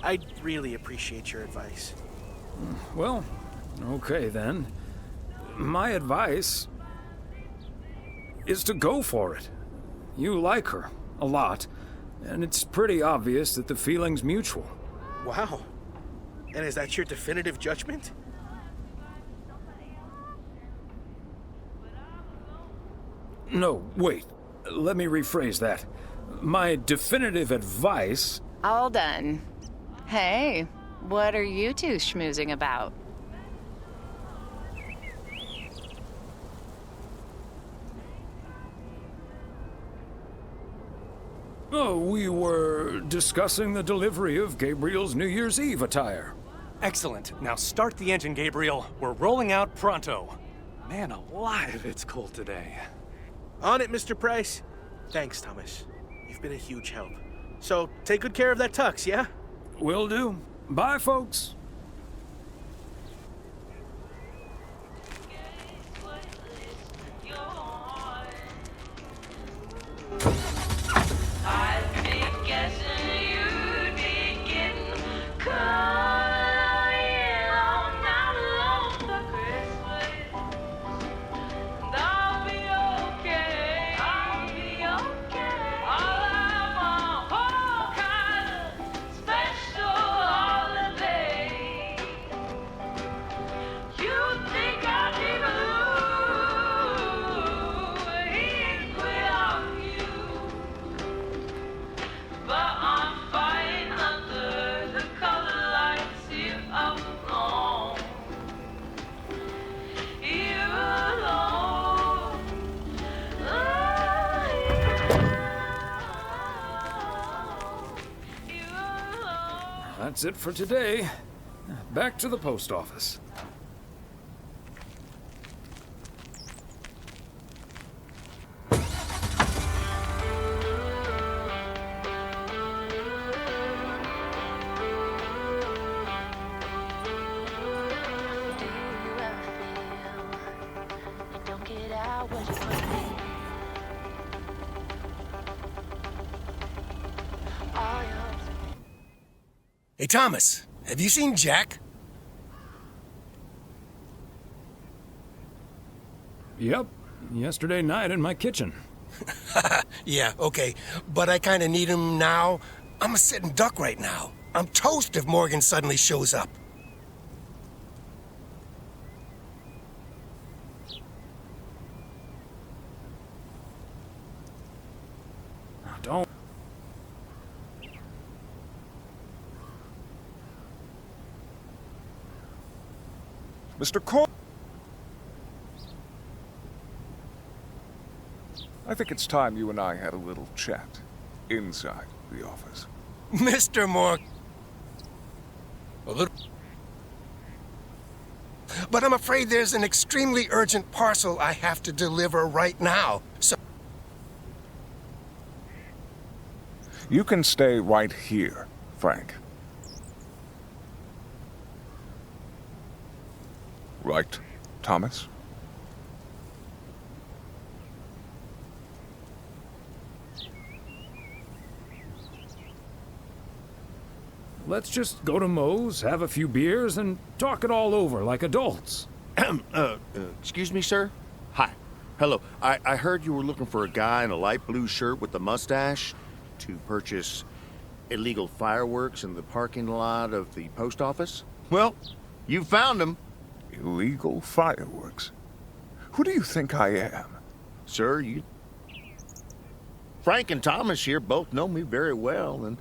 I'd really appreciate your advice. Well, okay then. My advice is to go for it. You like her a lot, and it's pretty obvious that the feeling's mutual. Wow. And is that your definitive judgment? No, wait. Let me rephrase that. My definitive advice... All done. Hey, what are you two schmoozing about? Oh, we were discussing the delivery of Gabriel's New Year's Eve attire. Excellent. Now start the engine, Gabriel. We're rolling out pronto. Man alive, it's cold today. On it, Mr. Price. Thanks, Thomas. You've been a huge help. So, take good care of that tux, yeah? Will do. Bye, folks. That's it for today. Back to the post office. Hey, Thomas, have you seen Jack? Yep, yesterday night in my kitchen. Yeah, okay, but I kind of need him now. I'm a sitting duck right now. I'm toast if Morgan suddenly shows up. Don't. Mr. Cole. I think it's time you and I had a little chat inside the office. Mr. Morgan. A little. But I'm afraid there's an extremely urgent parcel I have to deliver right now. So. You can stay right here, Frank. Right, Thomas? Let's just go to Moe's, have a few beers, and talk it all over like adults. Excuse me, sir? Hi. Hello. I heard you were looking for a guy in a light blue shirt with a mustache to purchase illegal fireworks in the parking lot of the post office? Well, you found him. Illegal fireworks? Who do you think I am? Sir, you... Frank and Thomas here both know me very well, and...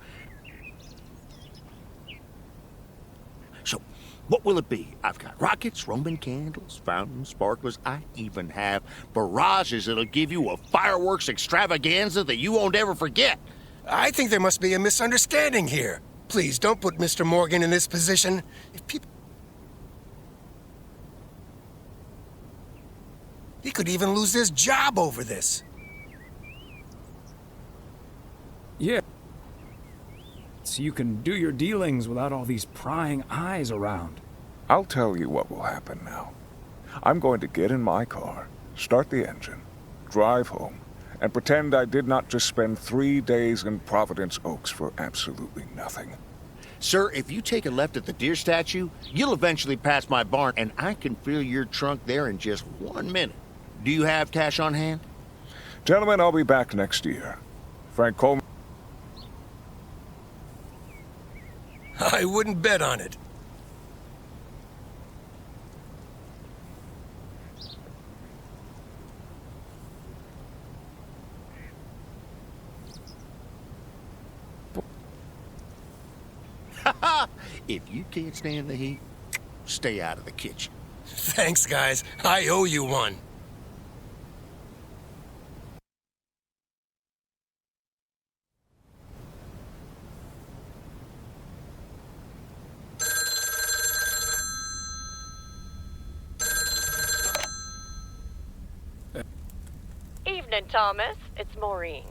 So, what will it be? I've got rockets, Roman candles, fountains, sparklers. I even have barrages that'll give you a fireworks extravaganza that you won't ever forget. I think there must be a misunderstanding here. Please, don't put Mr. Morgan in this position. If people... He could even lose his job over this. Yeah. So you can do your dealings without all these prying eyes around. I'll tell you what will happen now. I'm going to get in my car, start the engine, drive home, and pretend I did not just spend 3 days in Providence Oaks for absolutely nothing. Sir, if you take a left at the deer statue, you'll eventually pass my barn, and I can fill your trunk there in just 1 minute. Do you have cash on hand? Gentlemen, I'll be back next year. Frank Coleman. I wouldn't bet on it. If you can't stand the heat, stay out of the kitchen. Thanks, guys. I owe you one. Evening, Thomas. It's Maureen.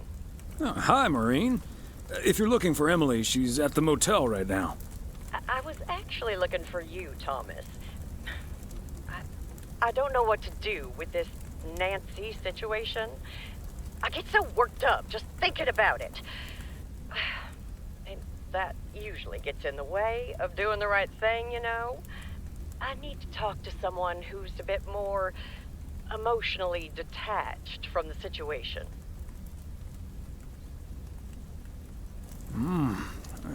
Oh, hi, Maureen. If you're looking for Emily, she's at the motel right now. I was actually looking for you, Thomas. I don't know what to do with this Nancy situation. I get so worked up just thinking about it. And that usually gets in the way of doing the right thing, you know? I need to talk to someone who's a bit more emotionally detached from the situation.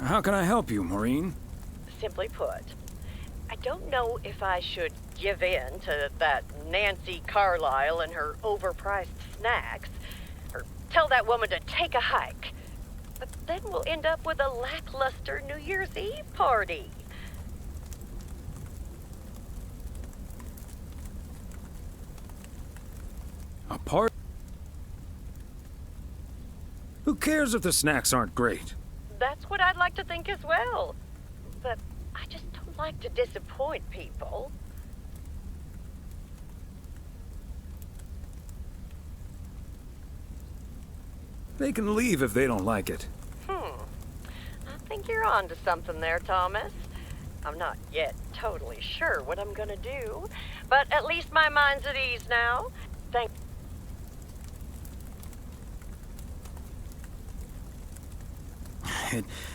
How can I help you, Maureen? Simply put, I don't know if I should give in to that Nancy Carlisle and her overpriced snacks, or tell that woman to take a hike. But then we'll end up with a lackluster New Year's Eve party. A party? Who cares if the snacks aren't great? That's what I'd like to think as well. but I just don't like to disappoint people. They can leave if they don't like it. I think you're on to something there, Thomas. I'm not yet totally sure what I'm gonna do, but at least my mind's at ease now. Thank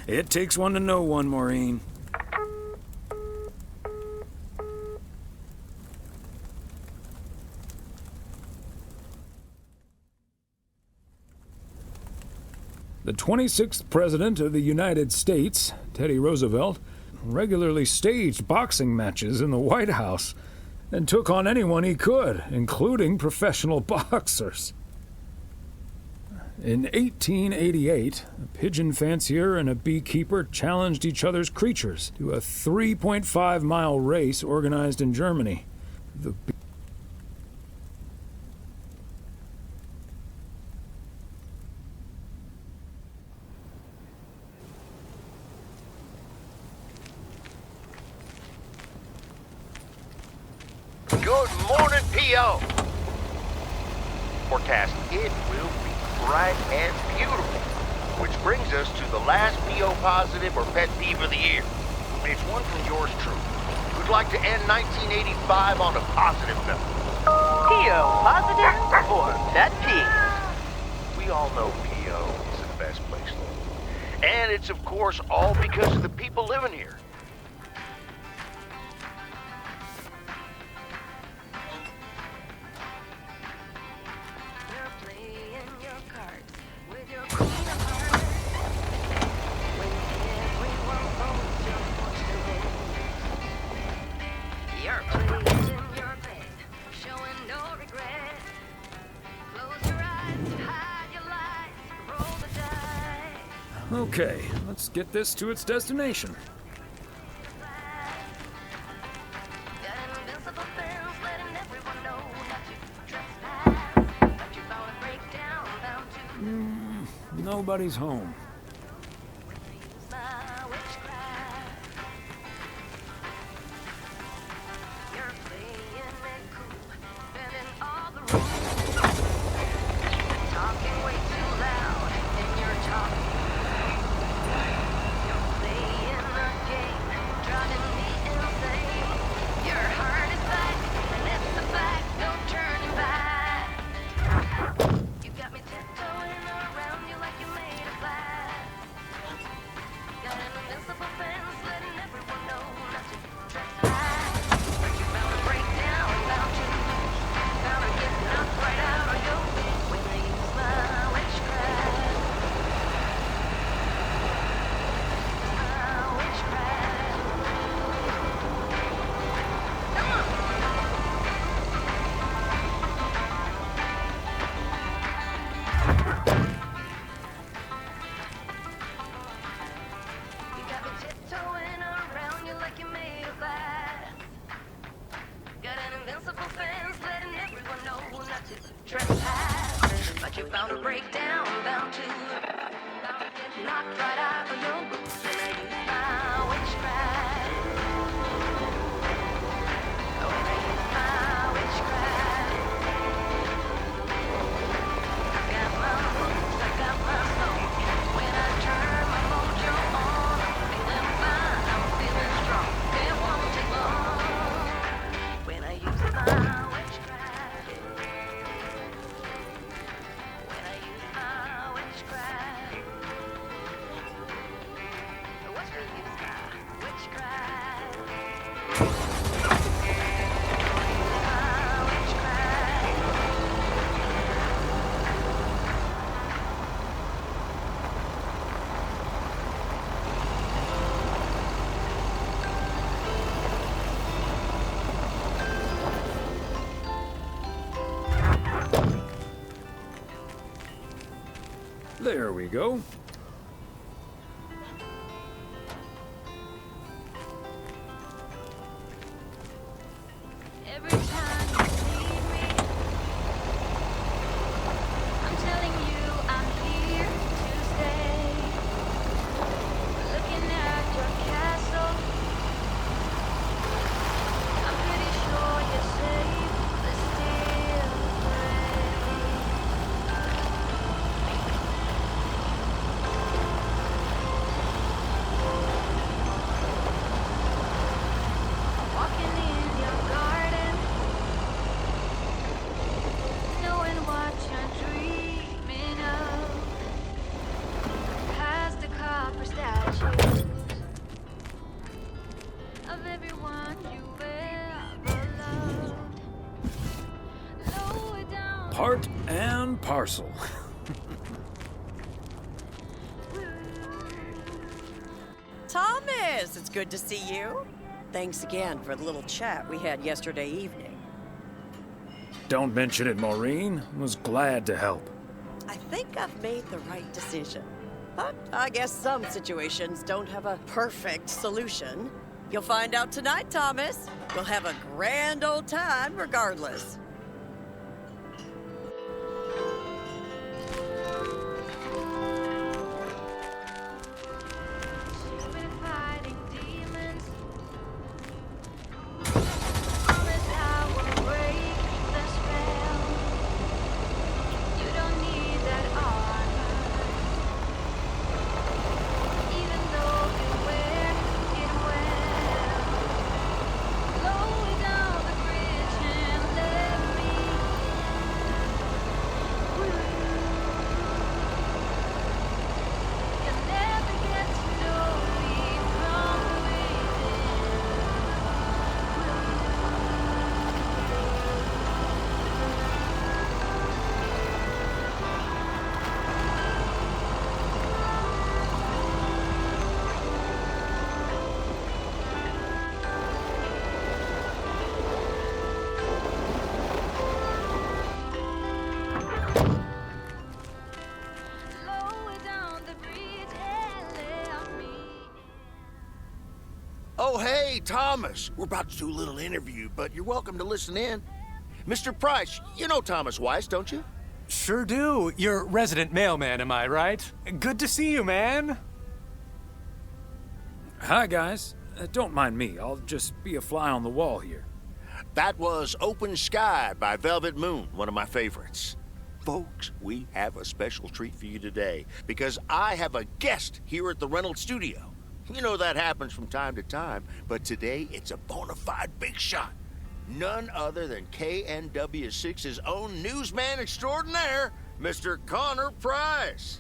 It takes one to know one, Maureen. The 26th President of the United States, Teddy Roosevelt, regularly staged boxing matches in the White House and took on anyone he could, including professional boxers. In 1888, a pigeon fancier and a beekeeper challenged each other's creatures to a 3.5-mile race organized in Germany. The Good morning, P.O. Forecast, it will be bright and beautiful. Which brings us to the last P.O. positive or pet peeve of the year. It's one from yours truly, who'd like to end 1985 on a positive note. P.O. positive or pet peeve? We all know P.O. is the best place to live. And it's, of course, all because of the people living here. Okay, let's get this to its destination. Nobody's home. But you found a breakdown, bound to get knocked right out of your boots. And I use my witchcraft. When I use my witchcraft, I got my moves, I got my soul. When I turn my mojo on, I'm feeling fine, I'm feeling strong. It won't take long. When I use my witchcraft. When I use my witchcraft. Watch me use my witchcraft. My witchcraft. There we go. Every time you leave me, I'm telling you I'm here to stay. Looking at your castle part and parcel. Thomas, it's good to see you. Thanks again for the little chat we had yesterday evening. Don't mention it, Maureen. Was glad to help. I think I've made the right decision. But I guess some situations don't have a perfect solution. You'll find out tonight, Thomas. We'll have a grand old time regardless. Oh, hey, Thomas. We're about to do a little interview, but you're welcome to listen in. Mr. Price, you know Thomas Weiss, don't you? Sure do. You're resident mailman, am I right? Good to see you, man. Hi, guys. Don't mind me. I'll just be a fly on the wall here. That was Open Sky by Velvet Moon, one of my favorites. Folks, we have a special treat for you today because I have a guest here at the Reynolds studio. You know that happens from time to time, but today it's a bona fide big shot. None other than KNW6's own newsman extraordinaire, Mr. Connor Price.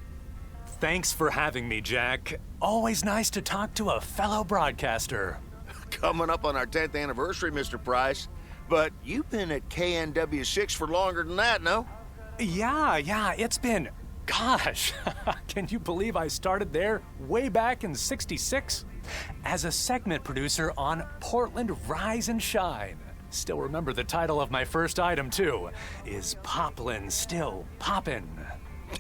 Thanks for having me, Jack. Always nice to talk to a fellow broadcaster. Coming up on our 10th anniversary, Mr. Price. But you've been at KNW6 for longer than that, no? Yeah, it's been... Gosh, can you believe I started there way back in '66? As a segment producer on Portland Rise and Shine. Still remember the title of my first item, too. Is Poplin Still Poppin'?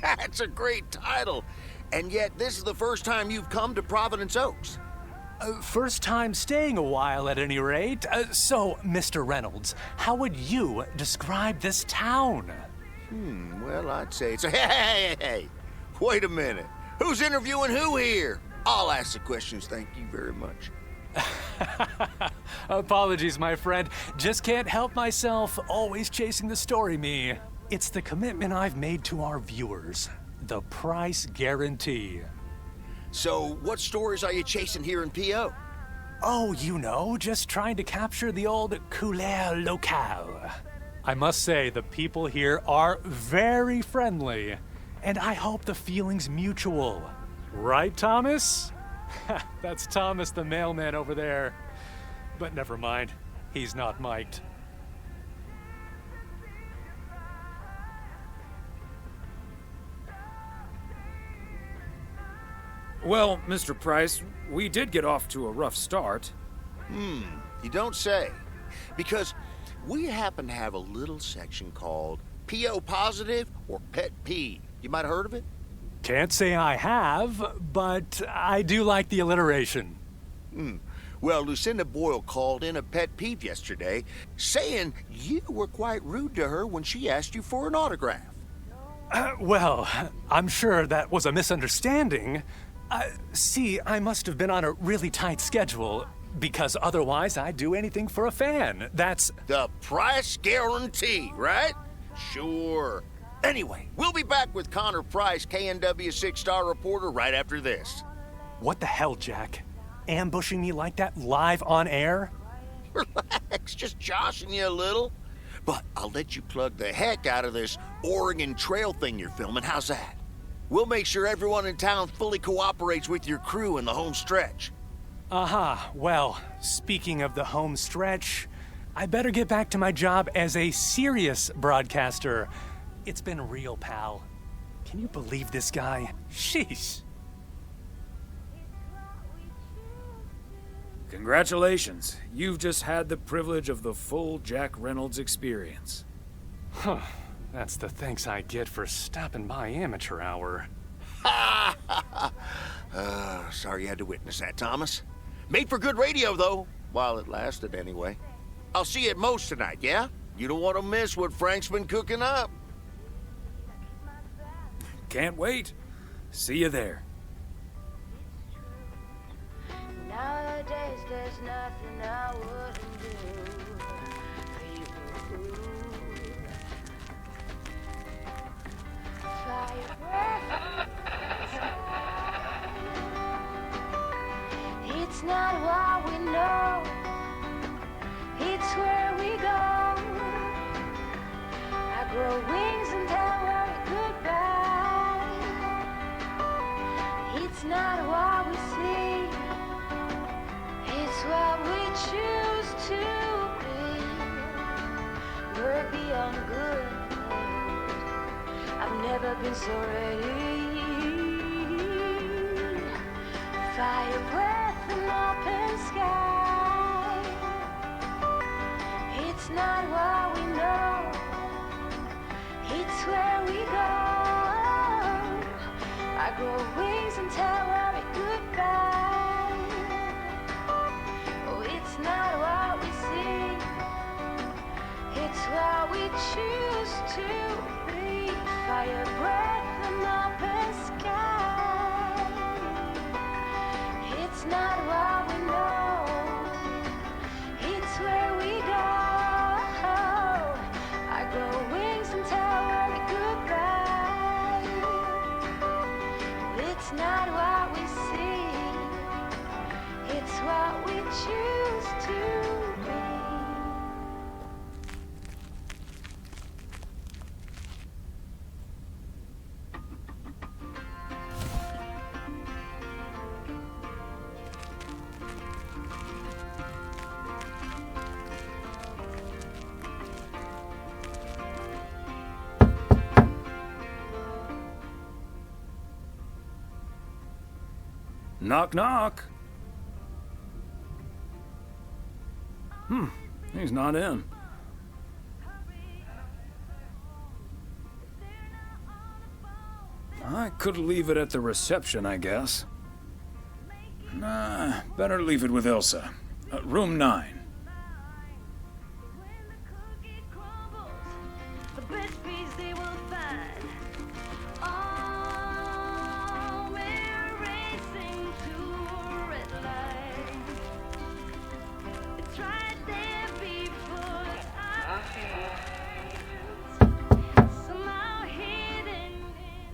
That's a great title. And yet, this is the first time you've come to Providence Oaks. First time staying a while, at any rate. So, Mr. Reynolds, how would you describe this town? Well, I'd say it's a... Hey! Wait a minute. Who's interviewing who here? I'll ask the questions, thank you very much. Apologies, my friend. Just can't help myself. Always chasing the story, me. It's the commitment I've made to our viewers. The price guarantee. So, what stories are you chasing here in P.O.? Oh, you know, just trying to capture the old couleur locale. I must say, the people here are very friendly, and I hope the feeling's mutual. Right, Thomas? That's Thomas the mailman over there. But never mind, he's not mic'd. Well, Mr. Price, we did get off to a rough start. You don't say. Because we happen to have a little section called P.O. Positive or Pet Peeve. You might have heard of it? Can't say I have, but I do like the alliteration. Well, Lucinda Boyle called in a pet peeve yesterday, saying you were quite rude to her when she asked you for an autograph. Well, I'm sure that was a misunderstanding. See, I must have been on a really tight schedule, because otherwise I'd do anything for a fan. That's... The price guarantee, right? Sure. Anyway, we'll be back with Connor Price, KNW 6-star reporter, right after this. What the hell, Jack? Ambushing me like that live on air? Relax, just joshing you a little. But I'll let you plug the heck out of this Oregon Trail thing you're filming. How's that? We'll make sure everyone in town fully cooperates with your crew in the home stretch. Well, speaking of the home stretch, I better get back to my job as a serious broadcaster. It's been real, pal. Can you believe this guy? Sheesh. Congratulations. You've just had the privilege of the full Jack Reynolds experience. Huh. That's the thanks I get for stopping by amateur hour. Sorry you had to witness that, Thomas. Made for good radio, though, while it lasted anyway. I'll see you at Moe's tonight, yeah? You don't want to miss what Frank's been cooking up. Can't wait. See you there. Nowadays, there's nothing I wouldn't do for you. Fire breath. It's not what we know, it's where we go. I grow wings and tell her goodbye. It's not what we see, it's what we choose to be. We're beyond good. I've never been so ready. Fire breath and open sky. It's not what we know, it's where we go. I grow wings and tell worry goodbye. Oh, it's not what we see, it's what we choose to be. Fire breath and open sky. It's not what we know, it's where we go. I grow wings and tell worry goodbye. It's not what we see, it's what we choose to be. Knock, knock. He's not in. I could leave it at the reception, I guess. Nah, better leave it with Ilsa. Room 9. The best piece they will find. Oh, we're racing to a red light. It's right there before our eyes. Somehow hidden in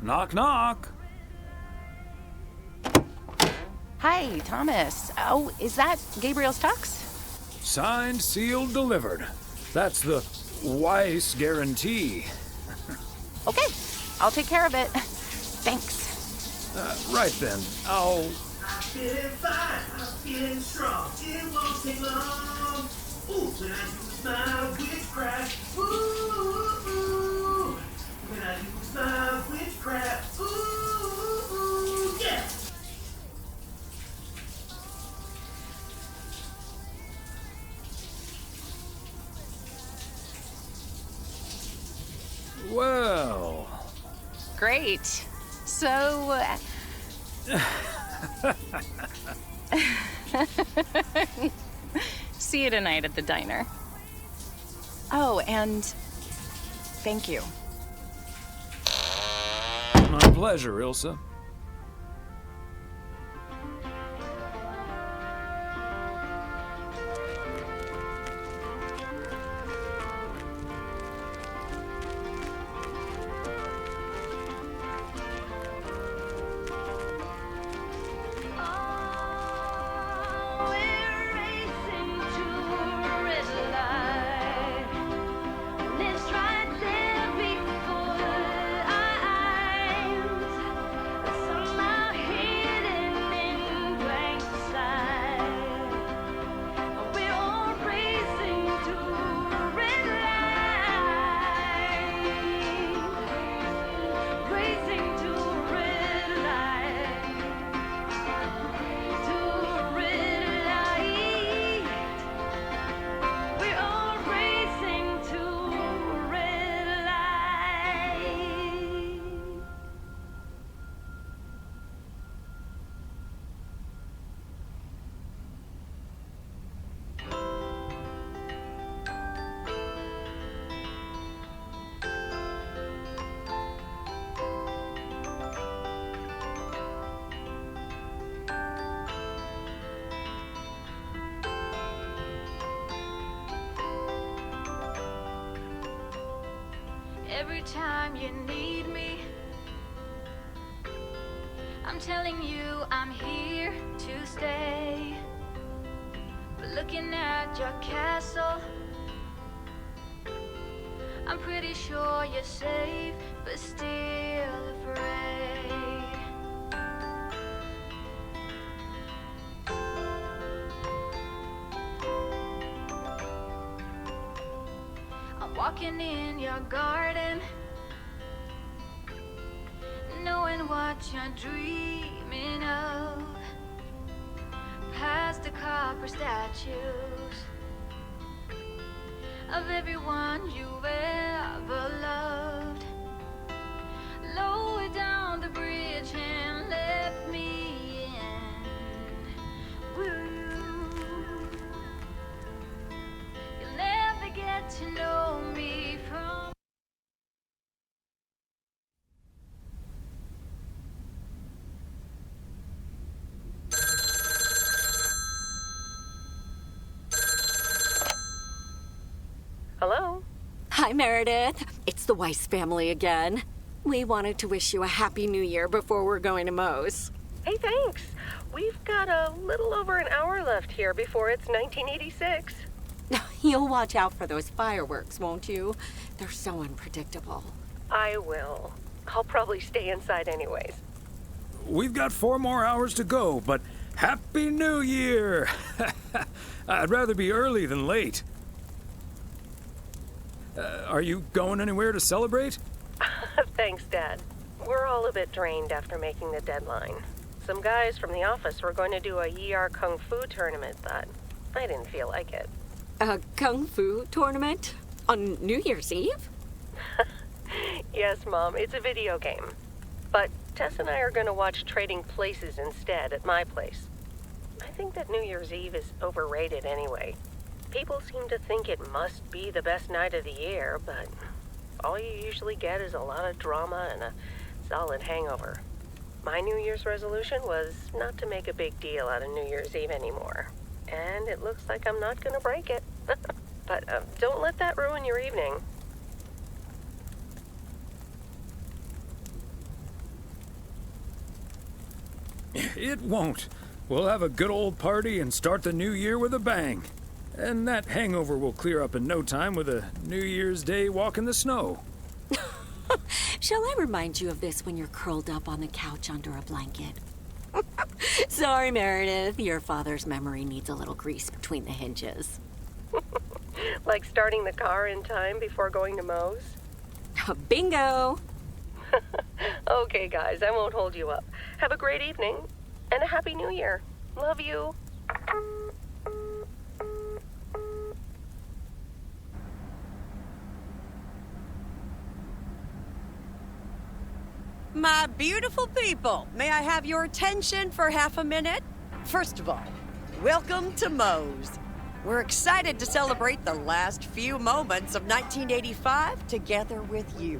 Knock, knock. Hi, Thomas. Oh, is that Gabriel's tux? Signed, sealed, delivered. That's the Weiss guarantee. Okay, I'll take care of it. Thanks. Right then, I'll... I'm feeling fine, I'm feeling strong. It won't take long. Ooh, when I use my witchcraft. Ooh, when I use my witchcraft. Ooh, yeah. Well... Great. So... See you tonight at the diner. Oh, and thank you. My pleasure, Ilsa. we're racing to a red light. And it's right there before our eyes. every time you need me. I'm telling you I'm here to stay. But looking at your castle, I'm pretty sure you're safe, but still afraid. I'm walking in your garden, knowing what you're dreaming of. Past the copper statues of everyone you've ever loved. Lower down the bridge and let me in. Woo. You'll never get to know me from. Hello? Hi, Meredith. It's the Weiss family again. We wanted to wish you a happy new year before we're going to Moe's. Hey, thanks. We've got a little over an hour left here before it's 1986. You'll watch out for those fireworks, won't you? They're so unpredictable. I will. I'll probably stay inside anyways. We've got 4 more hours to go, but Happy New Year! I'd rather be early than late. Are you going anywhere to celebrate? Thanks, Dad. We're all a bit drained after making the deadline. Some guys from the office were going to do a ER Kung Fu tournament, but I didn't feel like it. A Kung Fu tournament? On New Year's Eve? Yes, Mom, it's a video game. But Tess and I are going to watch Trading Places instead at my place. I think that New Year's Eve is overrated anyway. People seem to think it must be the best night of the year, but all you usually get is a lot of drama and a solid hangover. My New Year's resolution was not to make a big deal out of New Year's Eve anymore. And it looks like I'm not going to break it. But don't let that ruin your evening. It won't. We'll have a good old party and start the new year with a bang. And that hangover will clear up in no time with a New Year's Day walk in the snow. Shall I remind you of this when you're curled up on the couch under a blanket? Sorry, Meredith. Your father's memory needs a little grease between the hinges. Like starting the car in time before going to Moe's? Bingo! Okay, guys, I won't hold you up. Have a great evening and a Happy New Year. Love you. My beautiful people, may I have your attention for half a minute? First of all, welcome to Moe's. We're excited to celebrate the last few moments of 1985 together with you.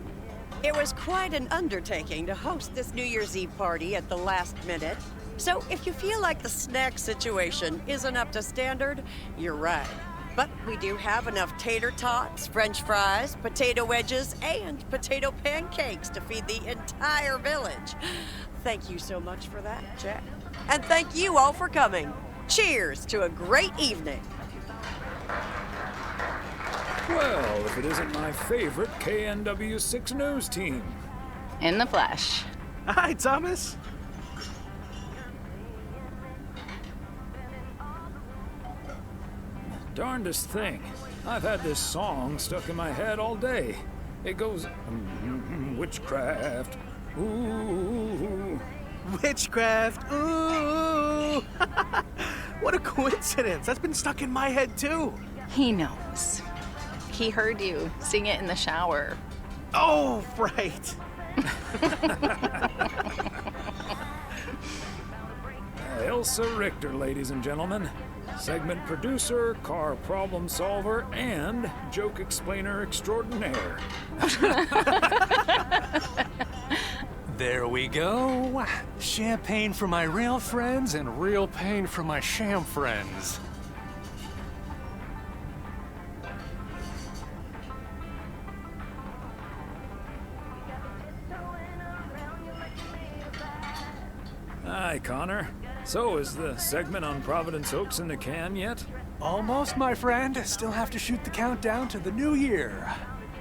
It was quite an undertaking to host this New Year's Eve party at the last minute. So if you feel like the snack situation isn't up to standard, you're right. But we do have enough tater tots, french fries, potato wedges, and potato pancakes to feed the entire village. Thank you so much for that, Jack. And thank you all for coming. Cheers to a great evening. Well, if it isn't my favorite KNW6 news team. In the flesh. Hi, Thomas. Darndest thing. I've had this song stuck in my head all day. It goes, witchcraft, ooh. Witchcraft, ooh. What a coincidence. That's been stuck in my head, too. He knows. He heard you sing it in the shower. Oh, right. Elsa Richter, ladies and gentlemen. Segment producer, car problem solver, and joke explainer extraordinaire. There we go. Champagne for my real friends and real pain for my sham friends. Hi, Connor. So, is the segment on Providence Oaks in the can yet? Almost, my friend. Still have to shoot the countdown to the new year.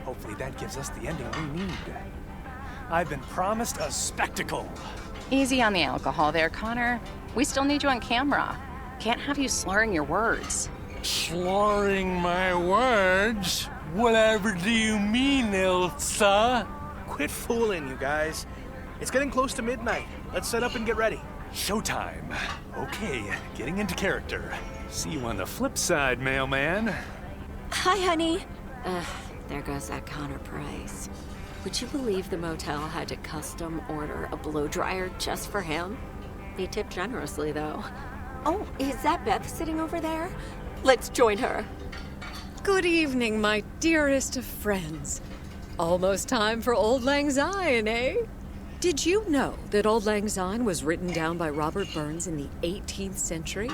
Hopefully that gives us the ending we need. I've been promised a spectacle. Easy on the alcohol there, Connor. We still need you on camera. Can't have you slurring your words. Slurring my words? Whatever do you mean, Elsa? Quit fooling, you guys. It's getting close to midnight. Let's set up and get ready. Showtime. Okay, getting into character. See you on the flip side, mailman. Hi, honey. There goes that Connor Price. Would you believe the motel had to custom order a blow dryer just for him? He tipped generously, though. Oh, is that Beth sitting over there? Let's join her. Good evening, my dearest of friends. Almost time for Auld Lang Syne, eh? Did you know that Auld Lang Syne was written down by Robert Burns in the 18th century?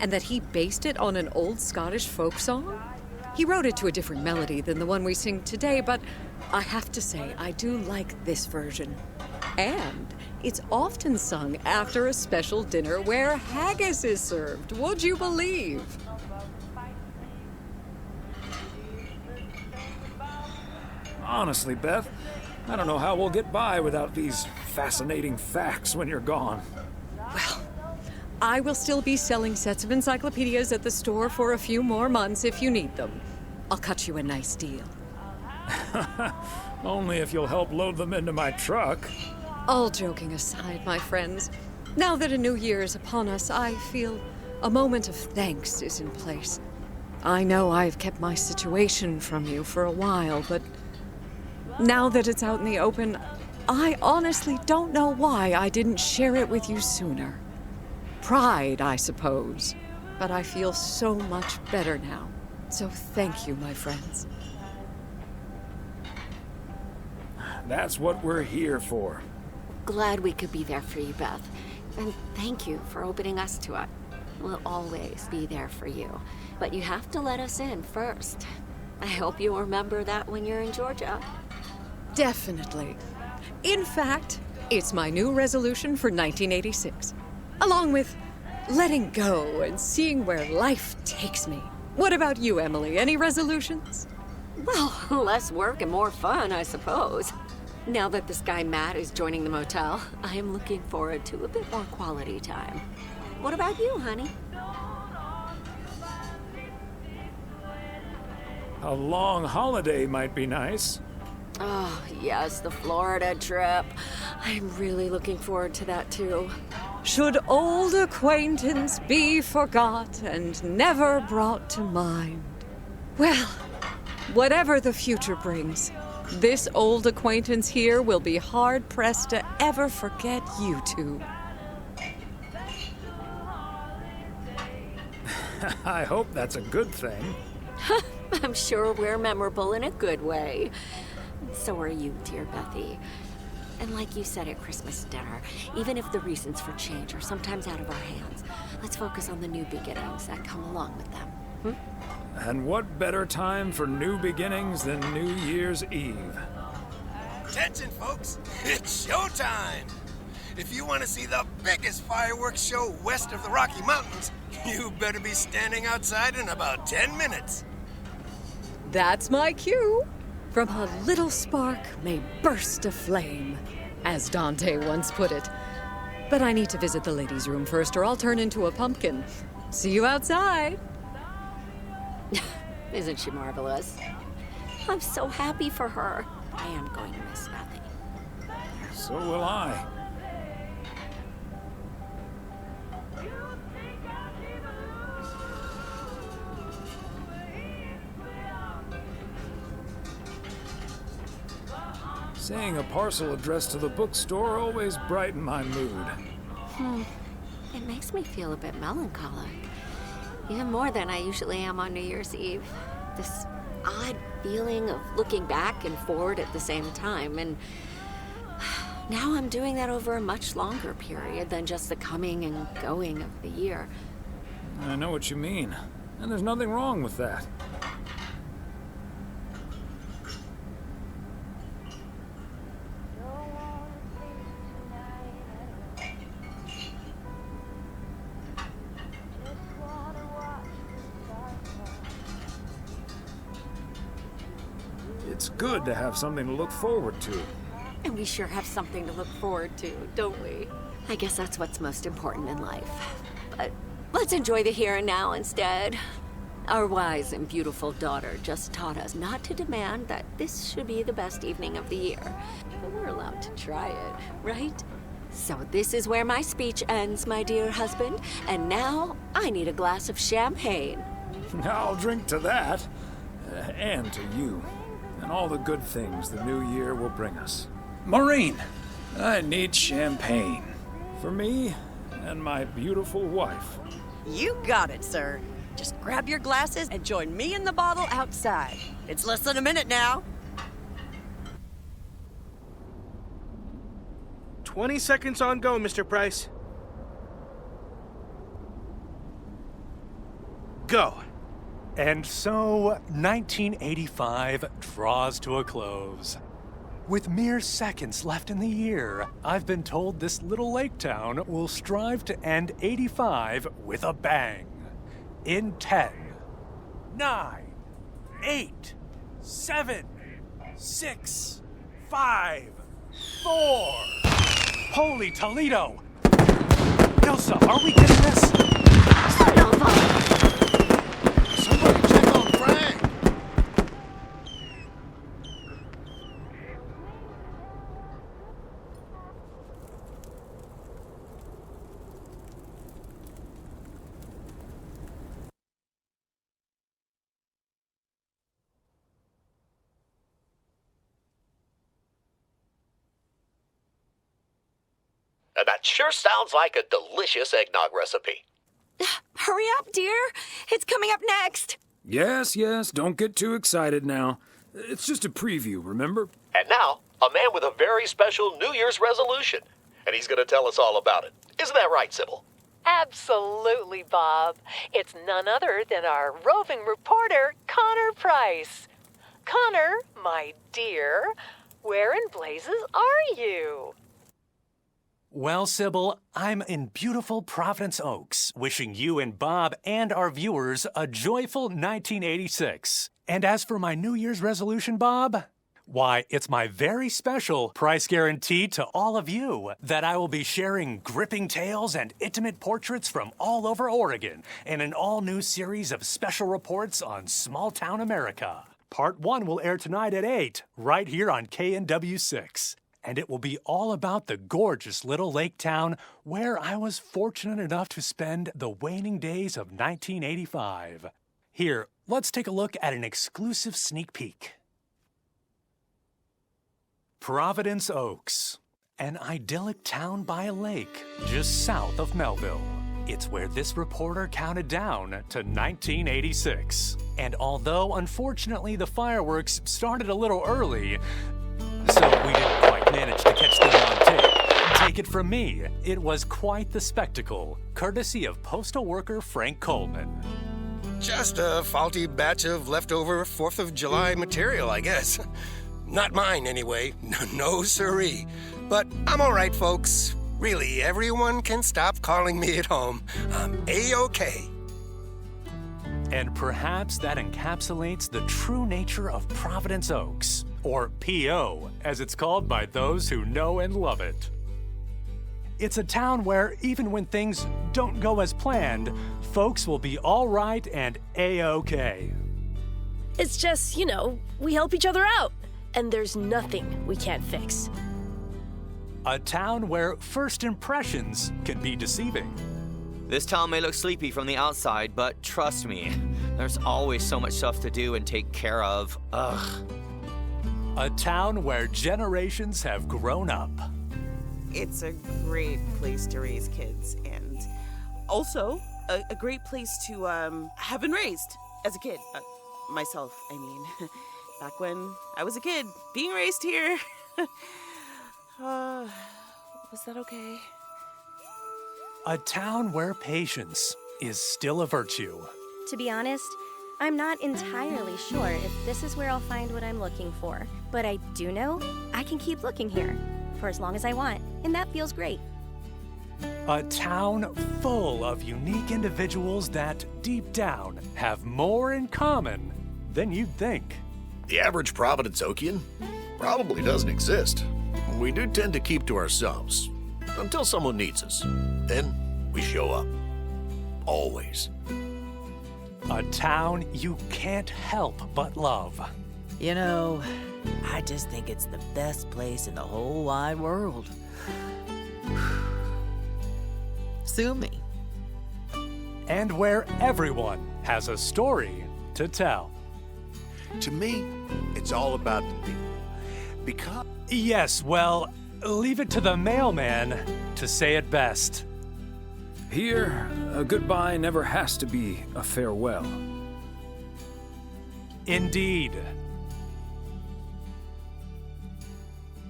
And that he based it on an old Scottish folk song? He wrote it to a different melody than the one we sing today, but I have to say, I do like this version. And it's often sung after a special dinner where haggis is served, would you believe? Honestly, Beth, I don't know how we'll get by without these fascinating facts when you're gone. Well, I will still be selling sets of encyclopedias at the store for a few more months if you need them. I'll cut you a nice deal. Only if you'll help load them into my truck. All joking aside, my friends, now that a new year is upon us, I feel a moment of thanks is in place. I know I've kept my situation from you for a while, but now that it's out in the open, I honestly don't know why I didn't share it with you sooner. Pride, I suppose. But I feel so much better now. So thank you, my friends. That's what we're here for. Glad we could be there for you, Beth. And thank you for opening us to it. We'll always be there for you. But you have to let us in first. I hope you remember that when you're in Georgia. Definitely. In fact, it's my new resolution for 1986. Along with letting go and seeing where life takes me. What about you, Emily? Any resolutions? Well, less work and more fun, I suppose. Now that this guy Matt is joining the motel, I am looking forward to a bit more quality time. What about you, honey? A long holiday might be nice. Oh, yes, the Florida trip. I'm really looking forward to that, too. Should old acquaintance be forgot and never brought to mind? Well, whatever the future brings, this old acquaintance here will be hard-pressed to ever forget you two. I hope that's a good thing. I'm sure we're memorable in a good way. So are you, dear Bethy. And like you said at Christmas dinner, even if the reasons for change are sometimes out of our hands, let's focus on the new beginnings that come along with them. And what better time for new beginnings than New Year's Eve? Attention, folks. It's showtime. If you want to see the biggest fireworks show west of the Rocky Mountains, you better be standing outside in about 10 minutes. That's my cue. From a little spark may burst a flame, as Dante once put it. But I need to visit the ladies' room first, or I'll turn into a pumpkin. See you outside. Isn't she marvelous? I'm so happy for her. I am going to miss Bethy. So will I. Seeing a parcel addressed to the bookstore always brightened my mood. It makes me feel a bit melancholic. Even more than I usually am on New Year's Eve. This odd feeling of looking back and forward at the same time. And now I'm doing that over a much longer period than just the coming and going of the year. I know what you mean. And there's nothing wrong with that. It's good to have something to look forward to. And we sure have something to look forward to, don't we? I guess that's what's most important in life. But let's enjoy the here and now instead. Our wise and beautiful daughter just taught us not to demand that this should be the best evening of the year. But we're allowed to try it, right? So this is where my speech ends, my dear husband. And now I need a glass of champagne. I'll drink to that. And to you. And all the good things the new year will bring us. Maureen, I need champagne. For me and my beautiful wife. You got it, sir. Just grab your glasses and join me in the bottle outside. It's less than a minute now. 20 seconds on go, Mr. Price. Go. And so, 1985 draws to a close. With mere seconds left in the year, I've been told this little lake town will strive to end 85 with a bang. In 10, 9, 8, 7, 6, 5, 4. Holy Toledo! Ilsa, are we getting this? Son of a... Somebody check on Frank! That sure sounds like a delicious eggnog recipe. Hurry up, dear. It's coming up next. Yes, don't get too excited now. It's just a preview, remember? And now, a man with a very special New Year's resolution. And he's going to tell us all about it. Isn't that right, Sybil? Absolutely, Bob. It's none other than our roving reporter, Connor Price. Connor, my dear, where in blazes are you? Well, Sybil, I'm in beautiful Providence Oaks, wishing you and Bob and our viewers a joyful 1986. And as for my New Year's resolution, Bob, why, it's my very special price guarantee to all of you that I will be sharing gripping tales and intimate portraits from all over Oregon in an all-new series of special reports on small-town America. Part 1 will air tonight at 8, right here on KNW6. And it will be all about the gorgeous little lake town where I was fortunate enough to spend the waning days of 1985. Here, let's take a look at an exclusive sneak peek. Providence Oaks, an idyllic town by a lake just south of Melville. It's where this reporter counted down to 1986. And although, unfortunately, the fireworks started a little early, so we didn't quite manage to catch them on tape. Take it from me, it was quite the spectacle, courtesy of postal worker Frank Coleman. Just a faulty batch of leftover 4th of July material, I guess. Not mine, anyway. No siree. But I'm all right, folks. Really, everyone can stop calling me at home. I'm A-OK. And perhaps that encapsulates the true nature of Providence Oaks, or P.O., as it's called by those who know and love it. It's a town where, even when things don't go as planned, folks will be all right and A-OK. It's just, we help each other out, and there's nothing we can't fix. A town where first impressions can be deceiving. This town may look sleepy from the outside, but trust me, there's always so much stuff to do and take care of. Ugh. A town where generations have grown up. It's a great place to raise kids, and also a great place to have been raised as a kid. Myself, I mean. Back when I was a kid, being raised here. Was that okay? A town where patience is still a virtue. To be honest, I'm not entirely sure if this is where I'll find what I'm looking for. But I do know I can keep looking here for as long as I want, and that feels great. A town full of unique individuals that, deep down, have more in common than you'd think. The average Providence Okian probably doesn't exist. We do tend to keep to ourselves until someone needs us. Then we show up. Always. A town you can't help but love. You know, I just think it's the best place in the whole wide world. Sue me. And where everyone has a story to tell. To me, it's all about the people. Because... Yes, well, leave it to the mailman to say it best. Here, a goodbye never has to be a farewell. Indeed.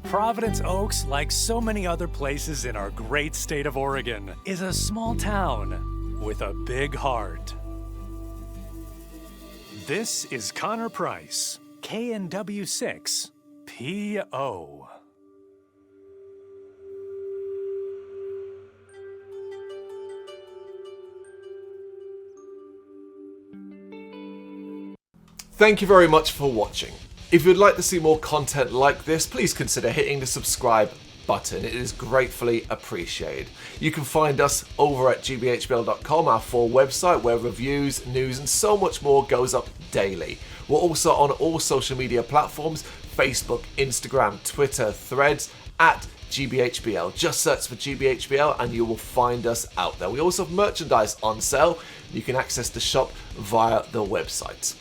Providence Oaks, like so many other places in our great state of Oregon, is a small town with a big heart. This is Connor Price, KNW6 PO. Thank you very much for watching. If you'd like to see more content like this, please consider hitting the subscribe button. It is gratefully appreciated. You can find us over at gbhbl.com, our full website where reviews, news and so much more goes up daily. We're also on all social media platforms, Facebook, Instagram, Twitter, Threads, at gbhbl. Just search for gbhbl and you will find us out there. We also have merchandise on sale. You can access the shop via the website.